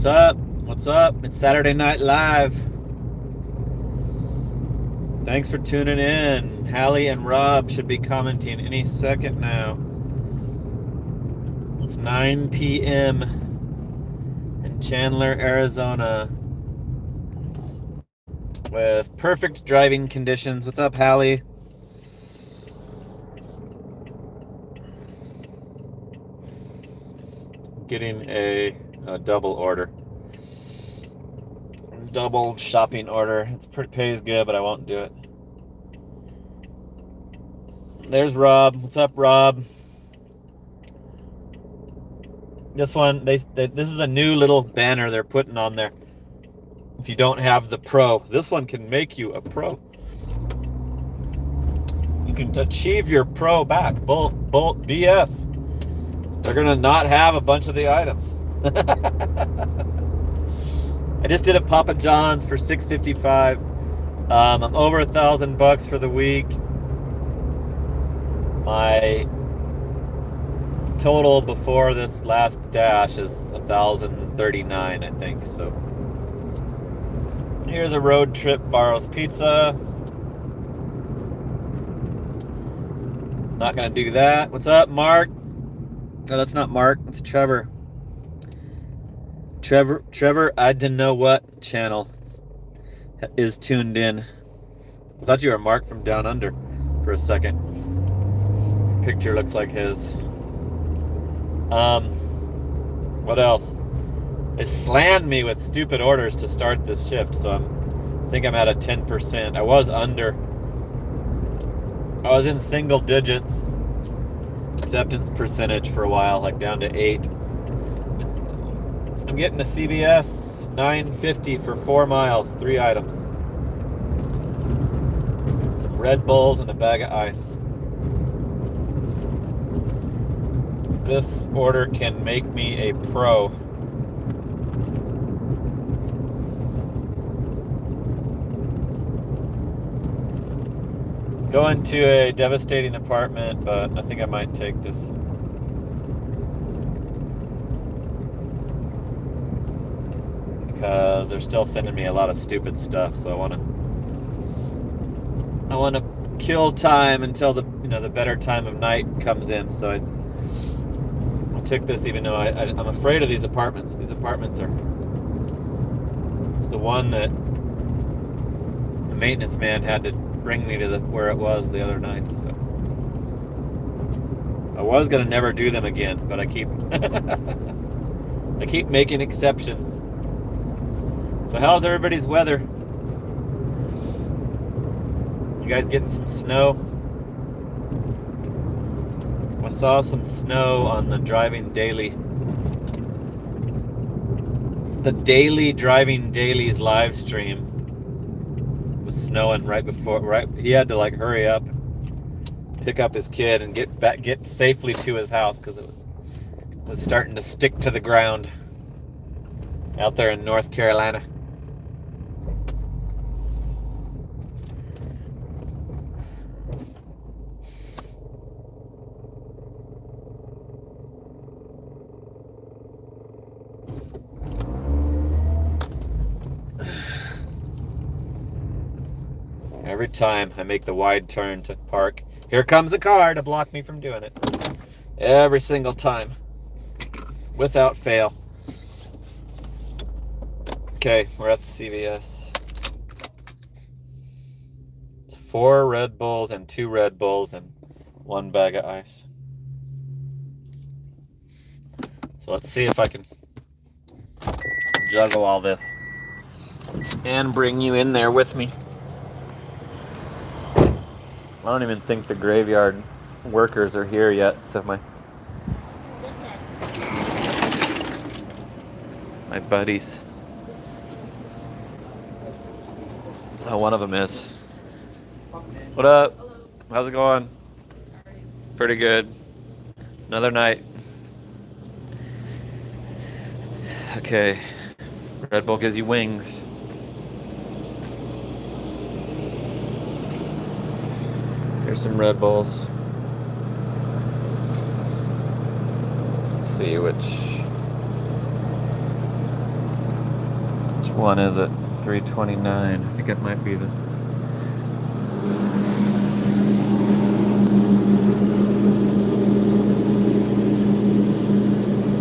What's up? What's up? It's Saturday Night Live. Thanks for tuning in. Hallie and Rob should be commenting any second now. It's 9 p.m. in Chandler, Arizona, with perfect driving conditions. What's up, Hallie? Getting a double order. Double shopping order. It's pretty, pays good, but I won't do it. There's Rob. What's up, Rob? This one, this is a new little banner they're putting on there. If you don't have the Pro, this one can make you a Pro. You can achieve your Pro back. Bull BS. They're gonna not have a bunch of the items. I just did a Papa John's for $6.55. I'm over $1,000 for the week. My total before this last dash is $1,039, I think. So here's a road trip Barrows Pizza. Not gonna do that. What's up, Mark? No, that's not Mark. It's Trevor. Trevor, I didn't know what channel is tuned in. I thought you were Mark from Down Under for a second. Picture looks like his. What else? It slammed me with stupid orders to start this shift, so I think I'm at a 10%. I was in single digits acceptance percentage for a while, like down to 8. I'm getting a CVS $9.50 for 4 miles, 3 items. Some Red Bulls and a bag of ice. This order can make me a pro. Going to a devastating apartment, but I think I might take this. Because they're still sending me a lot of stupid stuff, so I want to kill time until the better time of night comes in. So I took this, even though I'm afraid of these apartments. These apartments are. It's the one that the maintenance man had to bring me to where it was the other night. So I was gonna never do them again, but I keep I keep making exceptions. So how's everybody's weather? You guys getting some snow? I saw some snow on the Driving Daily. The Daily Driving Daily's live stream was snowing right before. He had to like hurry up, pick up his kid, and get safely to his house because it was starting to stick to the ground out there in North Carolina. Every time I make the wide turn to park, here comes a car to block me from doing it. Every single time. Without fail. Okay, we're at the CVS. It's 4 Red Bulls and 2 Red Bulls and 1 bag of ice. So let's see if I can juggle all this and bring you in there with me. I don't even think the graveyard workers are here yet, so my buddies. Oh, one of them is. What up? How's it going? Pretty good. Another night. Okay. Red Bull gives you wings. Here's some Red Bulls. Let's see which one is it? 329. I think it might be the.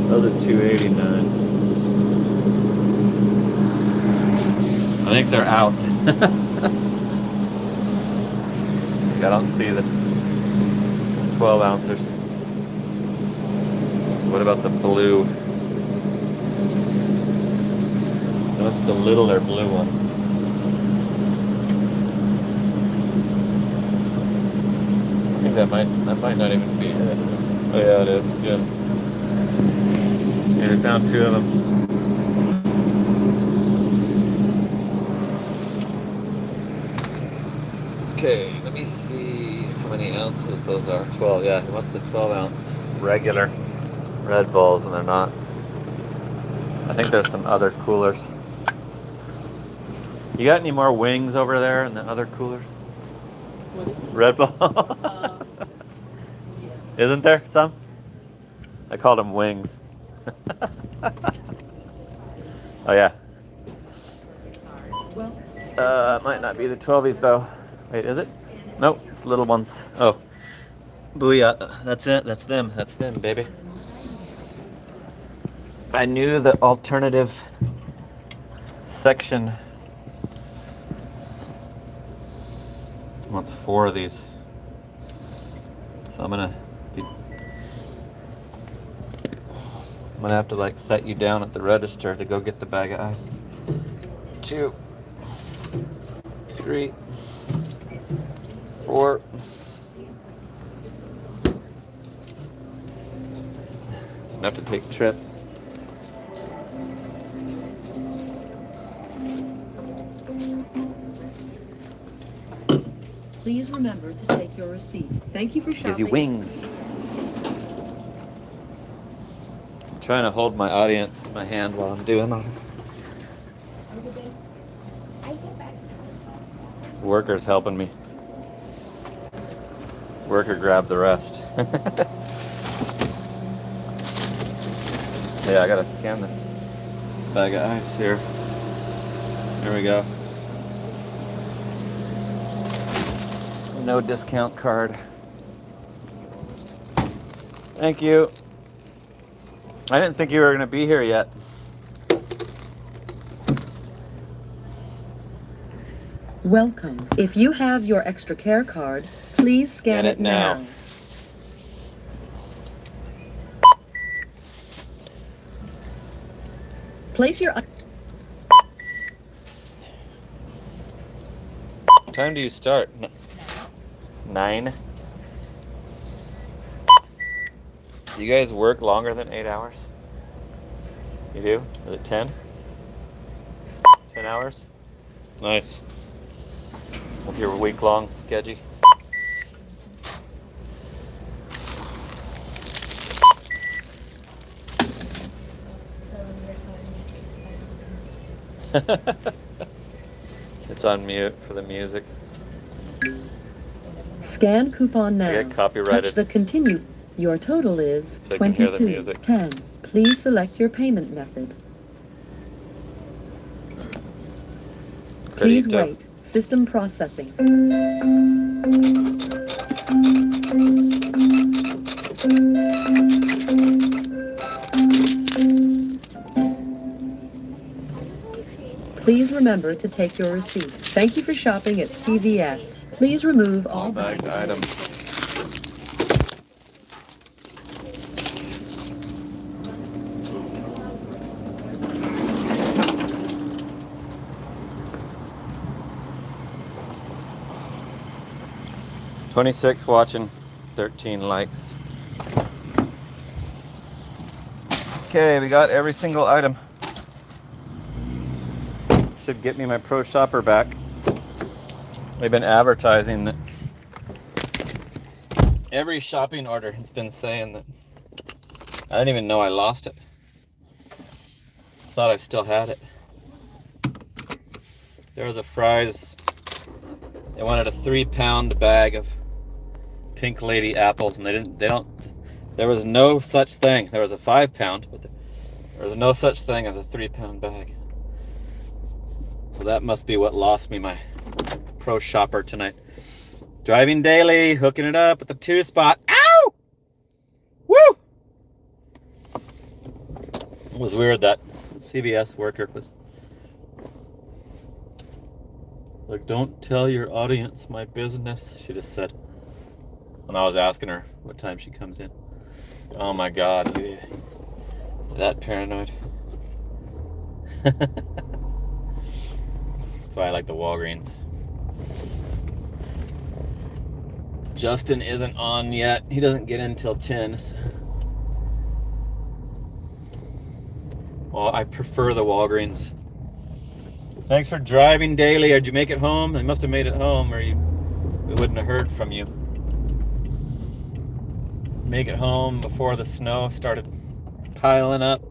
Those are 289. I think they're out. I don't see the 12 ounces. What about the blue? What's the littler blue one? I think that might not even be it. Oh yeah, it is. Good. Yeah, we found two of them. Okay, let me see how many ounces those are. 12, yeah. What's the 12 ounce regular Red Bulls? And they're not. I think there's some other coolers. You got any more wings over there in the other coolers? What is it? Red Bull? Yeah. Isn't there some? I called them wings. Oh yeah. Well, It might not be the 12s though. Wait, is it? Nope, it's little ones. Oh. Booyah. That's it. That's them. That's them, baby. I knew the alternative section wants 4 of these. So I'm gonna have to like set you down at the register to go get the bag of ice. 2, 3, 4. I have to take trips. please remember to take your receipt. Thank you for shopping. Gives you wings. I'm trying to hold my audience in my hand while I'm doing it. Worker's helping me. Worker grabbed the rest. Yeah, I gotta scan this bag of ice here. There we go. No discount card. Thank you. I didn't think you were gonna be here yet. Welcome. If you have your extra care card, please scan it now. Place your... What time do you start? 9? Do you guys work longer than 8 hours? You do? Is it 10? 10 hours? Nice. With your week-long schedule. It's on mute for the music. Scan coupon now. I get copyrighted. Touch the continue. Your total is So I can hear the music. $22.10. Please select your payment method. Please Credito. wait. System processing. Please remember to take your receipt. Thank you for shopping at CVS. Please remove all Bagged items. $26 watching, 13 likes. Okay, we got every single item. Should get me my Pro Shopper back. They've been advertising that every shopping order has been saying that I didn't even know I lost it. Thought I still had it. There was a Fry's. They wanted a 3-pound bag of Pink Lady apples, and there was no such thing. There was a 5-pound, but there was no such thing as a 3-pound bag. So that must be what lost me my pro shopper tonight. Driving daily, hooking it up at the 2-spot. Ow! Woo! It was weird that CVS worker was like, don't tell your audience my business, she just said. When I was asking her what time she comes in. Oh my God, you that paranoid. That's why I like the Walgreens. Justin isn't on yet. He doesn't get in till 10. So. Well, I prefer the Walgreens. Thanks for driving daily. Did you make it home? I must have made it home, or we wouldn't have heard from you. Make it home before the snow started piling up.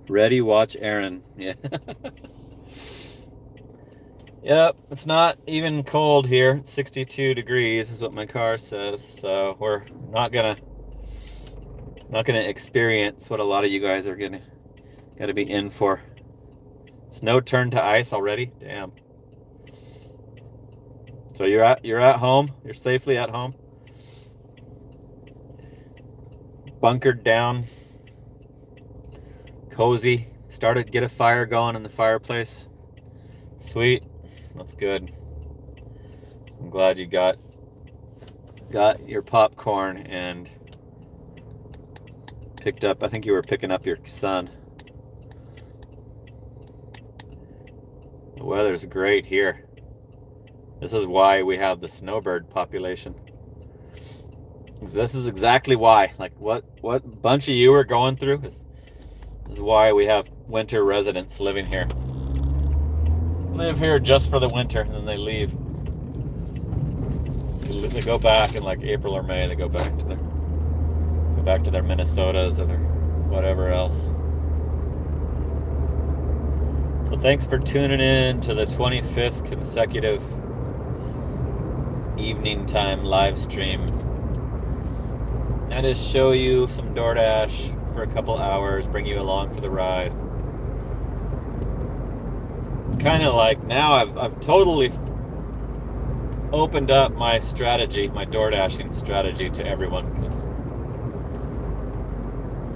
Ready, watch Aaron. Yeah. Yep, it's not even cold here. It's 62 degrees is what my car says. So we're not gonna experience what a lot of you guys are gotta be in for. Snow turned to ice already. Damn. So you're at home. You're safely at home. Bunkered down. Cozy. Started to get a fire going in the fireplace. Sweet. That's good. I'm glad you got your popcorn and picked up. I think you were picking up your son. The weather's great here. This is why we have the snowbird population. This is exactly why. Like what bunch of you are going through is why we have winter residents living here. Live here just for the winter, and then they leave. They go back in like April or May. They go back to their Minnesotas or their whatever else. So thanks for tuning in to the 25th consecutive evening time live stream. I just show you some DoorDash for a couple hours, bring you along for the ride. Kind of like now I've totally opened up my strategy, my DoorDashing strategy to everyone, because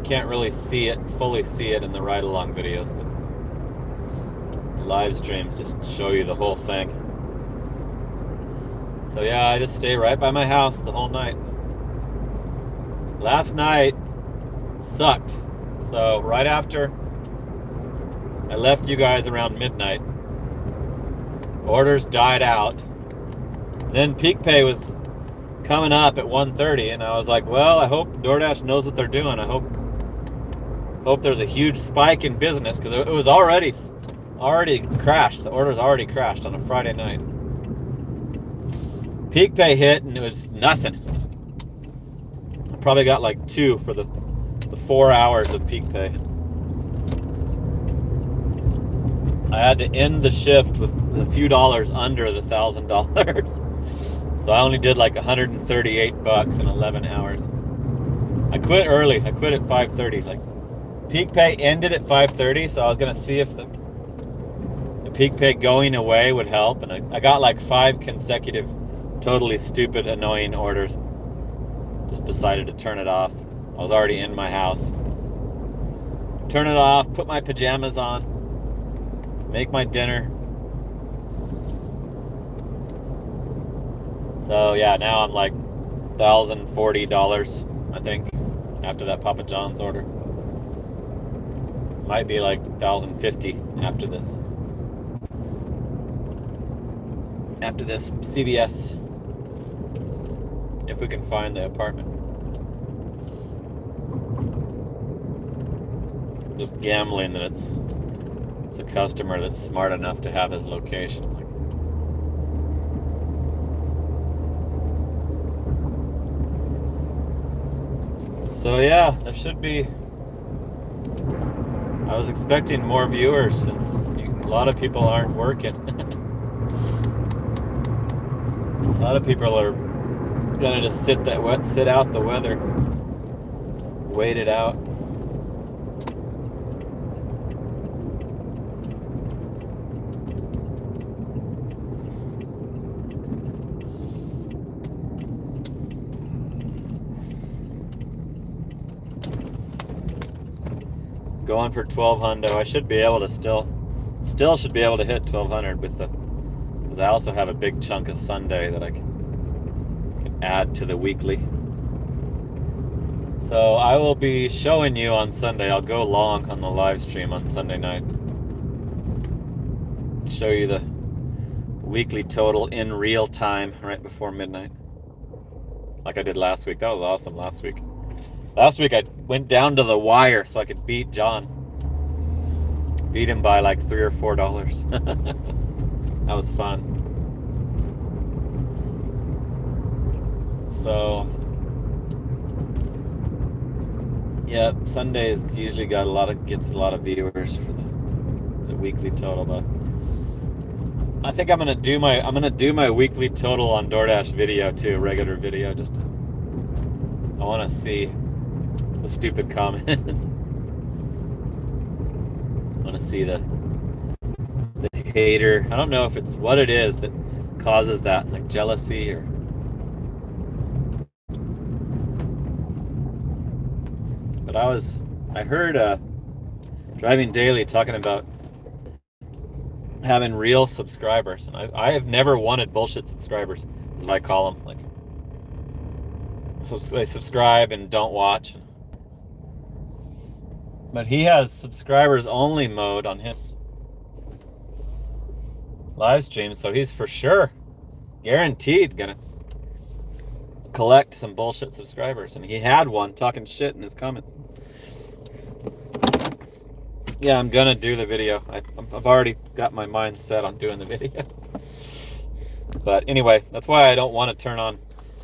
can't really fully see it in the ride along videos, but live streams just show you the whole thing. So yeah, I just stay right by my house the whole night. Last night sucked. So right after I left you guys around midnight, orders died out. Then peak pay was coming up at 1:30, and I was like, well, I hope DoorDash knows what they're doing. I hope there's a huge spike in business, because it was already crashed. The orders already crashed on a Friday night. Peak pay hit, and it was nothing. I probably got like 2 for the 4 hours of peak pay. I had to end the shift with a few dollars under the $1,000. So I only did like $138 in 11 hours. I quit early. I quit at 5:30. Like peak pay ended at 5:30, so I was gonna see if the peak pay going away would help, and I got like 5 consecutive totally stupid, annoying orders. Just decided to turn it off. I was already in my house. Turn it off, put my pajamas on, make my dinner. So yeah, now I'm like $1,040, I think, after that Papa John's order. Might be like $1,050 after this. After this CVS, if we can find the apartment. Just gambling that it's a customer that's smart enough to have his location. So yeah, there should be. I was expecting more viewers since a lot of people aren't working. A lot of people are gonna just sit out the weather, wait it out. Going for 1200. I should be able to still should be able to hit 1200 with the, because I also have a big chunk of Sunday that I can add to the weekly. So I will be showing you on Sunday. I'll go long on the live stream on Sunday night. Show you the weekly total in real time right before midnight, like I did last week. That was awesome last week. Last week I went down to the wire so I could beat John. Beat him by like $3 or $4. That was fun. So yeah, Sundays usually gets a lot of viewers for the weekly total, but I think I'm gonna do my weekly total on DoorDash video too, regular video. Just I want to see the stupid comments. I want to see the hater. I don't know if it's what it is that causes that, like jealousy or. But I heard Driving Daily talking about having real subscribers, and I have never wanted bullshit subscribers, is what I call them. Like, so they subscribe and don't watch. But he has subscribers only mode on his live stream, so he's for sure, guaranteed, gonna collect some bullshit subscribers. And he had one talking shit in his comments. Yeah, I'm gonna do the video. I've already got my mind set on doing the video. But anyway, that's why I don't want to turn on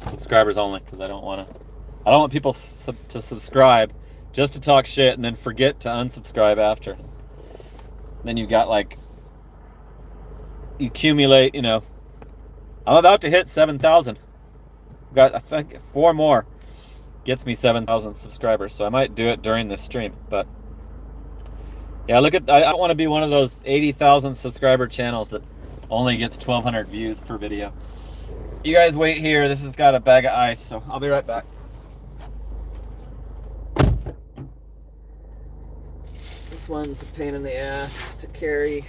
subscribers only, because I don't want people to subscribe just to talk shit and then forget to unsubscribe after. Then you've got like, you accumulate, you know. I'm about to hit 7,000. I've got, I think, 4 more gets me 7,000 subscribers, so I might do it during this stream. But yeah, I don't want to be one of those 80,000 subscriber channels that only gets 1,200 views per video. You guys wait here. This has got a bag of ice, so I'll be right back. This one's a pain in the ass to carry.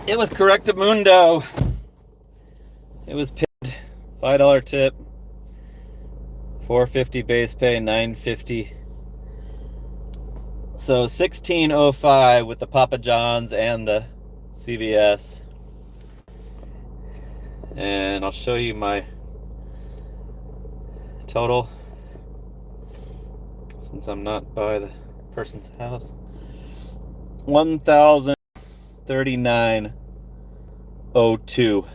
It was Correctamundo. It was pinned. $5 tip. $4.50 base pay, $9.50. So $16.05 with the Papa John's and the CVS. And I'll show you my total, since I'm not by the person's house. 1,039.02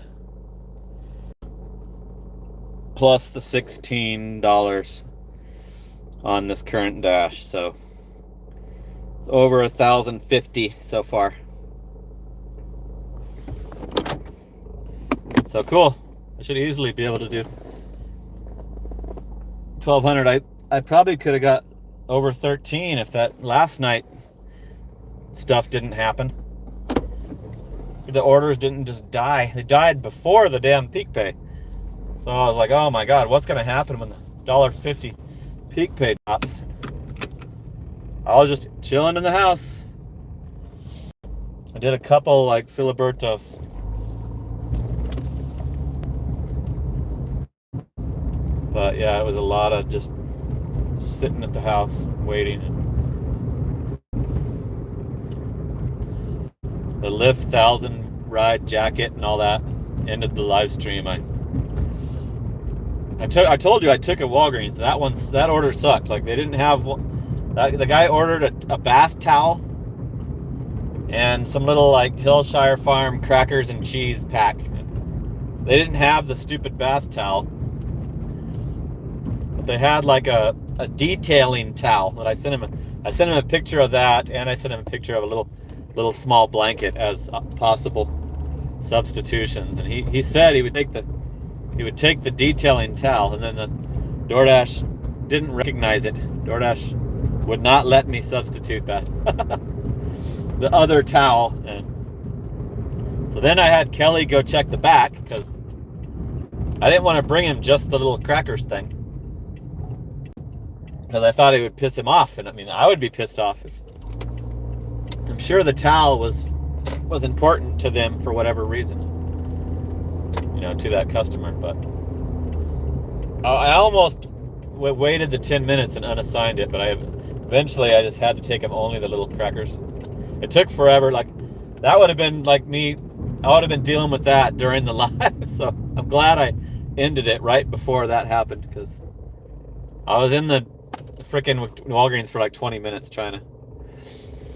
plus the $16 on this current dash, so it's over 1,050 so far. So cool. I should easily be able to do 1,200. I probably could have got over 13 if that last night stuff didn't happen. The orders didn't just die. They died before the damn peak pay. So I was like, oh my God, what's gonna happen when the $1.50 peak pay drops? I was just chilling in the house. I did a couple like Filibertos. But yeah, it was a lot of just sitting at the house waiting. the Lift 1000 ride jacket and all that. Ended the live stream. I told you I took a Walgreens. That order sucked. Like, they didn't have the guy ordered a bath towel and some little like Hillshire Farm crackers and cheese pack. They didn't have the stupid bath towel, but they had like a detailing towel that I sent him a picture of that, and I sent him a picture of a little small blanket as possible substitutions. And he said he would take the detailing towel, and then the DoorDash didn't recognize it. DoorDash would not let me substitute that. The other towel. And so then I had Kelly go check the back, because I didn't want to bring him just the little crackers thing, because I thought it would piss him off. And I mean, I would be pissed off if, I'm sure the towel was important to them for whatever reason, to that customer. But I almost waited the 10 minutes and unassigned it, but eventually I just had to take him only the little crackers. It took forever. Like, that would have been like me. I would have been dealing with that during the live. So I'm glad I ended it right before that happened, because I was in the freaking Walgreens for like 20 minutes trying to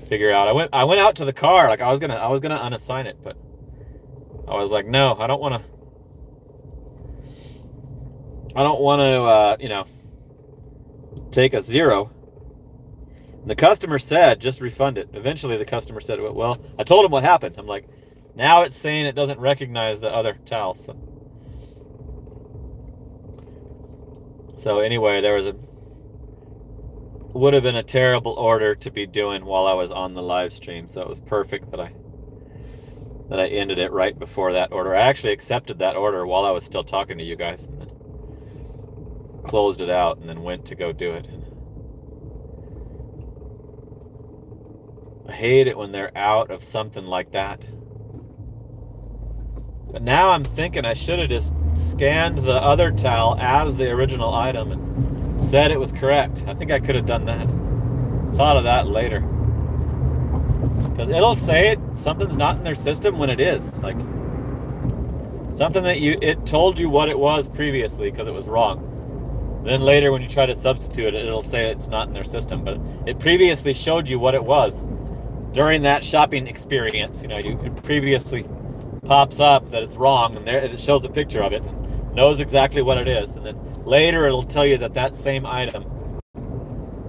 figure out. I went out to the car. Like, I was gonna unassign it, but I was like, no, I don't want to take a zero. And the customer said, just refund it. Eventually the customer said, well, I told him what happened. I'm like, now it's saying it doesn't recognize the other towel. So anyway, would have been a terrible order to be doing while I was on the live stream. So it was perfect that I ended it right before that order. I actually accepted that order while I was still talking to you guys, and then closed it out, and then went to go do it. I hate it when they're out of something like that. But now I'm thinking I should have just scanned the other towel as the original item and said it was correct. I think I could have done that. Thought of that later. Because it'll say something's not in their system when it is. Like, something that it told you what it was previously because it was wrong. Then later when you try to substitute it, it'll say it's not in their system. But it previously showed you what it was during that shopping experience. It previously pops up that it's wrong, and there it shows a picture of it, and knows exactly what it is. And then later it'll tell you that same item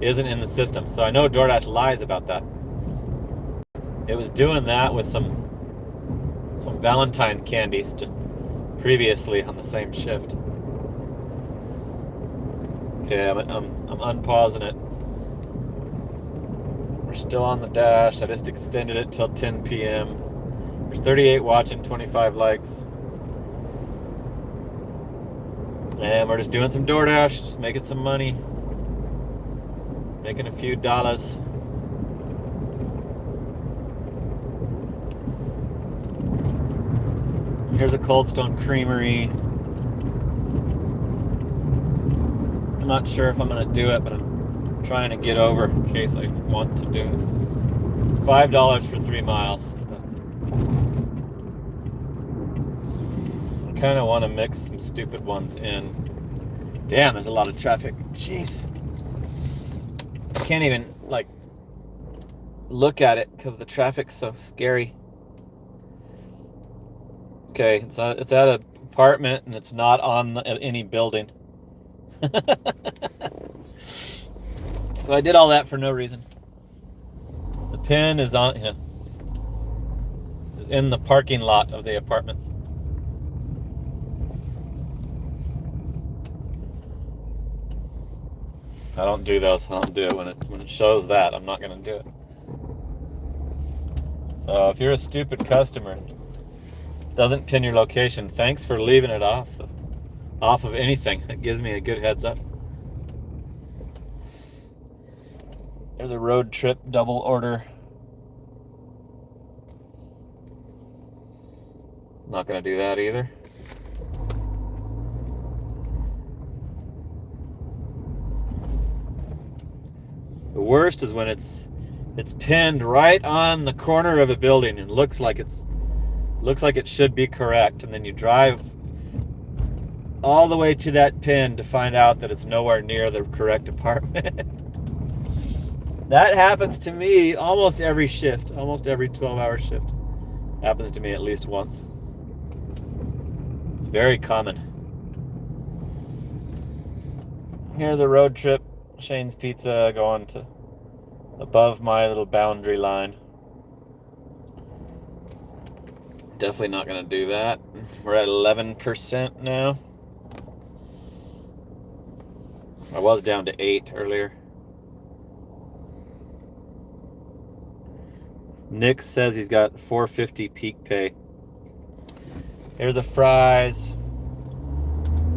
isn't in the system. So I know DoorDash lies about that. It was doing that with some Valentine candies just previously on the same shift. Okay, I'm unpausing it. We're still on the dash. I just extended it till 10 p.m. There's 38 watching, 25 likes. And we're just doing some DoorDash, just making some money. Making a few dollars. Here's a Cold Stone Creamery. I'm not sure if I'm going to do it, but I'm trying to get over in case I want to do it. It's $5 for 3 miles. I kind of want to mix some stupid ones in. Damn, there's a lot of traffic. Jeez. I can't even, look at it because the traffic's so scary. Okay, it's at an apartment, and it's not on any building. So I did all that for no reason. The pin is on, is in the parking lot of the apartments. I don't do those. I don't do it when it shows that. I'm not going to do it. So if you're a stupid customer, doesn't pin your location, thanks for leaving it off of anything. It gives me a good heads up. There's a road trip double order. Not going to do that either. The worst is when it's It's pinned right on the corner of a building and looks like it should be correct, and then you drive all the way to that pin to find out that it's nowhere near the correct apartment. That happens to me almost every shift, almost every 12-hour shift. Happens to me at least once. It's very common. Here's a road trip. Shane's Pizza going to above my little boundary line. Definitely not going to do that. We're at 11% now. I was down to 8 earlier. Nick says he's got $4.50 peak pay. Here's a fries.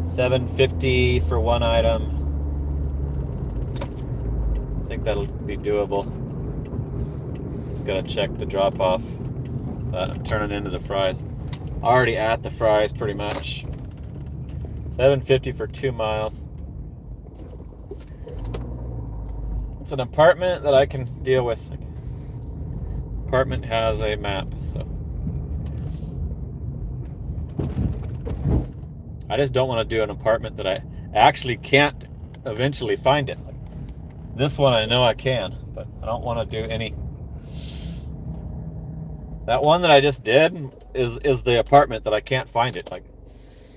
$7.50 for one item. I think that'll be doable. Just gotta check the drop off. But I'm turning into the fries. Already at the fries pretty much. $7.50 for 2 miles. It's an apartment that I can deal with. Apartment has a map, so I just don't want to do an apartment that I actually can't eventually find it. This one I know I can, but I don't want to do any. That one that I just did is the apartment that I can't find it. Like,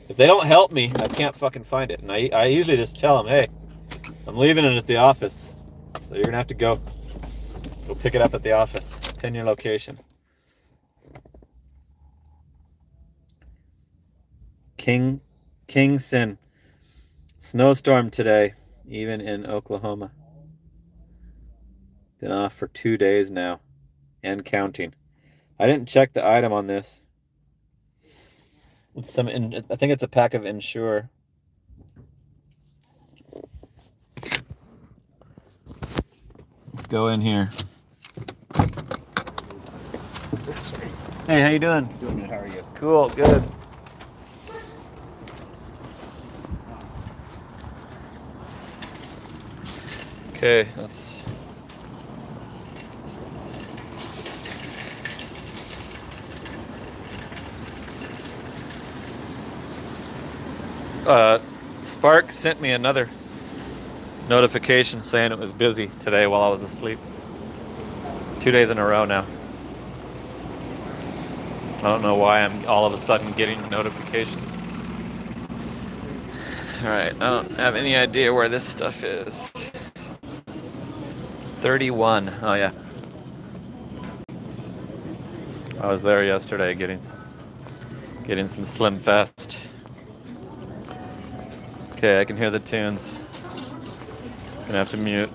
if they don't help me, I can't fucking find it. And I usually just tell them, hey, I'm leaving it at the office, so you're gonna have to go pick it up at the office. Pin your location. King Sin. Snowstorm today, even in Oklahoma. Been off for 2 days now, and counting. I didn't check the item on this. It's I think it's a pack of Ensure. Let's go in here. Hey, how you doing? Doing good. How are you? Cool, good. Okay, let's. Spark sent me another notification saying it was busy today while I was asleep. 2 days in a row now. I don't know why I'm all of a sudden getting notifications. Alright, I don't have any idea where this stuff is. 31. Oh yeah. I was there yesterday getting some Slim Fast. Okay, I can hear the tunes. Gonna have to mute.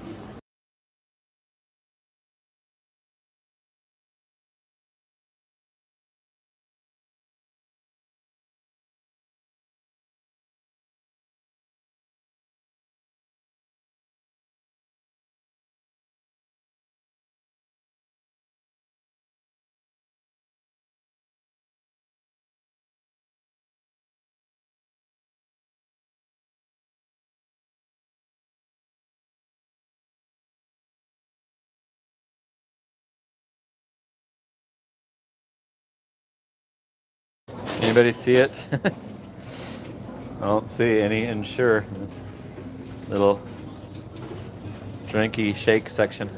Anybody see it? I don't see any Ensure in this little drinky shake section.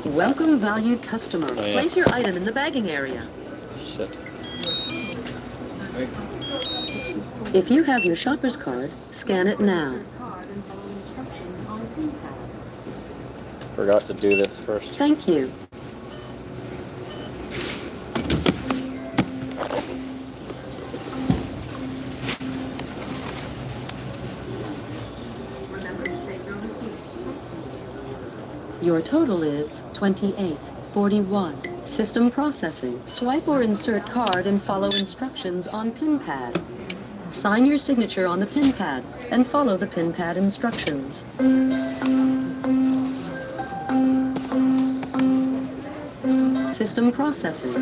Welcome, valued customer. Oh, yeah. Place your item in the bagging area. Shit. If you have your shopper's card, scan it now. Forgot to do this first. Thank you. Remember to take your receipt. Your total is $28.41. System processing. Swipe or insert card and follow instructions on pin pad. Sign your signature on the pin pad and follow the pin pad instructions. System processing.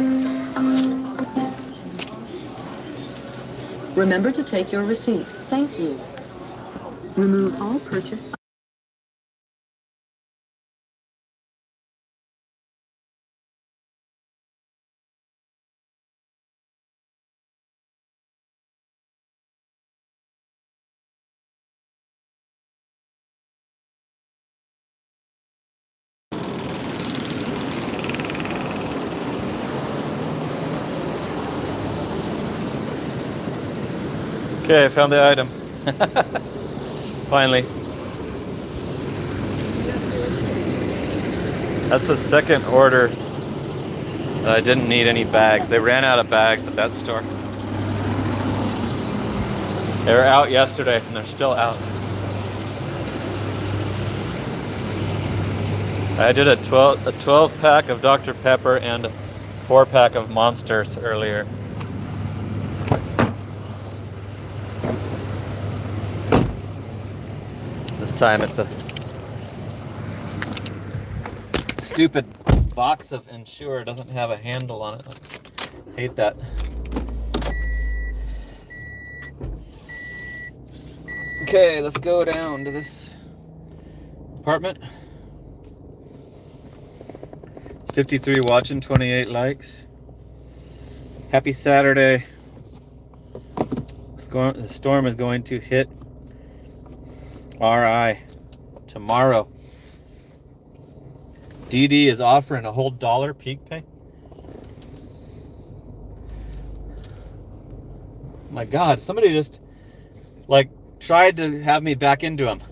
Remember to take your receipt. Thank you. Remove all purchased. Okay, I found the item. Finally. That's the second order that I didn't need any bags. They ran out of bags at that store. They were out yesterday and they're still out. I did a 12 pack of Dr. Pepper and a 4 pack of Monsters earlier. This time it's a stupid box of Ensure doesn't have a handle on it. I hate that. Okay, let's go down to this apartment. It's 53 watching, 28 likes. Happy Saturday. The storm is going to hit RI tomorrow. DD is offering a whole $1 peak pay. My God, somebody just like tried to have me back into him.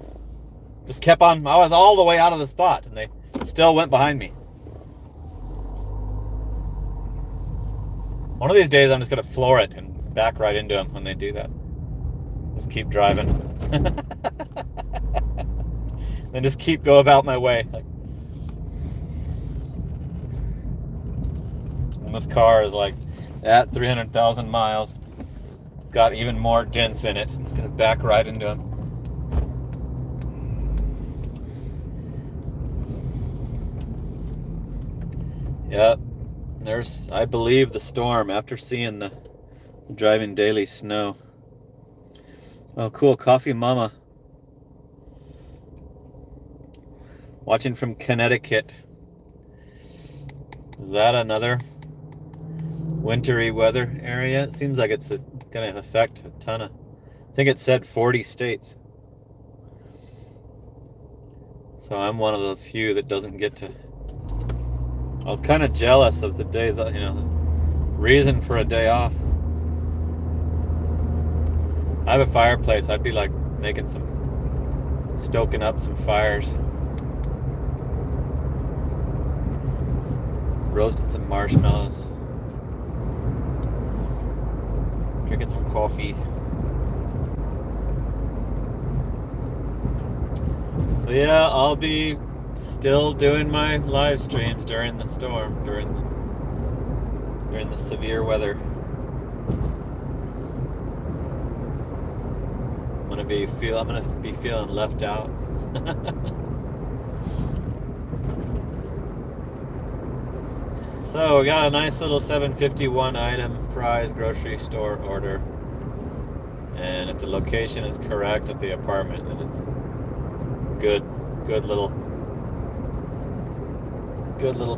Just kept on. I was all the way out of the spot and they still went behind me. One of these days I'm just gonna floor it and back right into him when they do that. Just keep driving. Then just keep go about my way. Like, and this car is like at 300,000 miles. It's got even more dents in it. I'm just gonna back right into him. Yep. There's, I believe, the storm after seeing the driving daily snow. Oh, cool. Coffee Mama. Watching from Connecticut. Is that another wintry weather area? It seems like it's going to affect a ton of... I think it said 40 states. So I'm one of the few that doesn't get to... I was kind of jealous of the days, you know, the reason for a day off. I have a fireplace. I'd be like making stoking up some fires. Roasting some marshmallows. Drinking some coffee. So yeah, I'll be still doing my live streams during the storm, during the severe weather. I'm gonna be feeling left out. So we got a nice little $7.51 item prize grocery store order, and if the location is correct at the apartment, then it's good little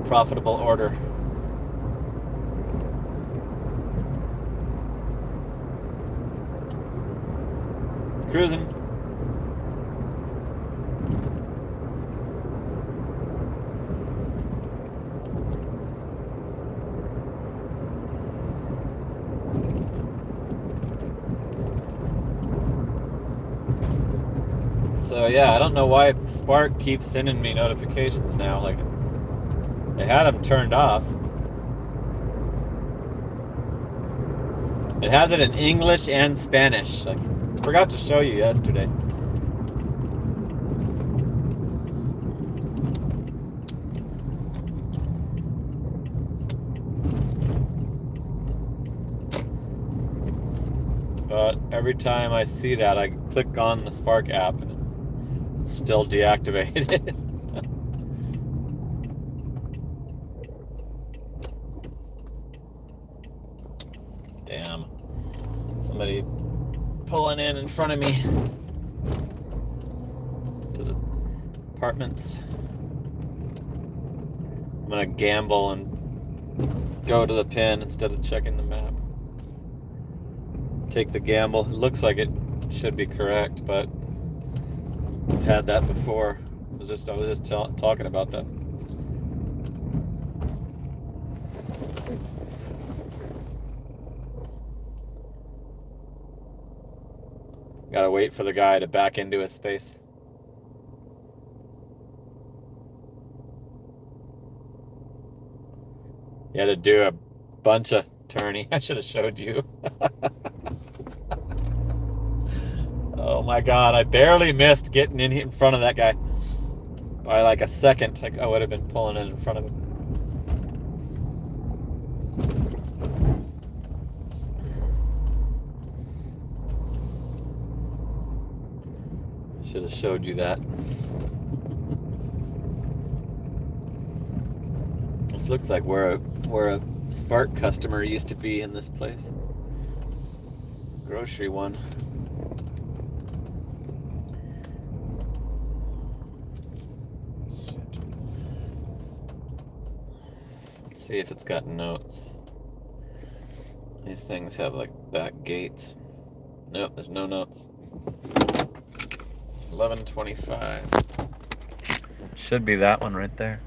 profitable order. Cruising. So yeah, I don't know why Spark keeps sending me notifications now. Like, they had them turned off. It has it in English and Spanish. Like, forgot to show you yesterday. But every time I see that, I click on the Spark app and it's still deactivated. Damn. Somebody pulling in front of me to the apartments. I'm gonna gamble and go to the pin instead of checking the map. Take the gamble. It looks like it should be correct, but I've had that before. I was just talking about that. Gotta wait for the guy to back into his space. You had to do a bunch of turning. I should have showed you. Oh my God, I barely missed getting in front of that guy. By like a second, I would have been pulling in front of him. I should have showed you that. This looks like where a Spark customer used to be in this place. Grocery one. Let's see if it's got notes. These things have like back gates. Nope, there's no notes. 11:25. Should be that one right there.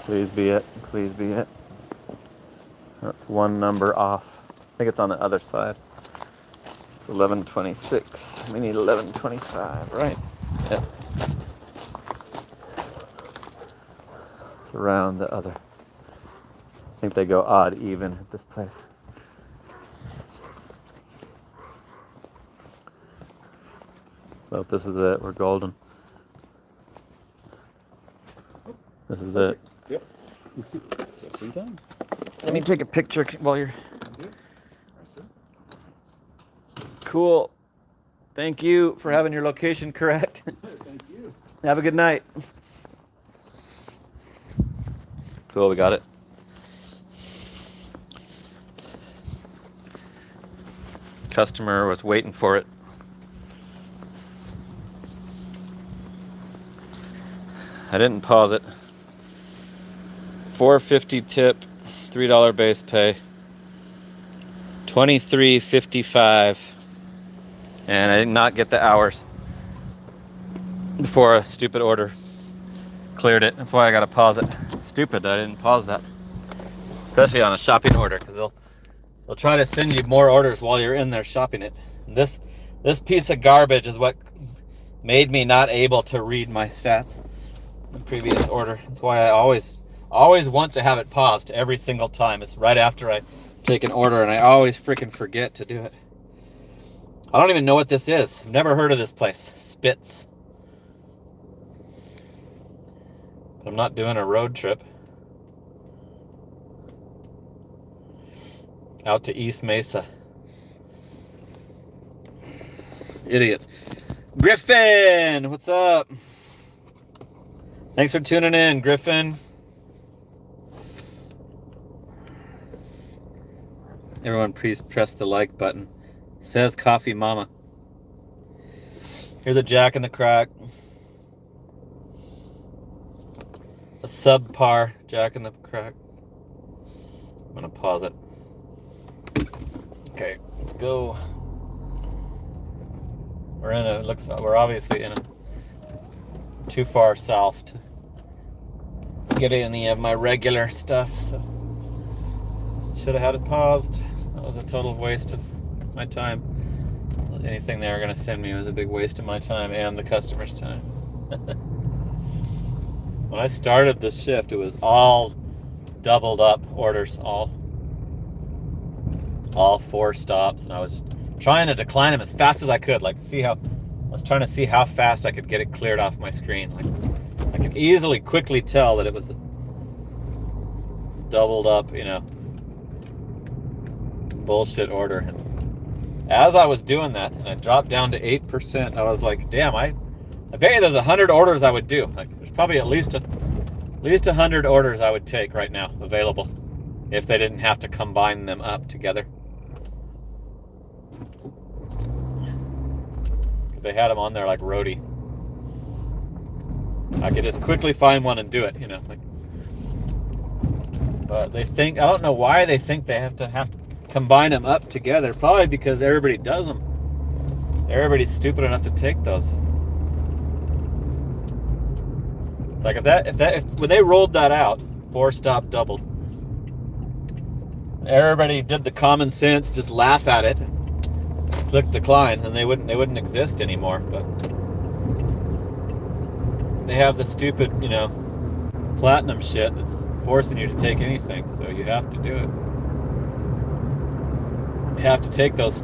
Please be it. Please be it. That's one number off. I think it's on the other side. It's 11:26. We need 11:25, right? Yep. It's around the other. I think they go odd even at this place. So if this is it, we're golden. This is it. Yep. Just in time. Let me take a picture while you're... Cool. Thank you for having your location correct. Thank you. Have a good night. Cool, we got it. Customer was waiting for it. I didn't pause it. $4.50 tip, $3 base pay, $23.55, and I did not get the hours before a stupid order cleared it. That's why I gotta pause it. Stupid that I didn't pause that, especially on a shopping order, because they'll try to send you more orders while you're in there shopping it. And this piece of garbage is what made me not able to read my stats in the previous order. That's why I always want to have it paused every single time. It's right after I take an order, and I always freaking forget to do it. I don't even know what this is. I've never heard of this place. Spitz. But I'm not doing a road trip out to East Mesa. Idiots. Griffin, what's up? Thanks for tuning in, Griffin. Everyone, please press the like button. Says Coffee Mama. Here's a Jack in the Crack. A subpar Jack in the Crack. I'm gonna pause it. Okay, let's go. We're obviously in a too far south to get any of my regular stuff, so should have had it paused. That was a total waste of my time. Anything they were going to send me was a big waste of my time and the customer's time. When I started this shift, it was all doubled up orders, all 4 stops, and I was just trying to decline them as fast as I could, I was trying to see how fast I could get it cleared off my screen. I could easily, quickly tell that it was a doubled up, bullshit order. And as I was doing that, and I dropped down to 8%, I was like, damn, I bet you there's 100 orders I would do. There's probably at least 100 orders I would take right now available if they didn't have to combine them up together. If they had them on there like roadie, I could just quickly find one and do it, But I don't know why they think they have to combine them up together. Probably because everybody does them. Everybody's stupid enough to take those. It's like if when they rolled that out, 4-stop doubles, everybody did the common sense, just laugh at it, click decline, and they wouldn't exist anymore. But they have the stupid, platinum shit that's forcing you to take anything, so you have to do it. You have to take those.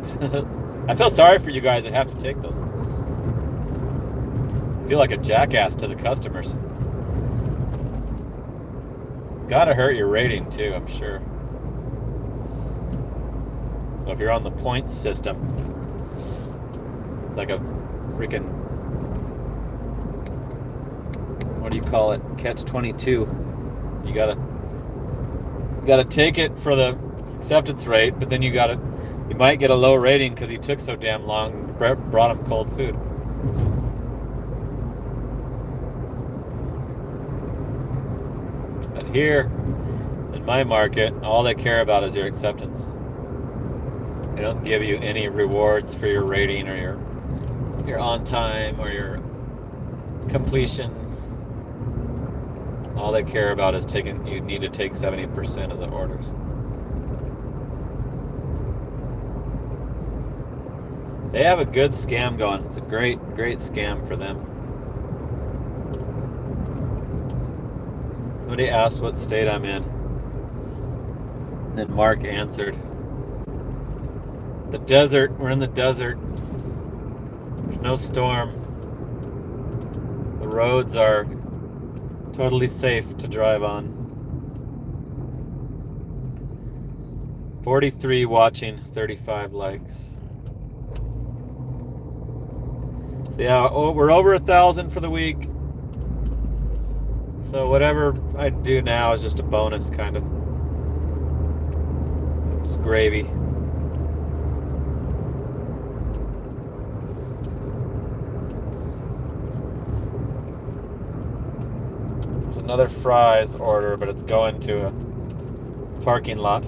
I feel sorry for you guys that have to take those. I feel like a jackass to the customers. It's gotta hurt your rating too, I'm sure. So if you're on the points system, it's like a freaking, what do you call it? Catch-22. You gotta take it for the acceptance rate, but then you might get a low rating because you took so damn long and brought them cold food. But here, in my market, all they care about is your acceptance. They don't give you any rewards for your rating or your on time or your completion. All they care about is you need to take 70% of the orders. They have a good scam going. It's a great scam for them. Somebody asked what state I'm in. And then Mark answered. The desert. We're in the desert. There's no storm. The roads are totally safe to drive on. 43 watching, 35 likes. So yeah, we're over 1,000 for the week. So whatever I do now is just a bonus, kind of. Just gravy. There's another fries order, but it's going to a parking lot.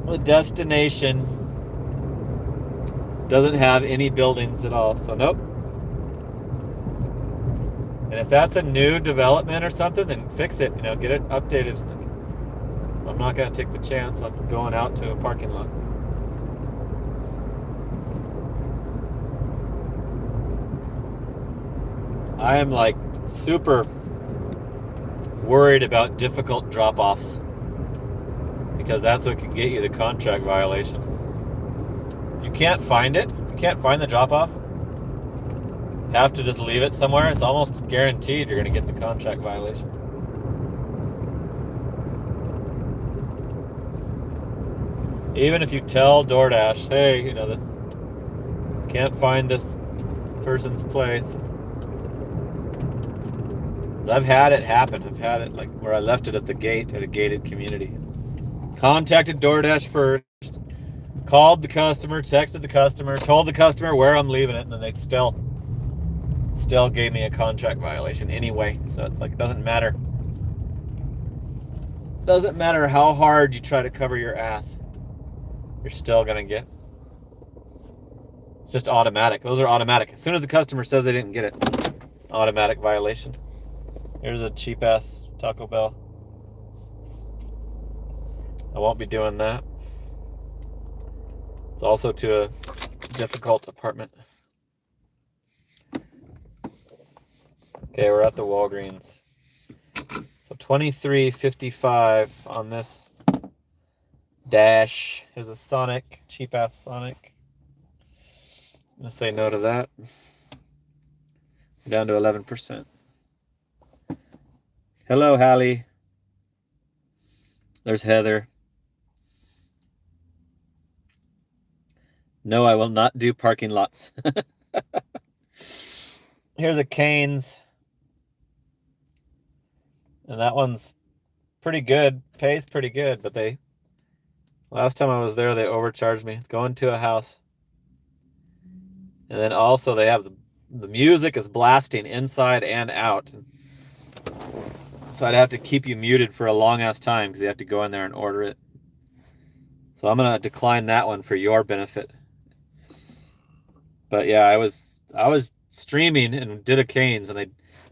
The destination doesn't have any buildings at all, so nope. And if that's a new development or something, then fix it, get it updated. I'm not going to take the chance on going out to a parking lot. I am like super worried about difficult drop-offs because that's what can get you the contract violation. If you can't find it, if you can't find the drop-off, you have to just leave it somewhere. It's almost guaranteed you're going to get the contract violation. Even if you tell DoorDash, hey, this can't find this person's place. I've had it happen. I've had it like where I left it at the gate at a gated community. Contacted DoorDash first, called the customer, texted the customer, told the customer where I'm leaving it, and then they still gave me a contract violation anyway. So it's like, it doesn't matter. Doesn't matter how hard you try to cover your ass. You're still gonna get It's just automatic. Those are automatic. As soon as the customer says they didn't get it, automatic violation. Here's a cheap ass Taco Bell. I won't be doing that. It's also to a difficult apartment. Okay, we're at the Walgreens. So $23.55 on this dash. Here's a Sonic, cheap ass Sonic. I'm gonna say no to that. Down to 11%. Hello, Howie. There's Heather. No, I will not do parking lots. Here's a Cane's. And that one's pretty good. Pays pretty good, but last time I was there, they overcharged me. It's going to a house. And then also they have the music is blasting inside and out. So I'd have to keep you muted for a long ass time because you have to go in there and order it. So I'm gonna decline that one for your benefit. But yeah, I was streaming and did a Cane's and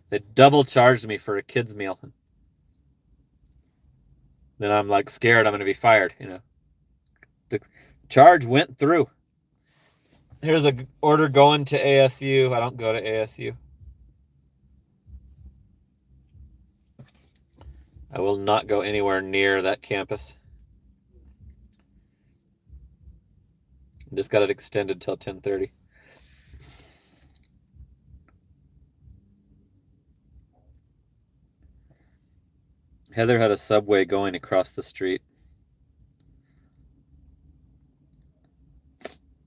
they double charged me for a kid's meal. Then I'm like scared I'm gonna be fired, you know. The charge went through. Here's a order going to ASU. I don't go to ASU. I will not go anywhere near that campus. Just got it extended till 10:30. Heather had a Subway going across the street.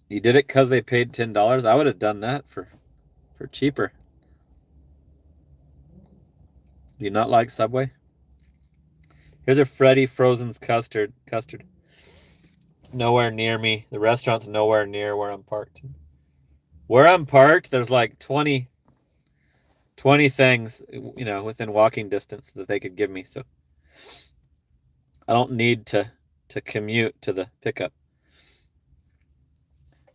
You did it because they paid $10? I would have done that for cheaper. Do you not like Subway? Here's a Freddy Frozen's custard. Nowhere near me. The restaurant's nowhere near where I'm parked. Where I'm parked, there's like 20 things, you know, within walking distance that they could give me. So I don't need to commute to the pickup.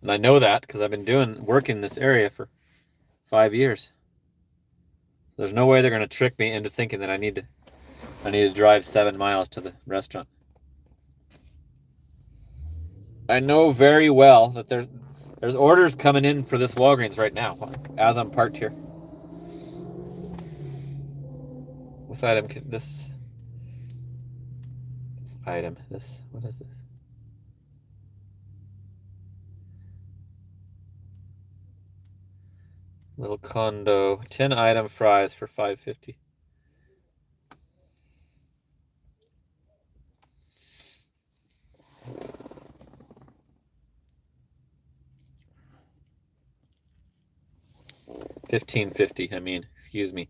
And I know that because I've been work in this area for 5 years. There's no way they're going to trick me into thinking that I need to drive 7 miles to the restaurant. I know very well that there's orders coming in for this Walgreens right now as I'm parked here. What item? This item. What is this? Little condo. 10 item fries for $5.50. $15.50. I mean, excuse me.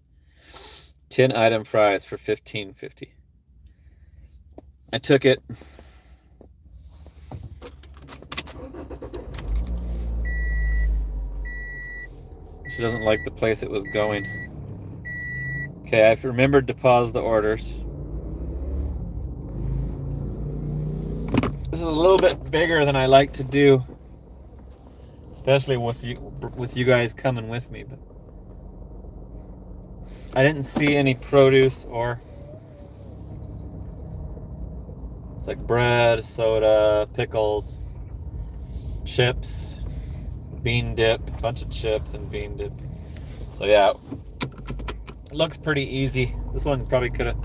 10 item fries for $15.50. I took it. She doesn't like the place it was going. Okay, I've remembered to pause the orders. This is a little bit bigger than I like to do, especially with you guys coming with me. But I didn't see any produce or it's like bread, soda, pickles, chips. Bean dip, a bunch of chips and bean dip. So yeah, it looks pretty easy. This one probably could have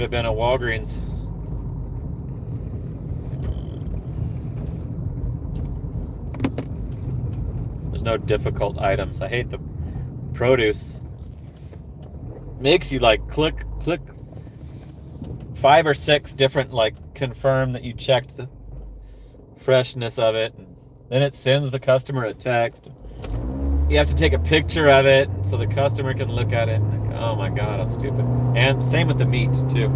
been a Walgreens. There's no difficult items. I hate the produce. Makes you like click 5 or 6 different like confirm that you checked the freshness of it. Then it sends the customer a text. You have to take a picture of it so the customer can look at it. Like, oh my God, how stupid. And same with the meat too.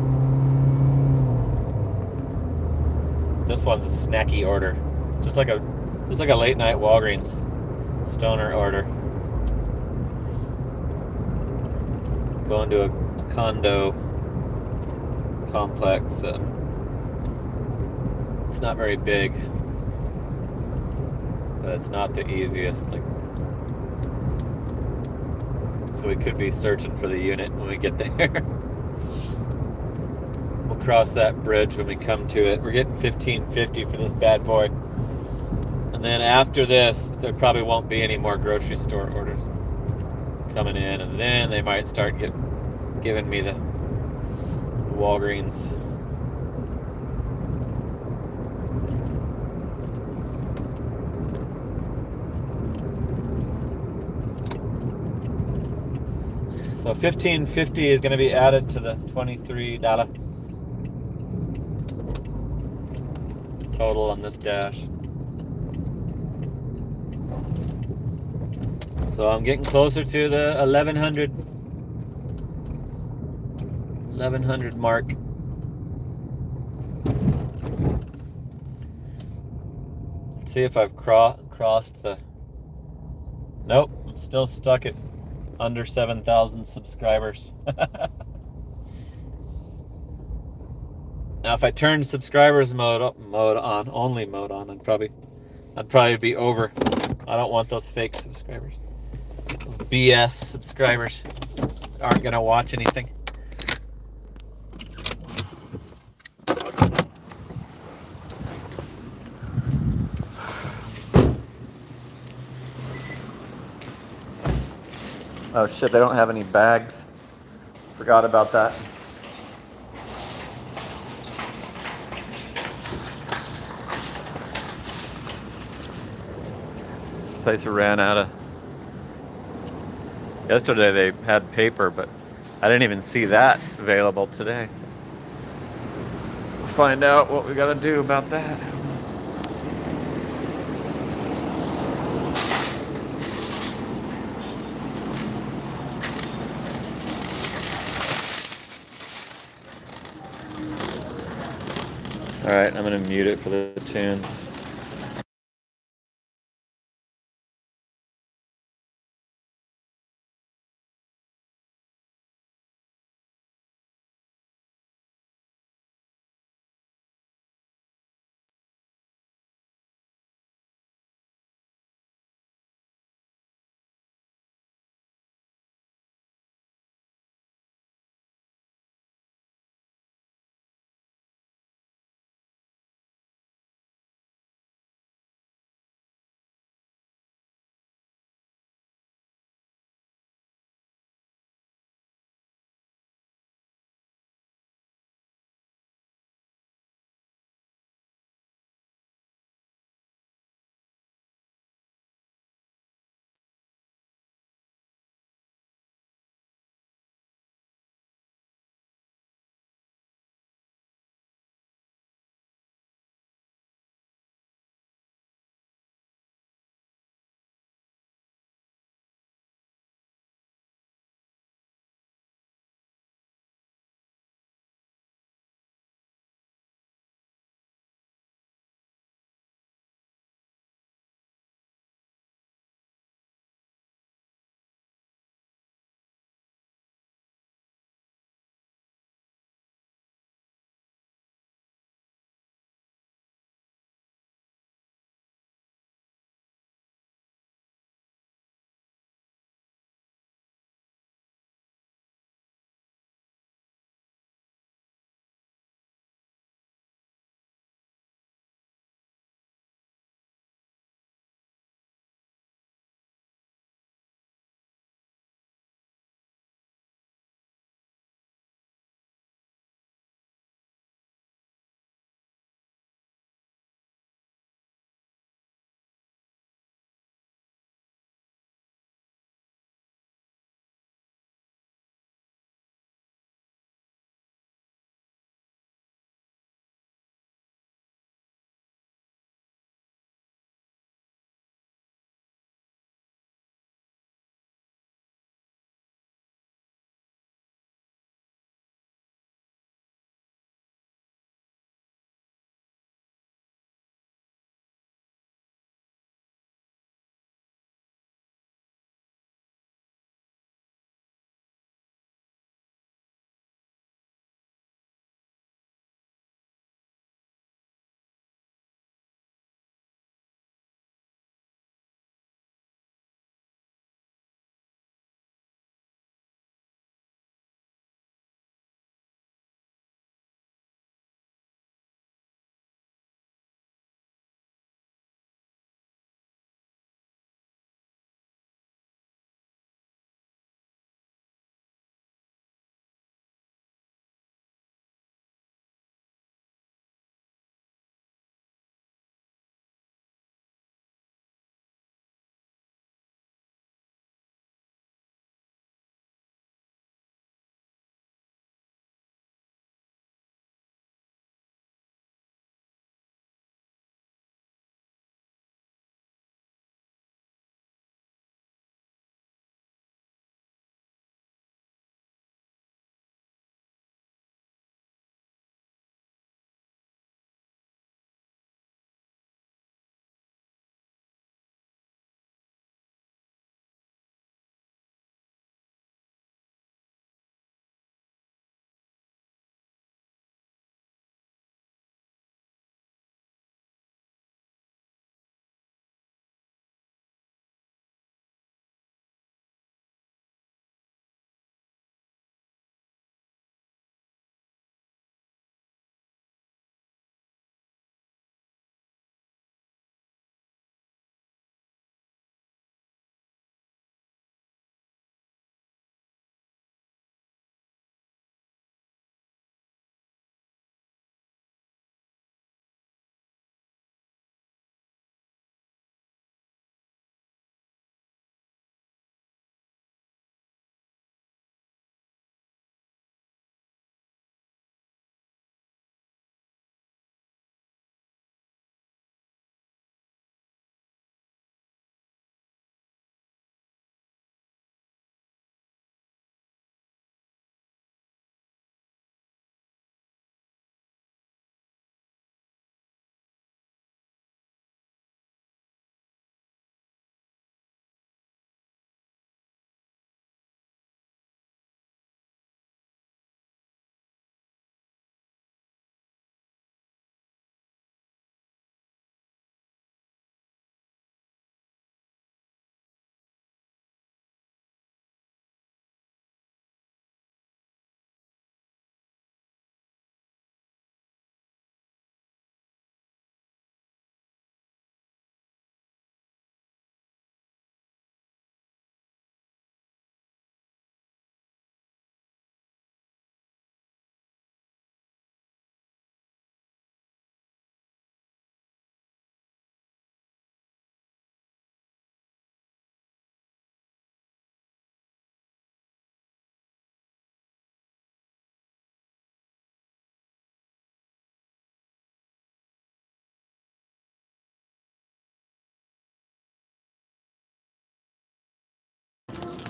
This one's a snacky order. It's just like a late night Walgreens stoner order. It's going to a condo complex. It's not very big. but it's not the easiest. Like, so we could be searching for the unit when we get there. We'll cross that bridge when we come to it. We're getting $15.50 for this bad boy. And then after this, there probably won't be any more grocery store orders coming in, and then they might start giving me the Walgreens. So $15.50 is going to be added to the $23 total on this dash. So I'm getting closer to the 1100 mark. Let's see if I've crossed the... Nope, I'm still stuck at under 7,000 subscribers. Now, if I turned subscribers mode on, I'd probably be over. I don't want those fake subscribers. Those BS subscribers that aren't gonna watch anything. Oh shit, they don't have any bags. Forgot about that. This place ran out of... Yesterday they had paper, but I didn't even see that available today. So we'll find out what we gotta do about that. Alright, I'm gonna mute it for the tunes.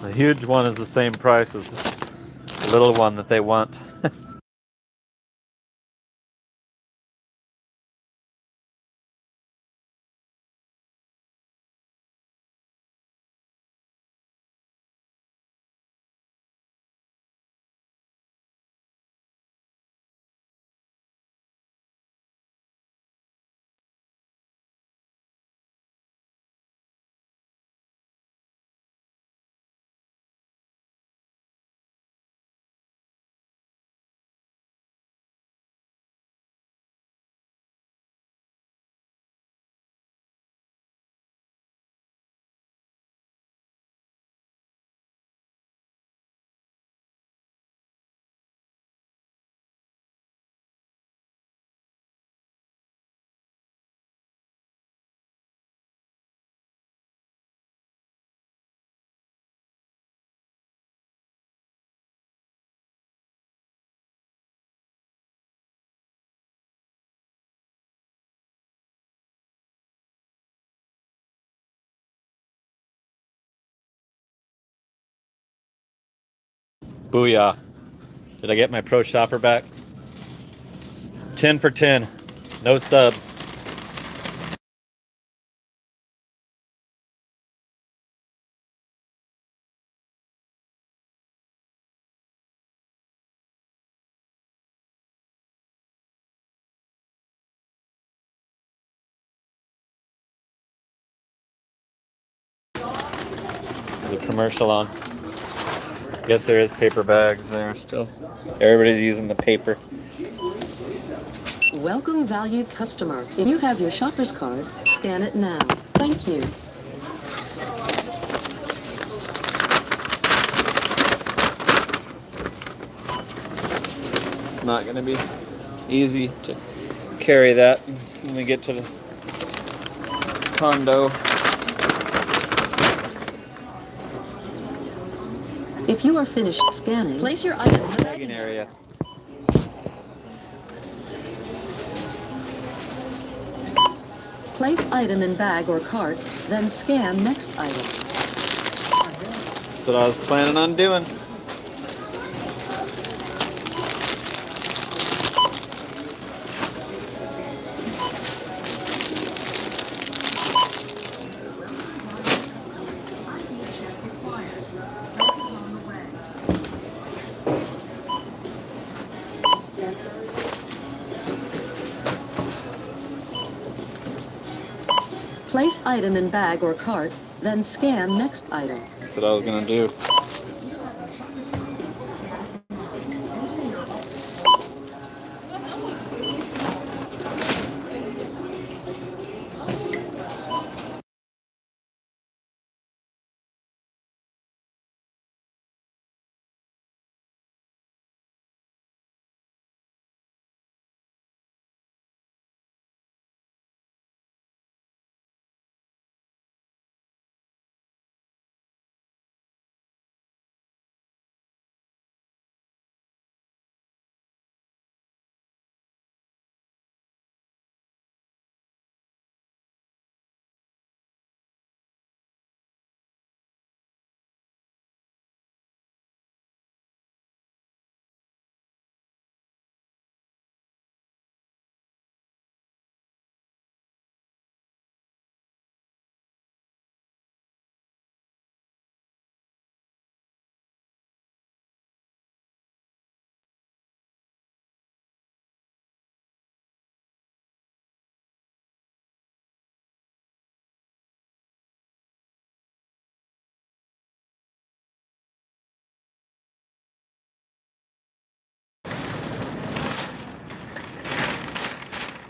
The huge one is the same price as the little one that they want. Booyah. Did I get my pro shopper back? 10 for 10. No subs. There's a commercial on. Guess there is paper bags there still. Everybody's using the paper. Welcome, valued customer. If you have your shopper's card, scan it now. Thank you. It's not going to be easy to carry that when we get to the condo. If you are finished scanning, place your item in the Bagging area. Place item in bag or cart, then scan next item. That's what I was planning on doing. Place item in bag or cart, then scan next item. That's what I was gonna do.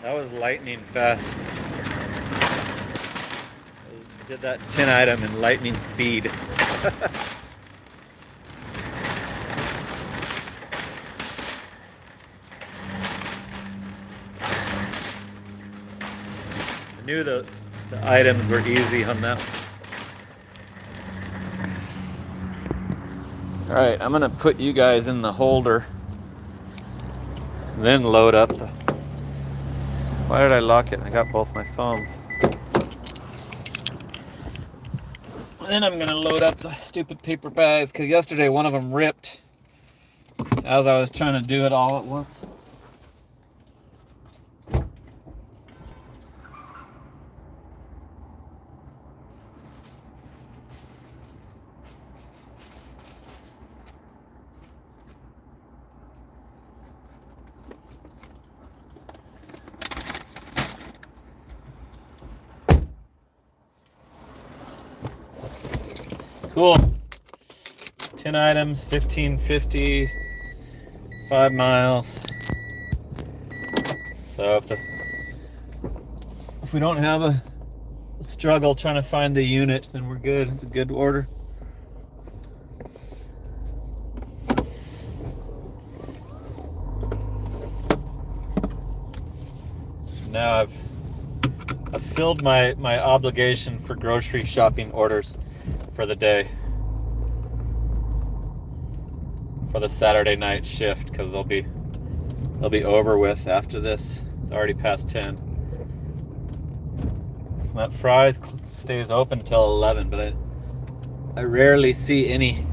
That was lightning fast. Did that 10 item in lightning speed. I knew the items were easy on that. Alright, I'm gonna put you guys in the holder, then load up the... Why did I lock it? I got both my phones. Then I'm gonna load up the stupid paper bags because yesterday one of them ripped as I was trying to do it all at once. Cool. 10 items, $15.50, 5 miles. So if we don't have a struggle trying to find the unit, then we're good. It's a good order. Now I've filled my obligation for grocery shopping orders for the day, for the Saturday night shift, because they'll be over with after this. It's already past 10. That Fry's stays open until 11, but I rarely see any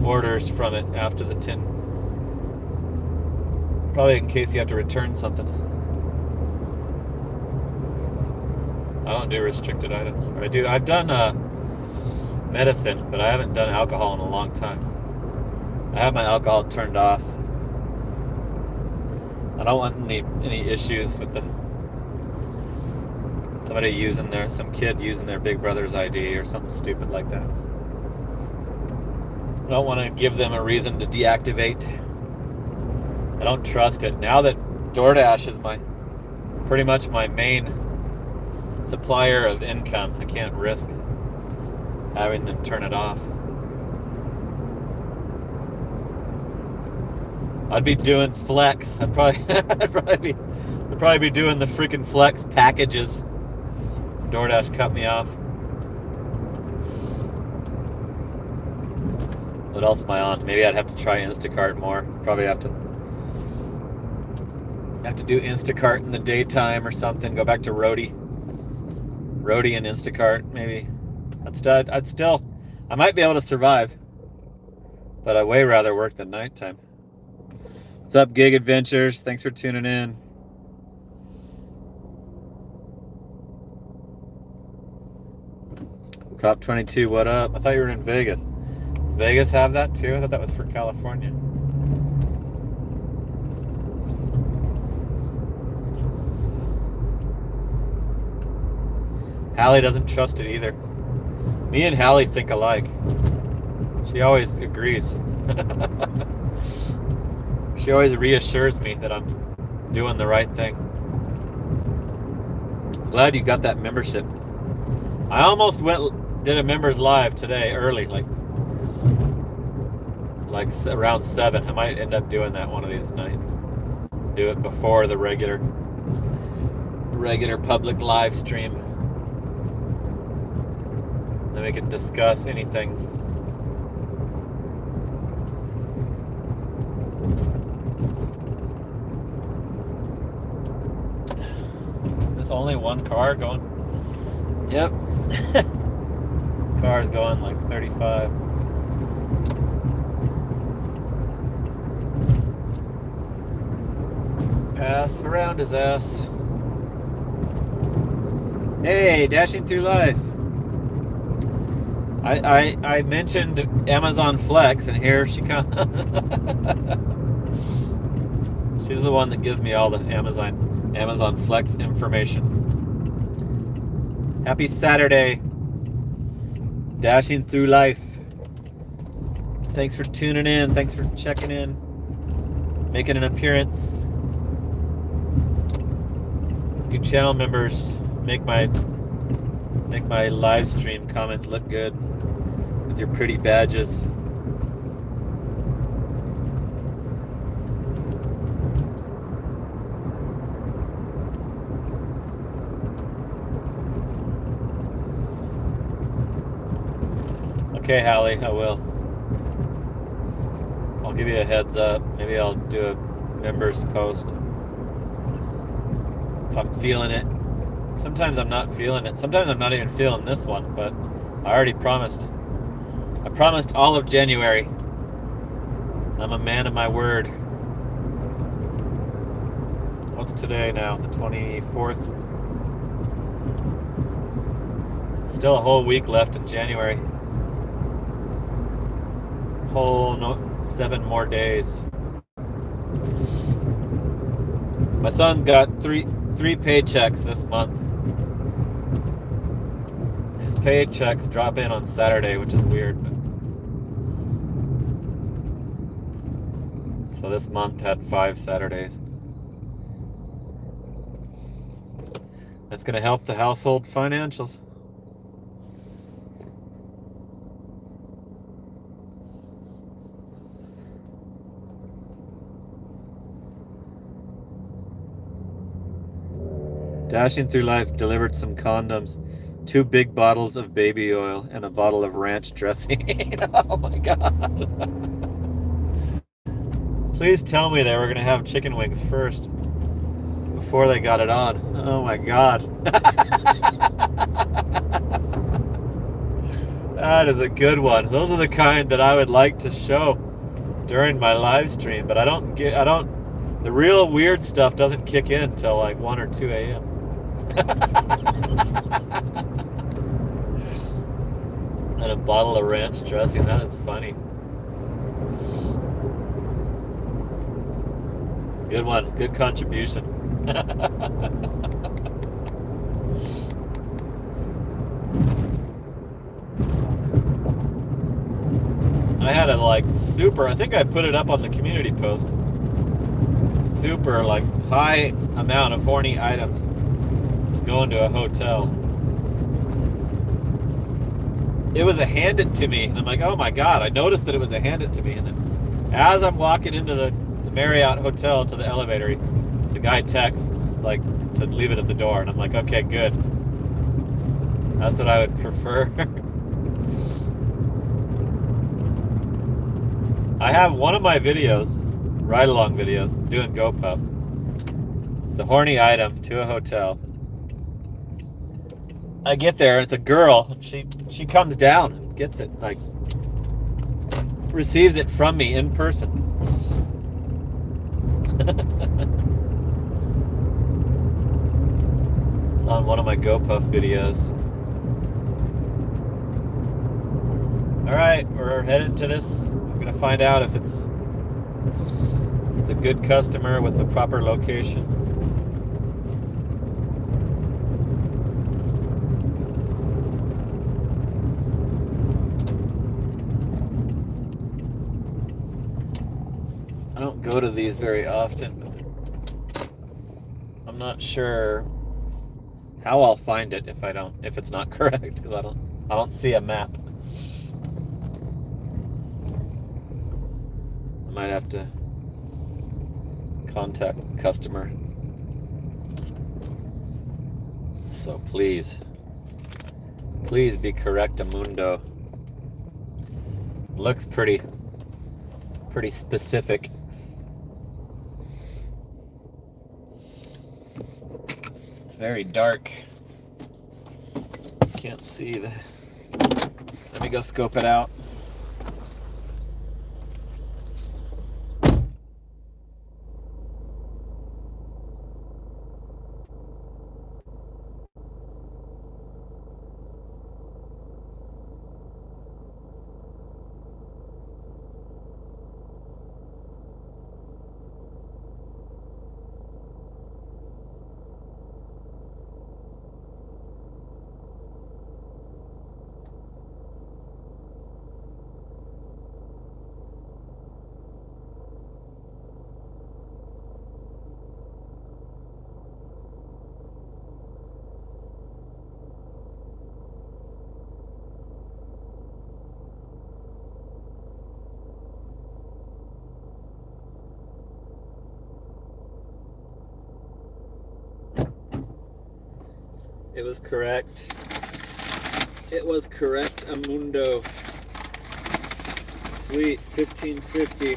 orders from it after the 10. Probably in case you have to return something. I don't do restricted items. I've done medicine, but I haven't done alcohol in a long time. I have my alcohol turned off. I don't want any issues with some kid using their big brother's ID or something stupid like that. I don't want to give them a reason to deactivate. I don't trust it. Now that DoorDash is pretty much my main supplier of income, I can't risk having them turn it off. I'd be doing flex. I'd probably be doing the freaking flex packages. DoorDash cut me off. What else am I on? Maybe I'd have to try Instacart more. Probably have to do Instacart in the daytime or something. Go back to Roadie and Instacart maybe. I might be able to survive, but I'd way rather work than nighttime. What's up, Gig Adventures? Thanks for tuning in. Prop 22, what up? I thought you were in Vegas. Does Vegas have that too? I thought that was for California. Hallie doesn't trust it either. Me and Hallie think alike. She always agrees. She always reassures me that I'm doing the right thing. Glad you got that membership. I almost did a members live today early, like around 7. I might end up doing that one of these nights. Do it before the regular public live stream. Then we can discuss anything. Is this only one car going? Yep. Car's going like 35. Pass around his ass. Hey, dashing through life. I mentioned Amazon Flex, and here she comes. She's the one that gives me all the Amazon Flex information. Happy Saturday. Dashing through life. Thanks for tuning in. Thanks for checking in. Making an appearance. You channel members make my live stream comments look good with your pretty badges. Okay, Hallie, I will. I'll give you a heads up. Maybe I'll do a members post if I'm feeling it. Sometimes I'm not feeling it. Sometimes I'm not even feeling this one, but I already promised. I promised all of January. I'm a man of my word. What's today now? The 24th? Still a whole week left in January. Whole 7 more days. My son got three paychecks this month. His paychecks drop in on Saturday, which is weird. So this month had 5 Saturdays. That's going to help the household financials. Dashing Through Life delivered some condoms, 2 big bottles of baby oil, and a bottle of ranch dressing. Oh my god. Please tell me they were going to have chicken wings first before they got it on. Oh my god. That is a good one. Those are the kind that I would like to show during my live stream, but the real weird stuff doesn't kick in till like 1 or 2 a.m. And a bottle of ranch dressing, that is funny. Good one, good contribution. I had a I think I put it up on the community post. Super high amount of horny items. Was going to a hotel. It was a hand it to me. I'm like, oh my god, I noticed that it was a hand it to me. And then as I'm walking into the Marriott hotel to the elevator, the guy texts to leave it at the door, and I'm like, okay, good. That's what I would prefer. I have one of my videos, ride-along videos, doing GoPuff. It's a horny item to a hotel. I get there, and it's a girl. She comes down and gets it, receives it from me in person. It's on one of my GoPuff videos. Alright, we're headed to this. I'm gonna find out if it's a good customer with the proper location. I don't go to these very often, but I'm not sure how I'll find it if it's not correct, because I don't see a map. I might have to contact customer. So please be correctamundo. Looks pretty specific. It's very dark. Can't see the. Let me go scope it out. It was correct. It was correct, Amundo. Sweet, 1550.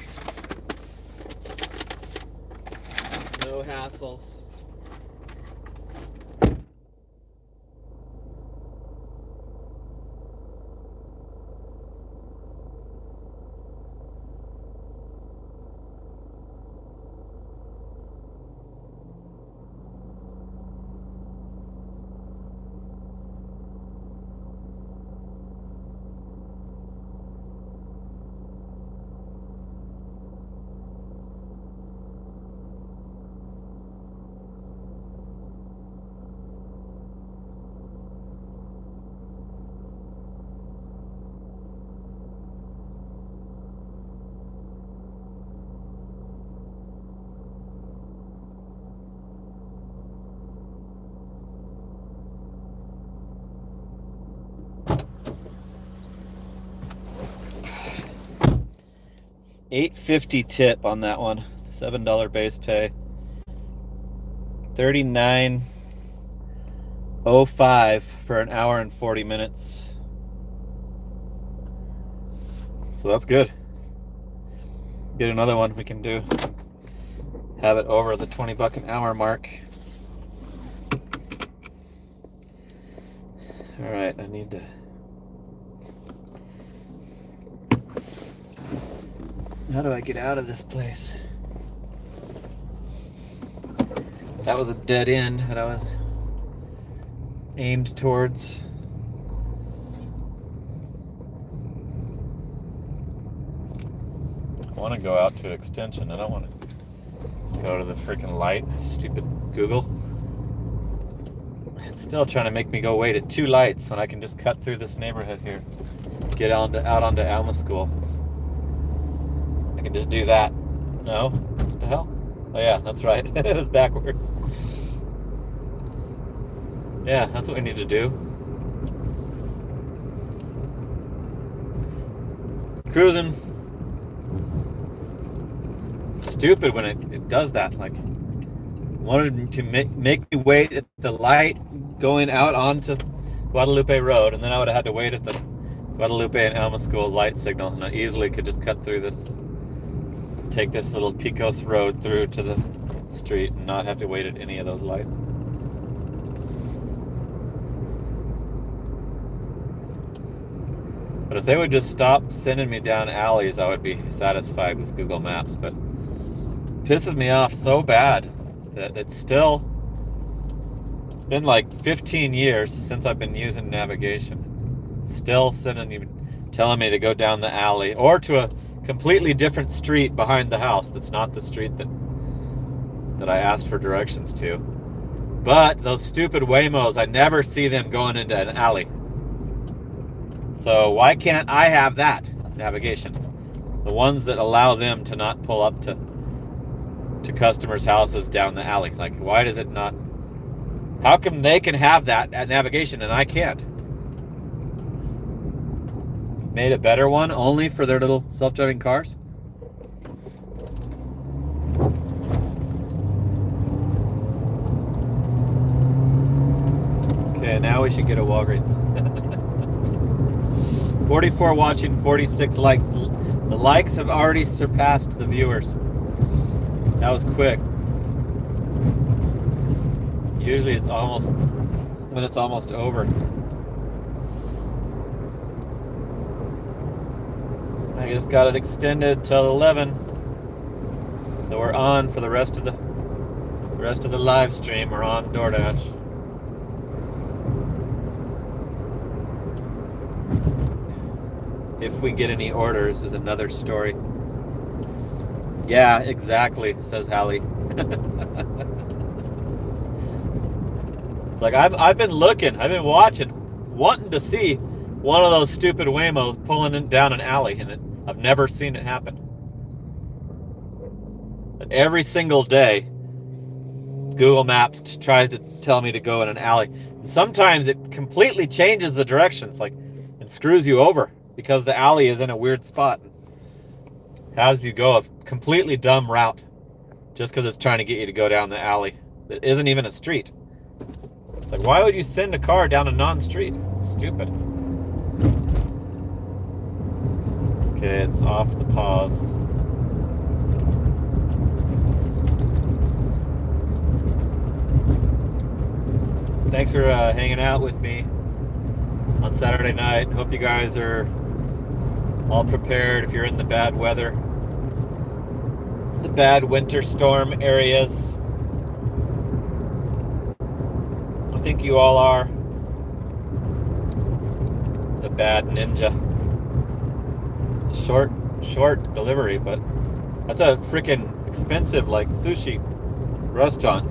No hassles. $8.50 tip on that one. $7 base pay. $39.05 for an hour and 40 minutes. So that's good. Get another one we can do. Have it over the $20 an hour mark. All right, I need to. How do I get out of this place? That was a dead end that I was aimed towards. I want to go out to extension. I don't want to go to the freaking light. Stupid Google. It's still trying to make me go wait at 2 lights when I can just cut through this neighborhood here. Get out onto Alma School. I can just do that. No? What the hell? Oh yeah, that's right. It was backwards. Yeah, that's what we need to do. Cruising. Stupid when it does that. Like, wanted to make me wait at the light going out onto Guadalupe Road, and then I would have had to wait at the Guadalupe and Alma School light signal, and I easily could just cut through this, take this little Pecos Road through to the street and not have to wait at any of those lights. But if they would just stop sending me down alleys, I would be satisfied with Google Maps. But it pisses me off so bad that it's been like 15 years since I've been using navigation. Still telling me to go down the alley or to a completely different street behind the house that's not the street that I asked for directions to. But those stupid Waymos, I never see them going into an alley. So why can't I have that navigation? The ones that allow them to not pull up to customers' houses down the alley. Like, why does it not? How come they can have that at navigation and I can't? Made a better one only for their little self-driving cars? Okay, now we should get a Walgreens. 44 watching, 46 likes. The likes have already surpassed the viewers. That was quick. Usually it's almost over. I just got it extended till 11. So we're on for the rest of the live stream. We're on DoorDash. If we get any orders is another story. Yeah, exactly, says Howie. It's like I've been looking, I've been watching, wanting to see one of those stupid Waymos pulling down an alley, and I've never seen it happen. But every single day, Google Maps tries to tell me to go in an alley. And sometimes it completely changes the directions, like, and screws you over because the alley is in a weird spot. Has you go a completely dumb route just because it's trying to get you to go down the alley that isn't even a street. It's like, why would you send a car down a non-street? Stupid. Okay, it's off the pause. Thanks for hanging out with me on Saturday night. Hope you guys are all prepared if you're in the bad weather, the bad winter storm areas. I think you all are. It's a bad ninja. It's a short delivery, but that's a freaking expensive, like, sushi restaurant.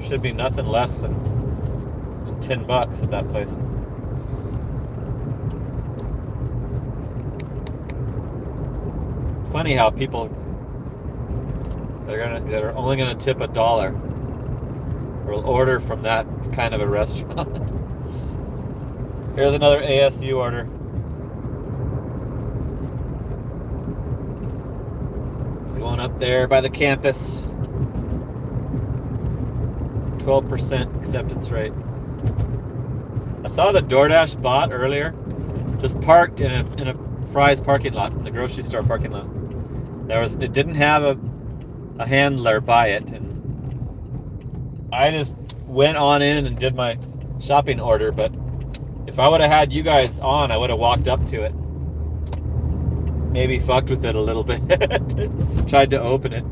Should be nothing less than $10 at that place. Funny how people that are only gonna tip $1 will order from that kind of a restaurant. Here's another ASU order. Going up there by the campus. 12% acceptance rate. I saw the DoorDash bot earlier, just parked in a Fry's parking lot, in the grocery store parking lot. It didn't have a handler by it, and I just went on in and did my shopping order. But if I would have had you guys on, I would have walked up to it, maybe fucked with it a little bit, tried to open it,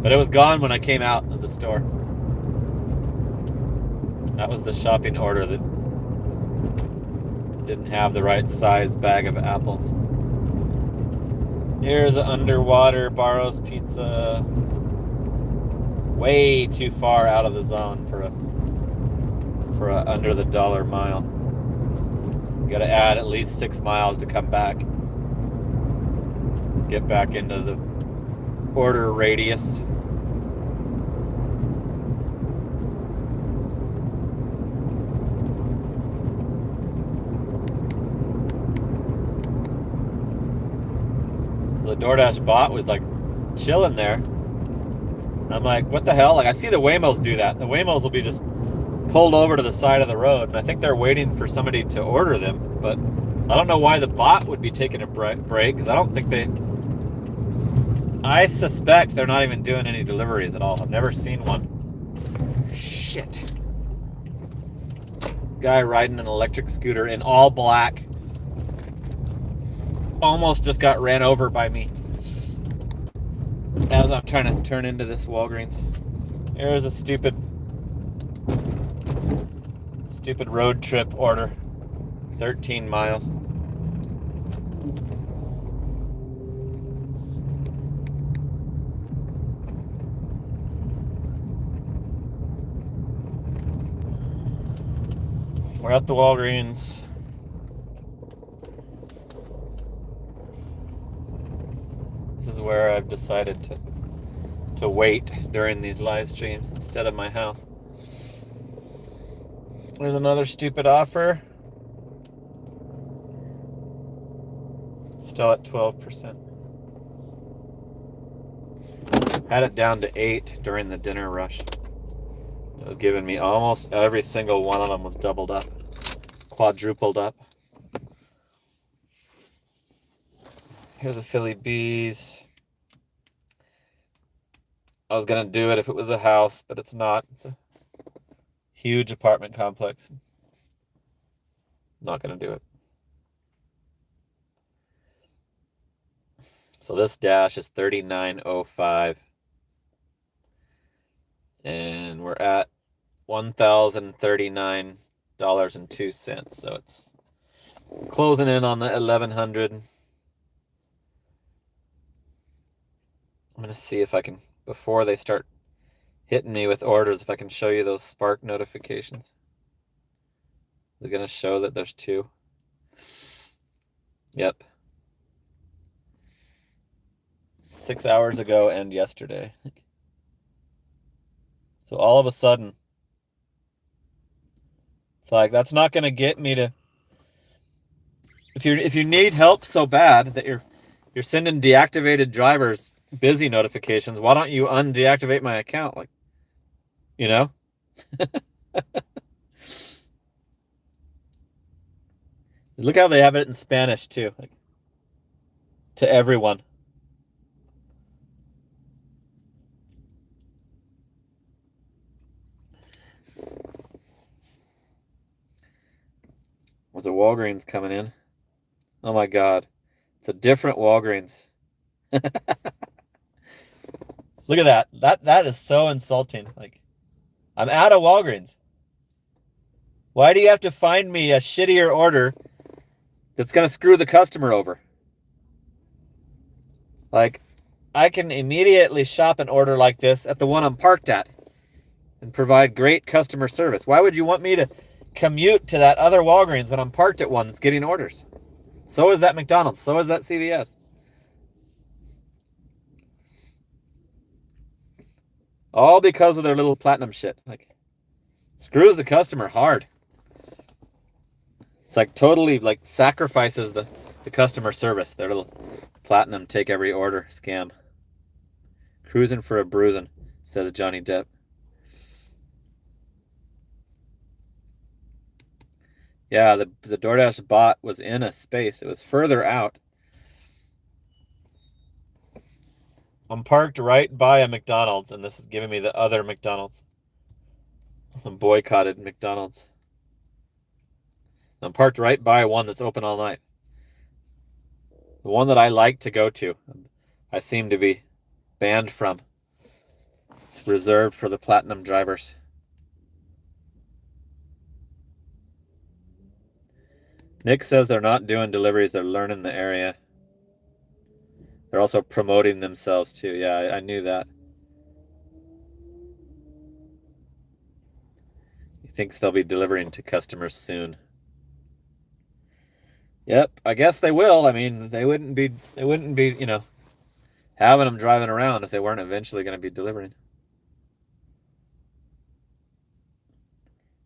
but it was gone when I came out of the store. That was the shopping order that didn't have the right size bag of apples. Here's an underwater Barro's Pizza. Way too far out of the zone for a under the dollar mile. You gotta add at least 6 miles to come back. Get back into the order radius. The DoorDash bot was like chilling there. And I'm like, what the hell? Like, I see the Waymos do that. The Waymos will be just pulled over to the side of the road, and I think they're waiting for somebody to order them. But I don't know why the bot would be taking a break, because I don't think I suspect they're not even doing any deliveries at all. I've never seen one. Shit. Guy riding an electric scooter in all black. Almost just got ran over by me as I'm trying to turn into this Walgreens. Here's a stupid road trip order. 13 miles. We're at the Walgreens. This is where I've decided to wait during these live streams instead of my house. There's another stupid offer. Still at 12%. Had it down to 8 during the dinner rush. It was giving me almost every single one of them was doubled up, quadrupled up. Here's a Philly Bees. I was gonna do it if it was a house, but it's not. It's a huge apartment complex. Not gonna do it. So this dash is $39.05. And we're at $1,039.02. So it's closing in on the 1,100. I'm going to see if I can, before they start hitting me with orders, if I can show you those Spark notifications. They're going to show that there's 2. Yep. 6 hours ago and yesterday. So all of a sudden, it's like, that's not going to get me to, if you need help so bad that you're sending deactivated drivers busy notifications, why don't you undeactivate my account? Like, you know? Look how they have it in Spanish too, like, to everyone. Was a Walgreens coming in? Oh my God, it's a different Walgreens. Look at that. That is so insulting. Like, I'm at a Walgreens. Why do you have to find me a shittier order that's going to screw the customer over? Like, I can immediately shop an order like this at the one I'm parked at and provide great customer service. Why would you want me to commute to that other Walgreens when I'm parked at one that's getting orders? So is that McDonald's. So is that CVS. All because of their little platinum shit. Like, screws the customer hard. It's like totally like sacrifices the customer service. Their little Platinum take every order scam. Cruising for a bruising, says Johnny Depp. Yeah, the DoorDash bot was in a space. It was further out. I'm parked right by a McDonald's, and this is giving me the other McDonald's. I'm boycotted McDonald's. I'm parked right by one that's open all night. The one that I like to go to, I seem to be banned from. It's reserved for the platinum drivers. Nick says they're not doing deliveries, they're learning the area. They're also promoting themselves too. Yeah, I knew that. He thinks they'll be delivering to customers soon. Yep, I guess they will. I mean, they wouldn't be, having them driving around if they weren't eventually going to be delivering.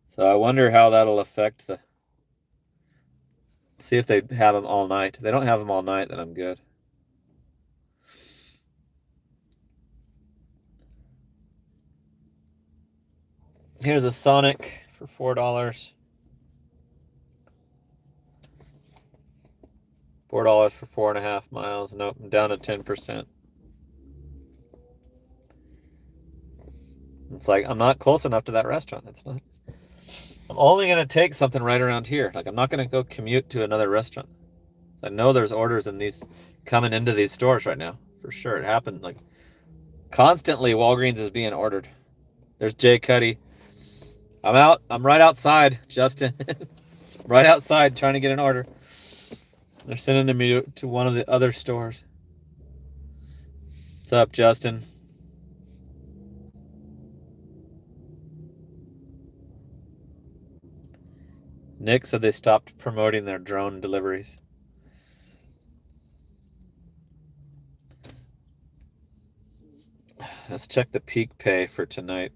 So I wonder how that'll affect the... See if they have them all night. If they don't have them all night, then I'm good. Here's a Sonic for $4. $4 for 4.5 miles. Nope, I'm down to 10%. It's like I'm not close enough to that restaurant. It's not. I'm only gonna take something right around here. Like I'm not gonna go commute to another restaurant. I know there's orders in these coming into these stores right now. For sure. It happened like constantly Walgreens is being ordered. There's Jay Cuddy. I'm out. I'm right outside, Justin. Right outside trying to get an order. They're sending me to one of the other stores. What's up, Justin? Nick said they stopped promoting their drone deliveries. Let's check the peak pay for tonight.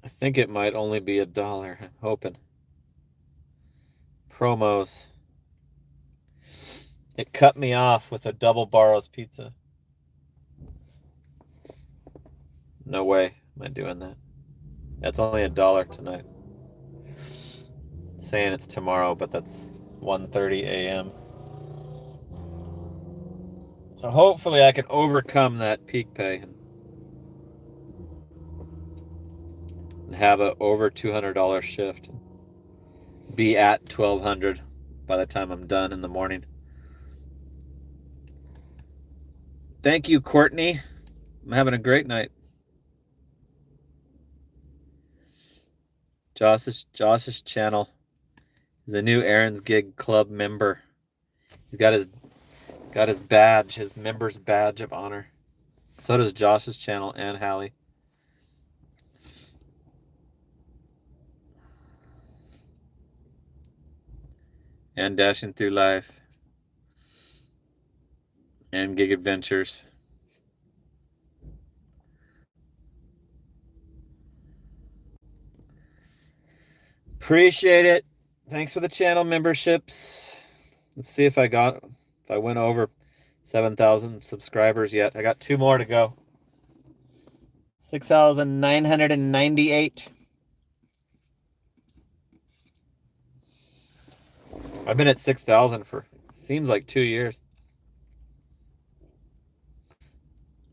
I think it might only be $1. I'm hoping. Promos. It cut me off with a double Barrows pizza. No way am I doing that. That's only $1 tonight. It's saying it's tomorrow, but that's 1:30 a.m. So hopefully I can overcome that peak pay and have a over $200 shift. Be at $1,200 by the time I'm done in the morning. Thank you, Courtney. I'm having a great night. Josh's channel is the new Aaron's Gig Club member. He's got his badge, his member's badge of honor. So does Josh's channel and Howie. And Dashing Through Life. And Gig Adventures. Appreciate it. Thanks for the channel memberships. Let's see if I went over 7,000 subscribers yet. I got 2 more to go. 6,998. I've been at 6,000 for seems like 2 years.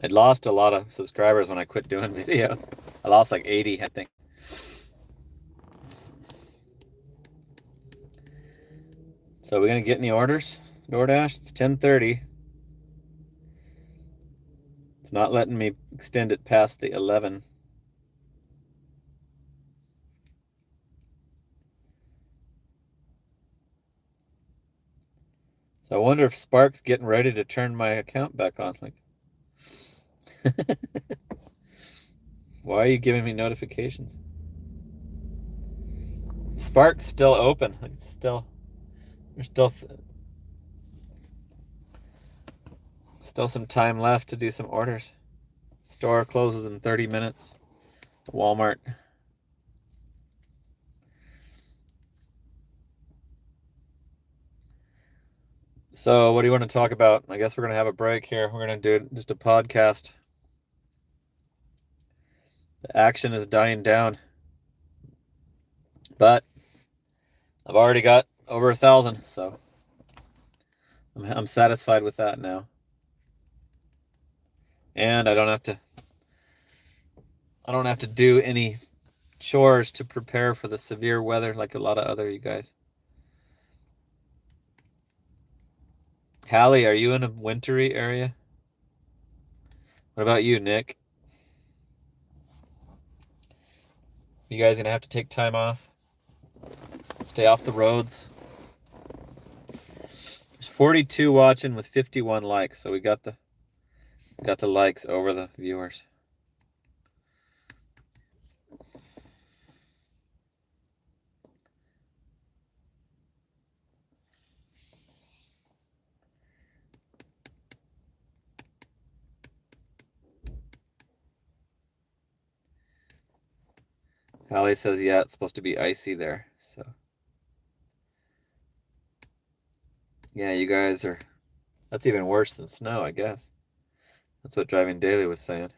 I'd lost a lot of subscribers when I quit doing videos. I lost like 80, I think. So we're gonna get any orders? DoorDash, it's 10:30. It's not letting me extend it past the 11. So I wonder if Spark's getting ready to turn my account back on. Like, why are you giving me notifications? Spark's still open. Like, there's still some time left to do some orders. Store closes in 30 minutes. Walmart. So what do you want to talk about? I guess we're going to have a break here. We're going to do just a podcast. The action is dying down. But I've already got over 1,000, so I'm satisfied with that now. And I don't have to do any chores to prepare for the severe weather like a lot of other you guys. Howie, are you in a wintry area? What about you, Nick? You guys gonna have to take time off? Stay off the roads? There's 42 watching with 51 likes, so we got the likes over the viewers. Hallie says, yeah, it's supposed to be icy there. So, yeah, you guys are... That's even worse than snow, I guess. That's what Driving Daily was saying.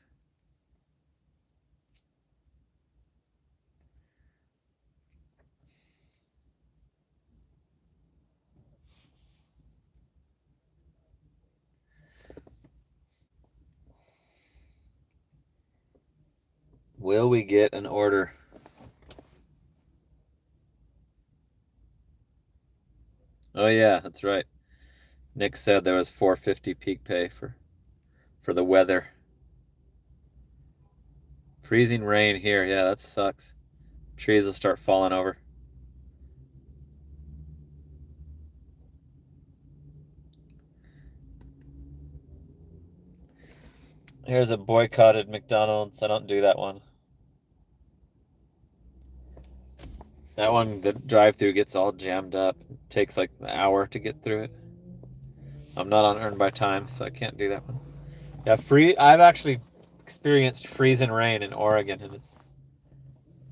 Will we get an order? Oh yeah, that's right. Nick said there was $4.50 peak pay for the weather. Freezing rain here. Yeah, that sucks. Trees will start falling over. Here's a boycotted McDonald's. I don't do that one. That one, the drive-through gets all jammed up. It takes like an hour to get through it. I'm not on earned by time, so I can't do that one. Yeah, I've actually experienced freezing rain in Oregon, and it's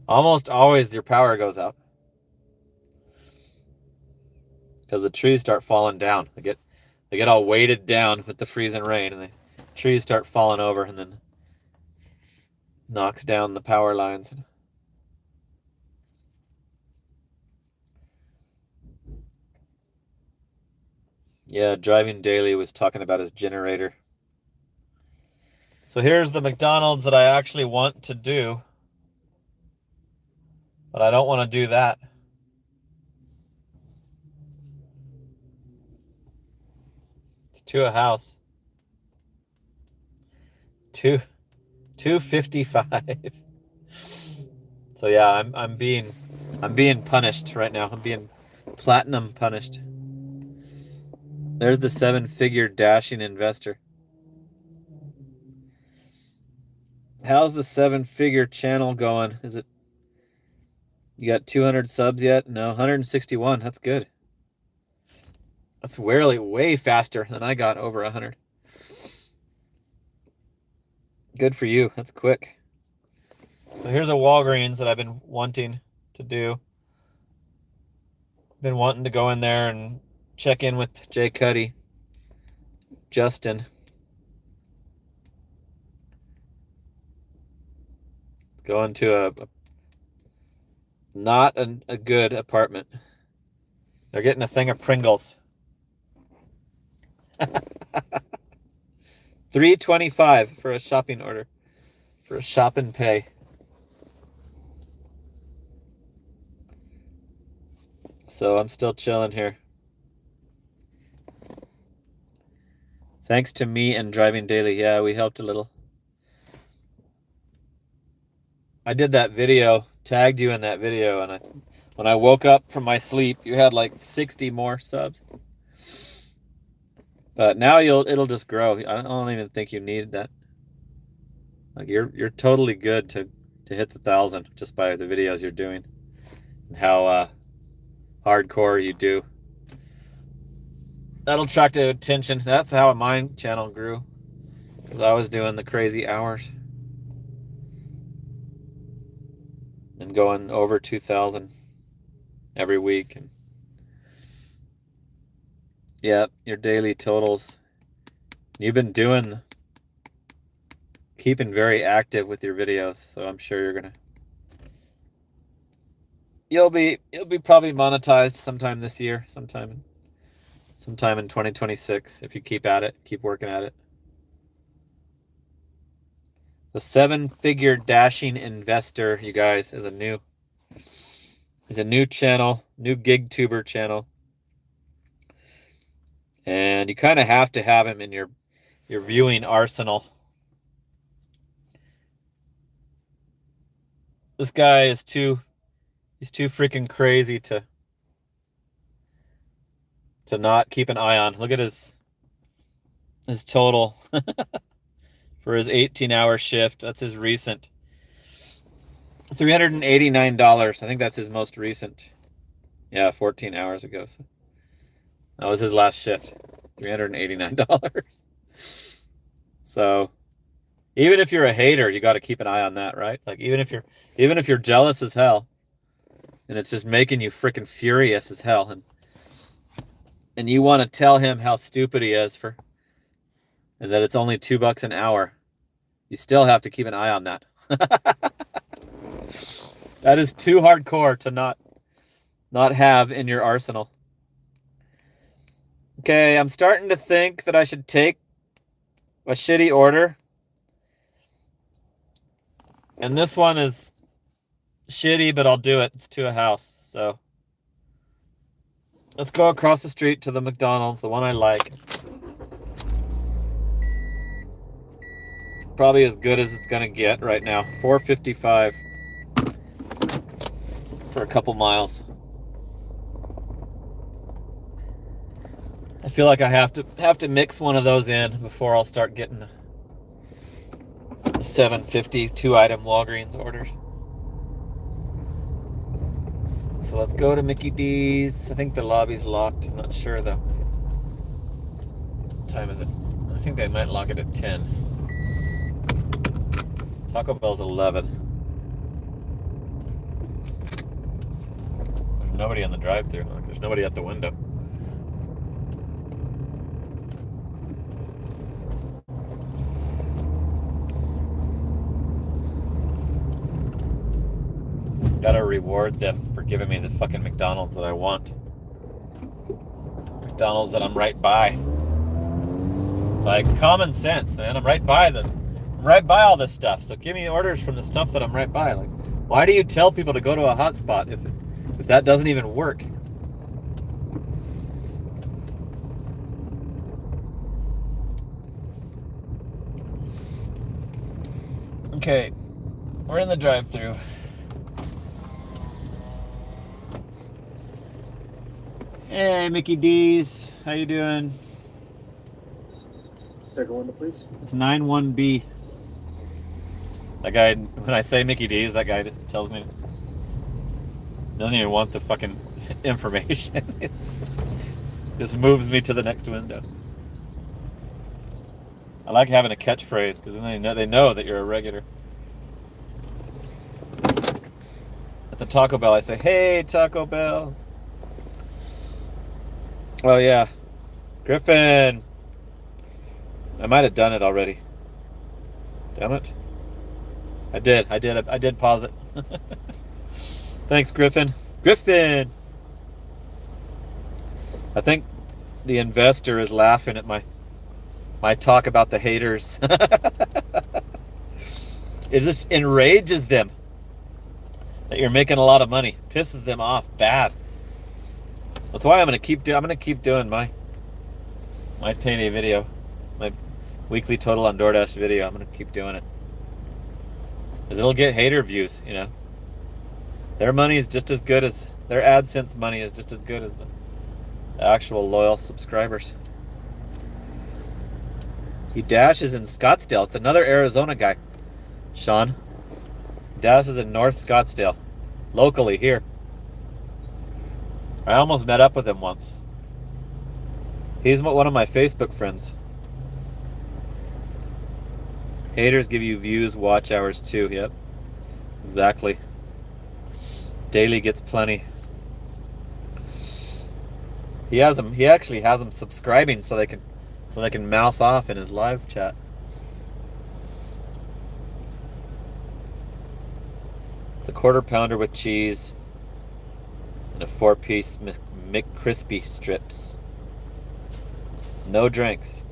almost always your power goes out because the trees start falling down. They get all weighted down with the freezing rain, and the trees start falling over, and then knocks down the power lines. Yeah, Driving Daily was talking about his generator. So here's the McDonald's that I actually want to do, but I don't want to do that. It's to a house. $2.55. So yeah, I'm being punished right now. I'm being platinum punished. There's the 7-figure dashing investor. How's the 7-figure channel going? Is it... You got 200 subs yet? No, 161. That's good. That's way faster than I got over 100. Good for you. That's quick. So here's a Walgreens that I've been wanting to do. Been wanting to go in there and check in with Jay Cuddy, Justin. Going to not a good apartment. They're getting a thing of Pringles. $3.25 for a shopping order. For a shop and pay. So I'm still chilling here. Thanks to me and Driving Daily. Yeah, we helped a little. I did that video, tagged you in that video, and when I woke up from my sleep, you had like 60 more subs. But now it'll just grow. I don't even think you needed that. Like you're totally good to hit the 1,000 just by the videos you're doing and how hardcore you do. That'll attract attention. That's how my channel grew, because I was doing the crazy hours and going over 2,000 every week. And Yeah, your daily totals. You've been keeping very active with your videos, so I'm sure you'll be probably monetized sometime this year, sometime in 2026 if you keep at it, keep working at it. The 7-figure dashing investor, you guys, is a new channel, new Gigtuber channel. And you kind of have to have him in your viewing arsenal. This guy is he's too freaking crazy to not keep an eye on. Look at his total for his 18-hour shift. That's his recent. $389. I think that's his most recent. Yeah, 14 hours ago. So that was his last shift. $389. So even if you're a hater, you got to keep an eye on that, right? Like even if you're jealous as hell and it's just making you freaking furious as hell and you want to tell him how stupid he is and that it's only $2 an hour, you still have to keep an eye on that. That is too hardcore to not have in your arsenal. Okay, I'm starting to think that I should take a shitty order. And this one is shitty, but I'll do it. It's to a house. So let's go across the street to the McDonald's, the one I like. Probably as good as it's gonna get right now. $4.55 for a couple miles. I feel like I have to mix one of those in before I'll start getting the $7.50 2-item Walgreens orders. So let's go to Mickey D's. I think the lobby's locked. I'm not sure though. What time is it? I think they might lock it at 10. Taco Bell's 11. There's nobody on the drive-thru. There's nobody at the window. Gotta reward them for giving me the fucking McDonald's that I want. McDonald's that I'm right by. It's like common sense, man. I'm right by all this stuff. So give me orders from the stuff that I'm right by. Like, why do you tell people to go to a hotspot if that doesn't even work? Okay, we're in the drive-thru. Hey, Mickey D's. How you doing? Second window, please. It's 91B. That guy, when I say Mickey D's, that guy just tells me, doesn't even want the fucking information. It just moves me to the next window. I like having a catchphrase because then they know that you're a regular. At the Taco Bell, I say, "Hey, Taco Bell." Oh yeah, Griffin. I might have done it already. Damn it. I did pause it. Thanks, Griffin. Griffin! I think the investor is laughing at my talk about the haters. It just enrages them that you're making a lot of money. Pisses them off bad. That's why I'm gonna keep doing my payday video, my weekly total on DoorDash video. I'm gonna keep doing it because it'll get hater views. You know, their money is just as good as their AdSense money is just as good as the actual loyal subscribers. He dashes in Scottsdale. It's another Arizona guy, Sean. He dashes in North Scottsdale, locally here. I almost met up with him once. He's one of my Facebook friends. Haters give you views, watch hours too. Yep, exactly. Daily gets plenty. He has them. He actually has them subscribing so they can mouth off in his live chat. It's a quarter pounder with cheese and a 4-piece McCrispy strips. No drinks.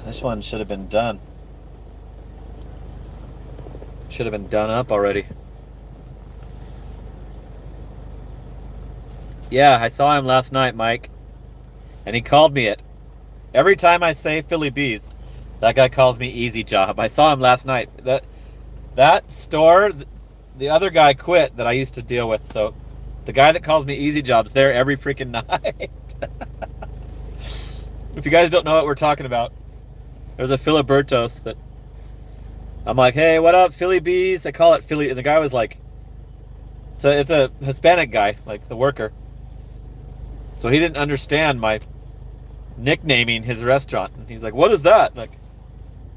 This one should have been done. Should have been done up already. Yeah, I saw him last night, Mike. And he called me it. Every time I say Philly Bees, that guy calls me Easy Job. I saw him last night. That store, the other guy quit that I used to deal with. So the guy that calls me Easy Job's there every freaking night. If you guys don't know what we're talking about, there's a Filibertos that I'm like, hey, what up, Philly Bees? I call it Philly. And the guy was like, so it's a Hispanic guy, like the worker. So he didn't understand my nicknaming his restaurant. And he's like, what is that? Like,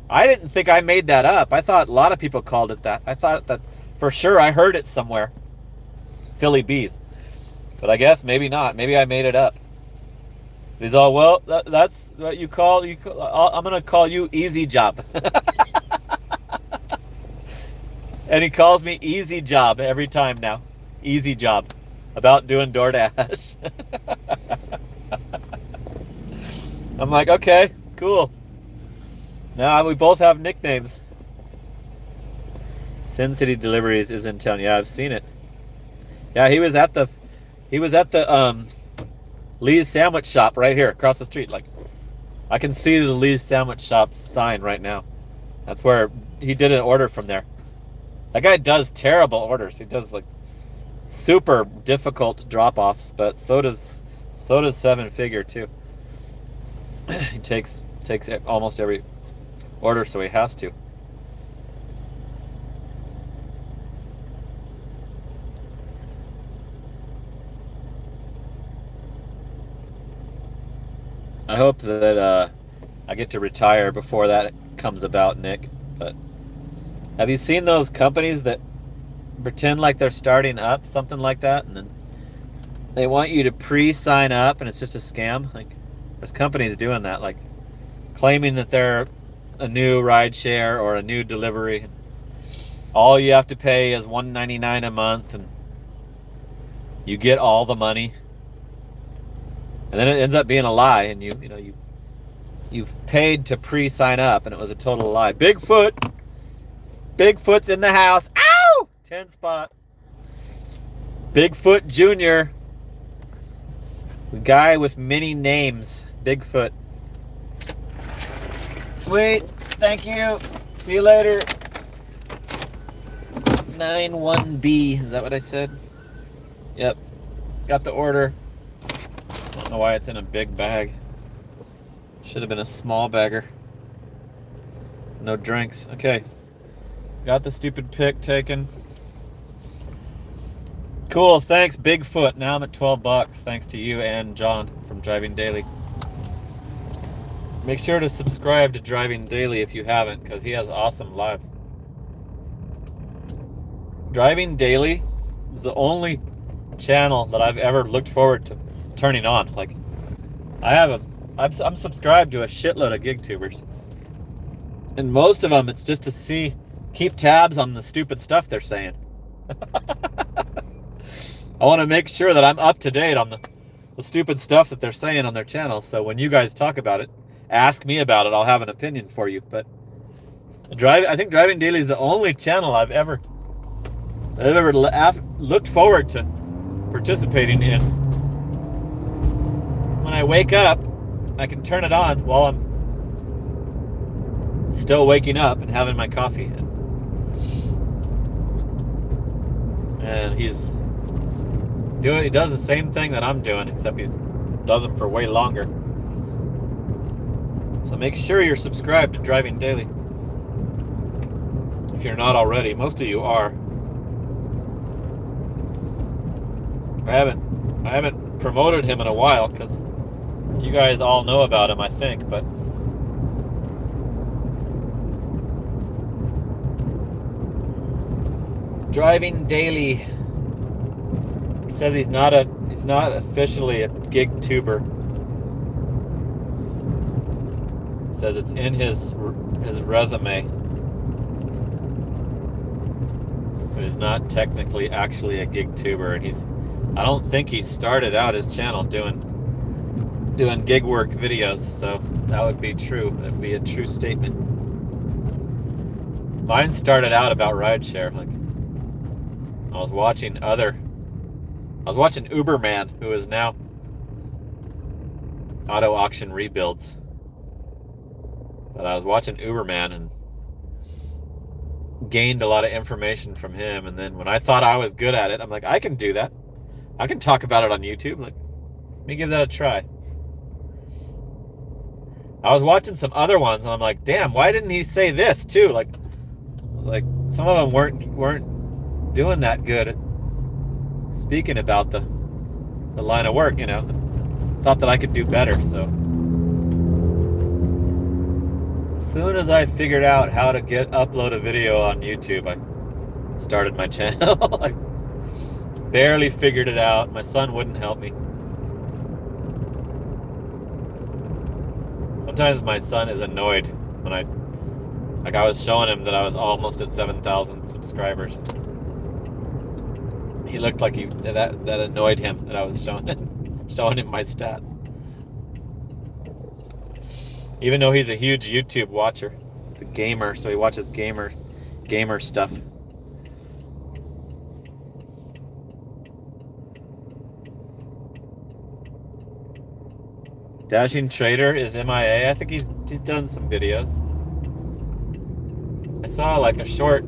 I didn't think I made that up. I thought a lot of people called it that. I thought that for sure I heard it somewhere. Philly Bees. But I guess maybe not. Maybe I made it up. He's all, well, that's what you call, I'm going to call you Easy Job. And he calls me Easy Job every time now. Easy Job. About doing DoorDash. I'm like, okay, cool. Now we both have nicknames. Sin City Deliveries is in town. Yeah, I've seen it. Yeah, he was at the Lee's Sandwich Shop right here across the street. Like, I can see the Lee's Sandwich Shop sign right now. That's where he did an order from there. That guy does terrible orders. He does like super difficult drop-offs, but so does Seven Figure too. He takes almost every order, so he has to. I hope that I get to retire before that comes about, Nick. But have you seen those companies that pretend like they're starting up, something like that, and then they want you to pre-sign up and it's just a scam? Like, there's companies doing that, like claiming that they're a new ride share or a new delivery. All you have to pay is $1.99 a month and you get all the money. And then it ends up being a lie, and you've paid to pre-sign up, and it was a total lie. Bigfoot's in the house. Ow! 10 spot. Bigfoot Jr. The guy with many names. Bigfoot. Sweet. Thank you. See you later. 91B. Is that what I said? Yep. Got the order. I don't know why it's in a big bag. Should have been a small bagger. No drinks. Okay. Got the stupid pic taken. Cool. Thanks, Bigfoot. Now I'm at $12. Thanks to you and John from Driving Daily. Make sure to subscribe to Driving Daily if you haven't, because he has awesome lives. Driving Daily is the only channel that I've ever looked forward to turning on. Like, I'm subscribed to a shitload of Gigtubers, and most of them it's just to keep tabs on the stupid stuff they're saying. I want to make sure that I'm up to date on the stupid stuff that they're saying on their channel, so when you guys talk about it, ask me about it. I'll have an opinion for you. But I think Driving Daily is the only channel I've ever looked forward to participating in. When I wake up, I can turn it on while I'm still waking up and having my coffee. And he does the same thing that I'm doing, except he does them for way longer. So make sure you're subscribed to Driving Daily. If you're not already, most of you are. I haven't promoted him in a while because you guys all know about him, I think, but Driving Daily. says he's not officially a Gigtuber. He says it's in his resume, but he's not technically actually a Gigtuber, and I don't think he started out his channel doing gig work videos, so that would be true. That would be a true statement. Mine started out about rideshare. Like, I was watching Uberman, who is now auto auction rebuilds. But I was watching Uberman and gained a lot of information from him. And then when I thought I was good at it, I'm like, I can do that. I can talk about it on YouTube. Like, let me give that a try. I was watching some other ones and I'm like, damn, why didn't he say this too? Like, I was like, some of them weren't doing that good at speaking about the line of work, you know. Thought that I could do better, so as soon as I figured out how to upload a video on YouTube, I started my channel. I barely figured it out. My son wouldn't help me. Sometimes my son is annoyed when I was showing him that I was almost at 7,000 subscribers. He looked like that annoyed him that I was showing him my stats. Even though he's a huge YouTube watcher. He's a gamer, so he watches gamer stuff. Dashing Trader is MIA. I think he's done some videos. I saw like a short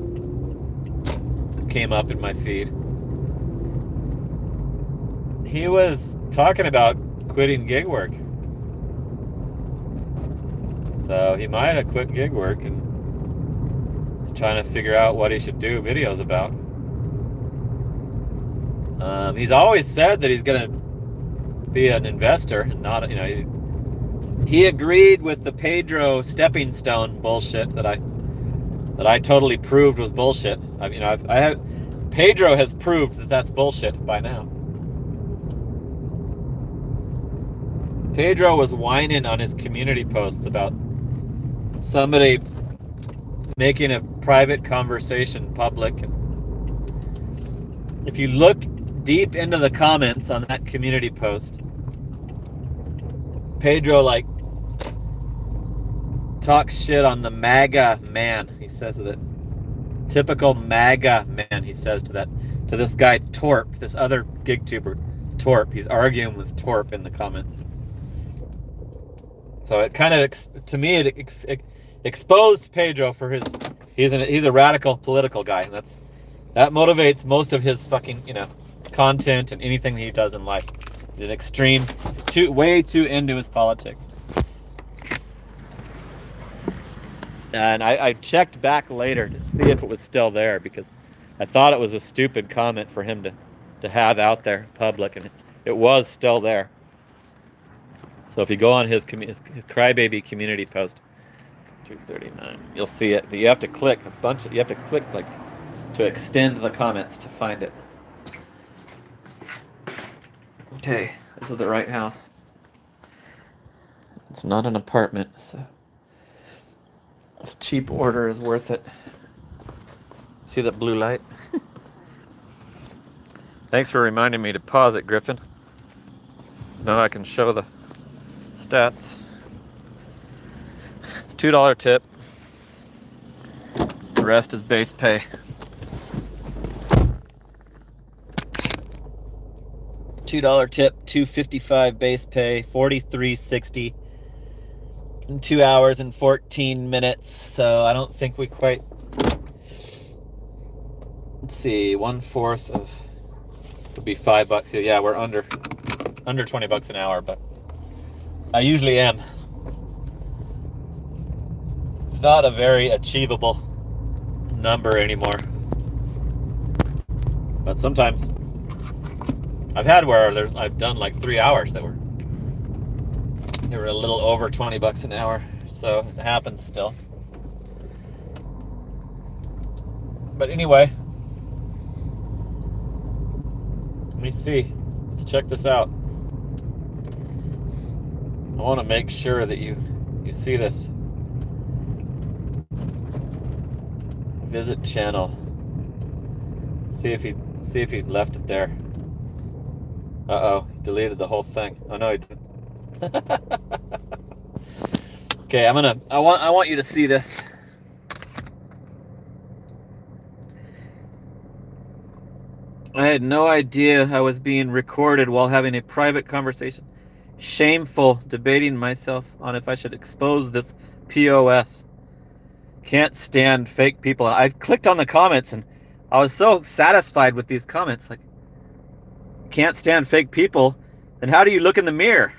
that came up in my feed. He was talking about quitting gig work. So he might have quit gig work and he's trying to figure out what he should do videos about. He's always said that he's gonna be an investor and not, you know, he agreed with the Pedro stepping stone bullshit that I totally proved was bullshit. Pedro has proved that that's bullshit by now. Pedro was whining on his community posts about somebody making a private conversation public. If you look deep into the comments on that community post, Pedro like talks shit on the MAGA man. He says that typical MAGA man. He says to this guy Torp, this other Gigtuber Torp. He's arguing with Torp in the comments. So it kind of, to me, it exposed Pedro for he's a radical political guy, and that motivates most of his fucking, you know, content and anything that he does in life. He's an extreme, way too into his politics. And I checked back later to see if it was still there, because I thought it was a stupid comment for him to have out there public, and it was still there. So if you go on his crybaby community post, 239, you'll see it. But you have to click like to extend the comments to find it. Okay, this is the right house. It's not an apartment, so this cheap order is worth it. See that blue light? Thanks for reminding me to pause it, Griffin. So now I can show the stats. It's $2 tip. The rest is base pay. $2 tip, $2.55 base pay, $43.60 in 2 hours and 14 minutes. So I don't think we quite. Let's see, 1/4 of would be $5. Yeah, we're under $20 an hour, but I usually am. It's not a very achievable number anymore. But sometimes I've had where I've done like 3 hours they were a little over $20 an hour. So it happens still. But anyway, me see. Let's check this out. I want to make sure that you see this. Visit channel. See if he left it there. Uh-oh, he deleted the whole thing. Oh no, he didn't. Okay, I want you to see this. I had no idea I was being recorded while having a private conversation. Shameful, debating myself on if I should expose this POS. Can't stand fake people. I clicked on the comments and I was so satisfied with these comments. Like, can't stand fake people. Then how do you look in the mirror?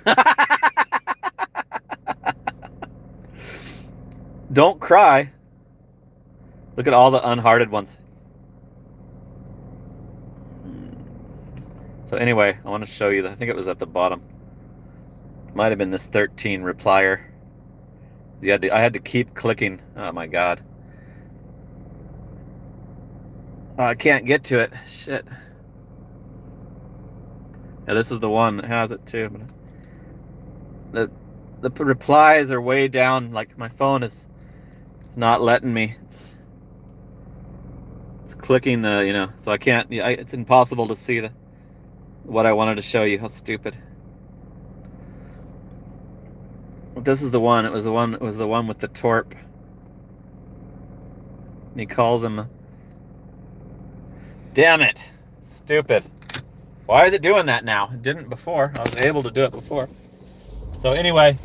Don't cry. Look at all the unhearted ones. So anyway, I want to show you that. I think it was at the bottom. Might have been this 13 replier. I had to keep clicking. Oh my god. Oh, I can't get to it. Shit. Yeah, this is the one that has it too. The replies are way down. Like my phone is not letting me. It's clicking the, so I can't. It's impossible to see what I wanted to show you. How stupid. This is the one. It was the one with the torp. And he calls him. Damn it! Stupid. Why is it doing that now? It didn't before. I was able to do it before. So anyway,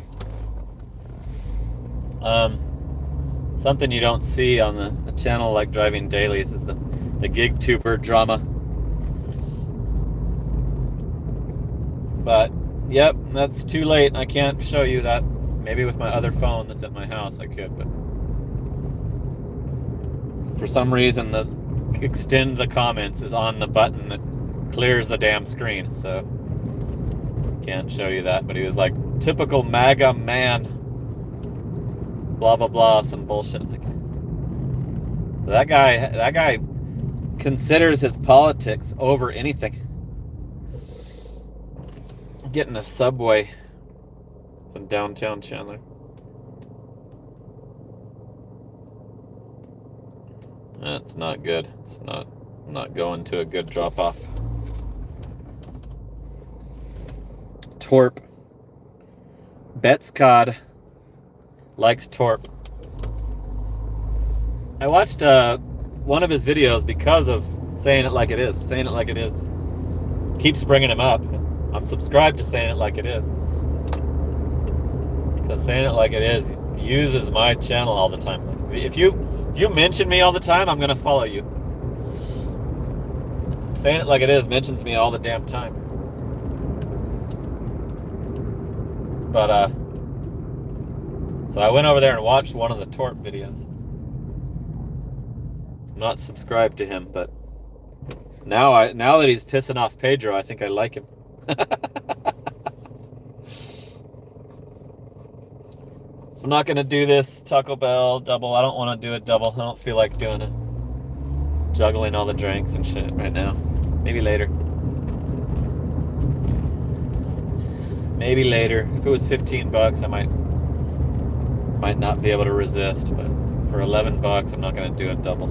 something you don't see on a channel like Driving Dailies is the Gigtuber drama. But yep, that's too late. I can't show you that. Maybe with my other phone that's at my house I could, but for some reason the extend the comments is on the button that clears the damn screen, so can't show you that. But he was like, typical MAGA man, blah blah blah, some bullshit like that. That guy considers his politics over anything. Getting a Subway. It's in downtown Chandler. That's not good. It's not going to a good drop off. Torp. Betscod likes Torp. I watched one of his videos because of saying it like it is. Saying it like it is. Keeps bringing him up. I'm subscribed to Saying It Like It Is. Because Saying It Like It Is uses my channel all the time. Like, if you mention me all the time, I'm gonna follow you. Saying It Like It Is mentions me all the damn time. But so I went over there and watched one of the Torp videos. I'm not subscribed to him, but now that he's pissing off Pedro, I think I like him. I'm not gonna do this Taco Bell double. I don't want to do a double. I don't feel like doing it. Juggling all the drinks and shit right now. Maybe later. Maybe later. If it was $15, I might not be able to resist. But for $11, I'm not gonna do a double.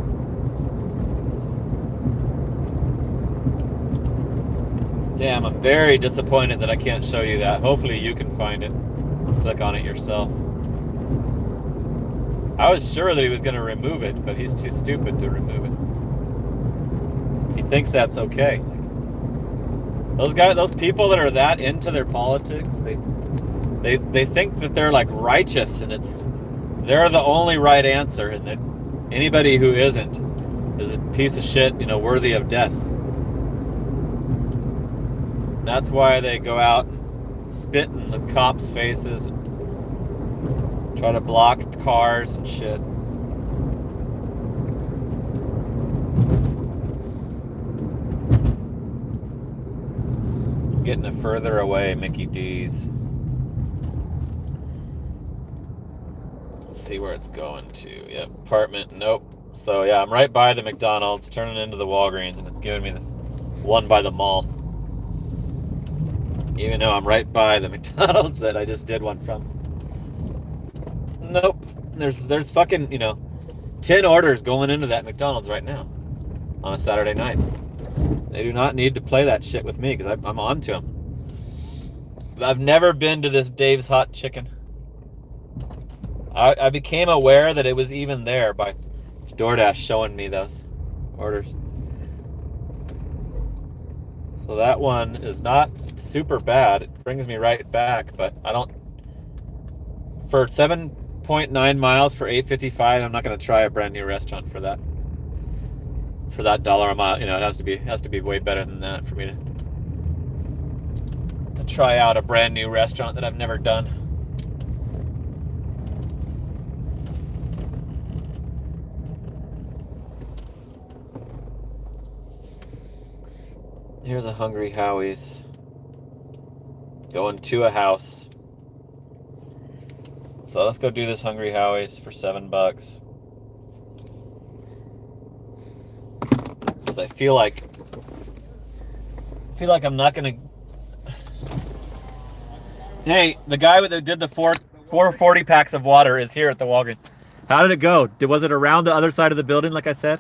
Damn, I'm very disappointed that I can't show you that. Hopefully you can find it. Click on it yourself. I was sure that he was going to remove it, but he's too stupid to remove it. He thinks that's okay. Like, those people that are that into their politics, they think that they're like righteous and they're the only right answer, and that anybody who isn't is a piece of shit, worthy of death. That's why they go out and spit in the cops' faces and try to block cars and shit. Getting it further away, Mickey D's. Let's see where it's going to. Yep, apartment, nope. So yeah, I'm right by the McDonald's, turning into the Walgreens, and it's giving me the one by the mall. Even though I'm right by the McDonald's that I just did one from. Nope. There's fucking, 10 orders going into that McDonald's right now on a Saturday night. They do not need to play that shit with me because I'm on to them. I've never been to this Dave's Hot Chicken. I became aware that it was even there by DoorDash showing me those orders. So that one is not super bad. It brings me right back, but I don't... For 7.9 miles for $8.55, I'm not going to try a brand new restaurant for that. For that dollar a mile, it has to be way better than that for me to try out a brand new restaurant that I've never done. Here's a Hungry Howie's. Going to a house. So let's go do this Hungry Howie's for $7. Because I feel like I'm not gonna. Hey, the guy that did the four 40 packs of water is here at the Walgreens. How did it go? Was it around the other side of the building, like I said?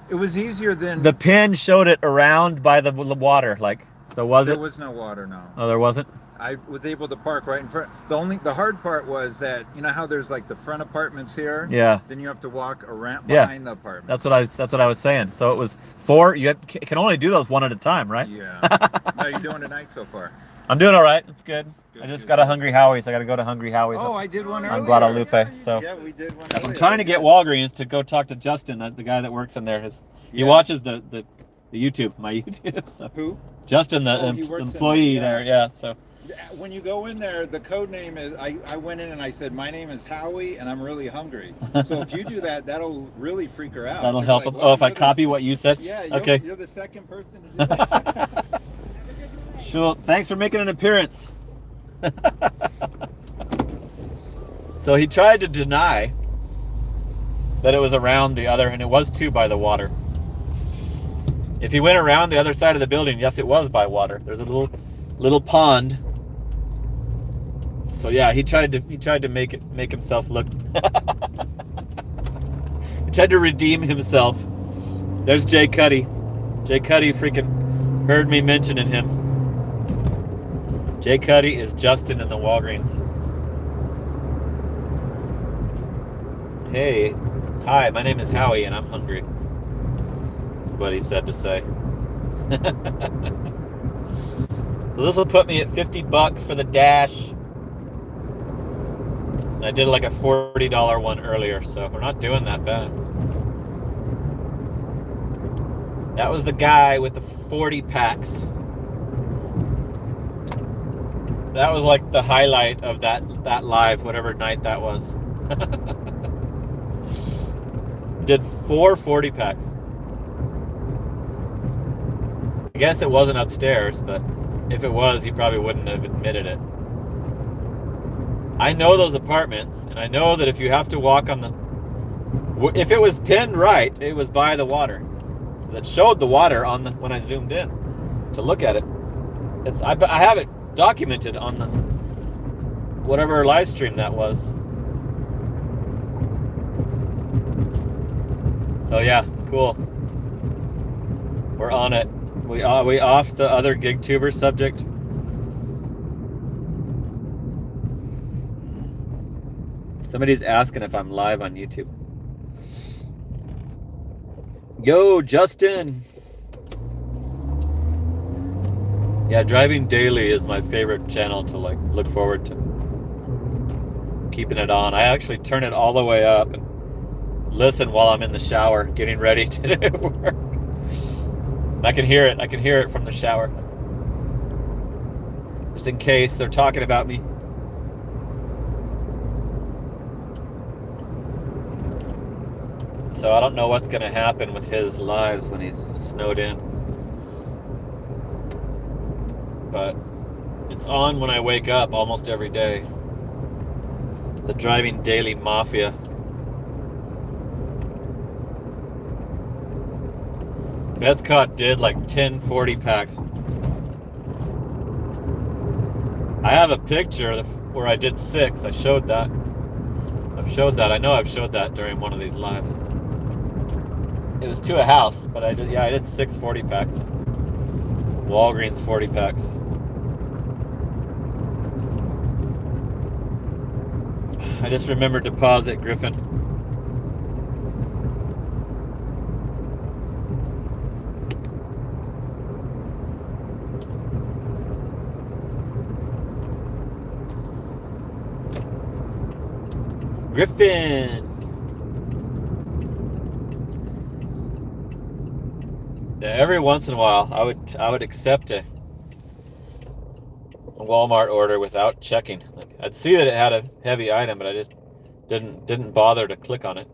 It was easier than... The pin showed it around by the water, so was it? There was no water, no. Oh, there wasn't? I was able to park right in front. The hard part was that, how there's like the front apartments here? Yeah. Then you have to walk around behind the apartment. That's what I was saying. So it was 4. You can only do those one at a time, right? Yeah. How you doing tonight so far? I'm doing all right. It's good. Good, I just good, got a good. Hungry Howie's. I got to go to Hungry Howie's. Oh, I did one earlier. On Guadalupe. So Yeah, we did one I'm earlier. trying to get Walgreens to go talk to Justin, the guy that works in there. He watches the YouTube, my YouTube. So. Who? Justin, the Oh, he works employee in there, there. Yeah. So. When you go in there, the code name is, I went in and I said, my name is Howie and I'm really hungry. So if you do that, that'll really freak her out. That'll She'll help be like, him. wow, Oh, if I you're copy what you said? Yeah, okay. You're the second person to do that. Sure. Thanks for making an appearance. So he tried to deny that it was around the other, and it was too by the water. If he went around the other side of the building, yes, it was by water. There's a little pond. So yeah, he tried to make himself look. He tried to redeem himself. There's Jay Cuddy. Jay Cuddy freaking heard me mentioning him. Jay Cuddy is Justin in the Walgreens. Hey, hi, my name is Howie and I'm hungry. That's what he said to say. So this will put me at $50 for the dash. And I did like a $40 one earlier, so we're not doing that bad. That was the guy with the 40 packs. That was like the highlight of that live, whatever night that was. Did 4 40 packs. I guess it wasn't upstairs, but if it was, he probably wouldn't have admitted it. I know those apartments, and I know that if you have to walk on the... If it was pinned right, it was by the water. It showed the water on when I zoomed in to look at it. I have it documented on the whatever live stream that was. So yeah, cool. We're on it. We off the other Gigtuber subject. Somebody's asking if I'm live on YouTube. Yo, Justin. Yeah, Driving Daily is my favorite channel to look forward to. Keeping it on. I actually turn it all the way up and listen while I'm in the shower getting ready to do work. I can hear it. I can hear it from the shower. Just in case they're talking about me. So I don't know what's going to happen with his lives when he's snowed in. But it's on when I wake up almost every day. The Driving Daily Mafia. Vetscott did like 10 40 packs. I have a picture where I did 6. I showed that. I've showed that. I know I've showed that during one of these lives. It was to a house, but I did 6 40 packs. Walgreens 40 packs. I just remember Deposit Griffin. Griffin. Yeah, every once in a while, I would accept a Walmart order without checking. Like, I'd see that it had a heavy item, but I just didn't bother to click on it.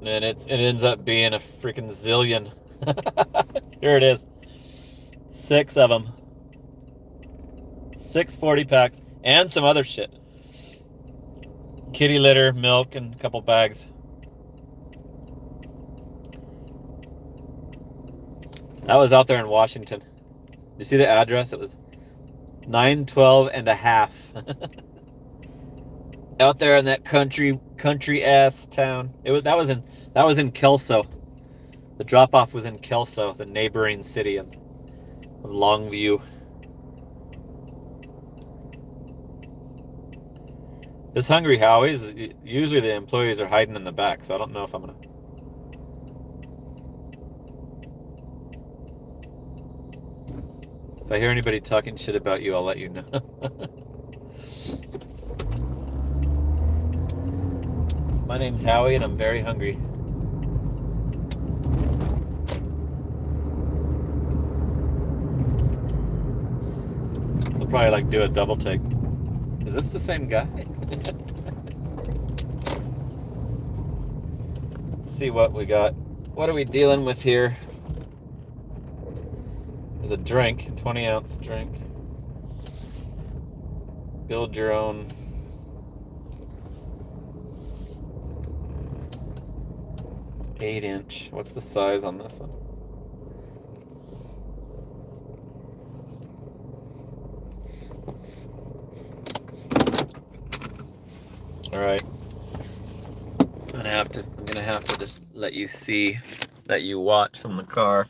And it ends up being a freaking zillion. Here it is. 6 of them. 6 40 packs and some other shit. Kitty litter, milk, and a couple bags. I was out there in Washington. You see the address? It was 912 and a half. Out there in that country ass town. That was in Kelso. The drop off was in Kelso, the neighboring city of Longview. This Hungry Howie's, usually the employees are hiding in the back, so I don't know if I'm gonna. If I hear anybody talking shit about you, I'll let you know. My name's Howie and I'm very hungry. I'll probably like do a double take. Is this the same guy? Let's see what we got. What are we dealing with here? There's a drink, 20-ounce drink. Build your own. Eight-inch. What's the size on this one? All right. I'm gonna have to just let you see that you watch from the car.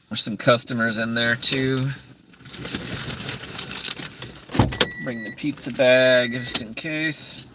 There's some customers in there too. Bring the pizza bag just in case.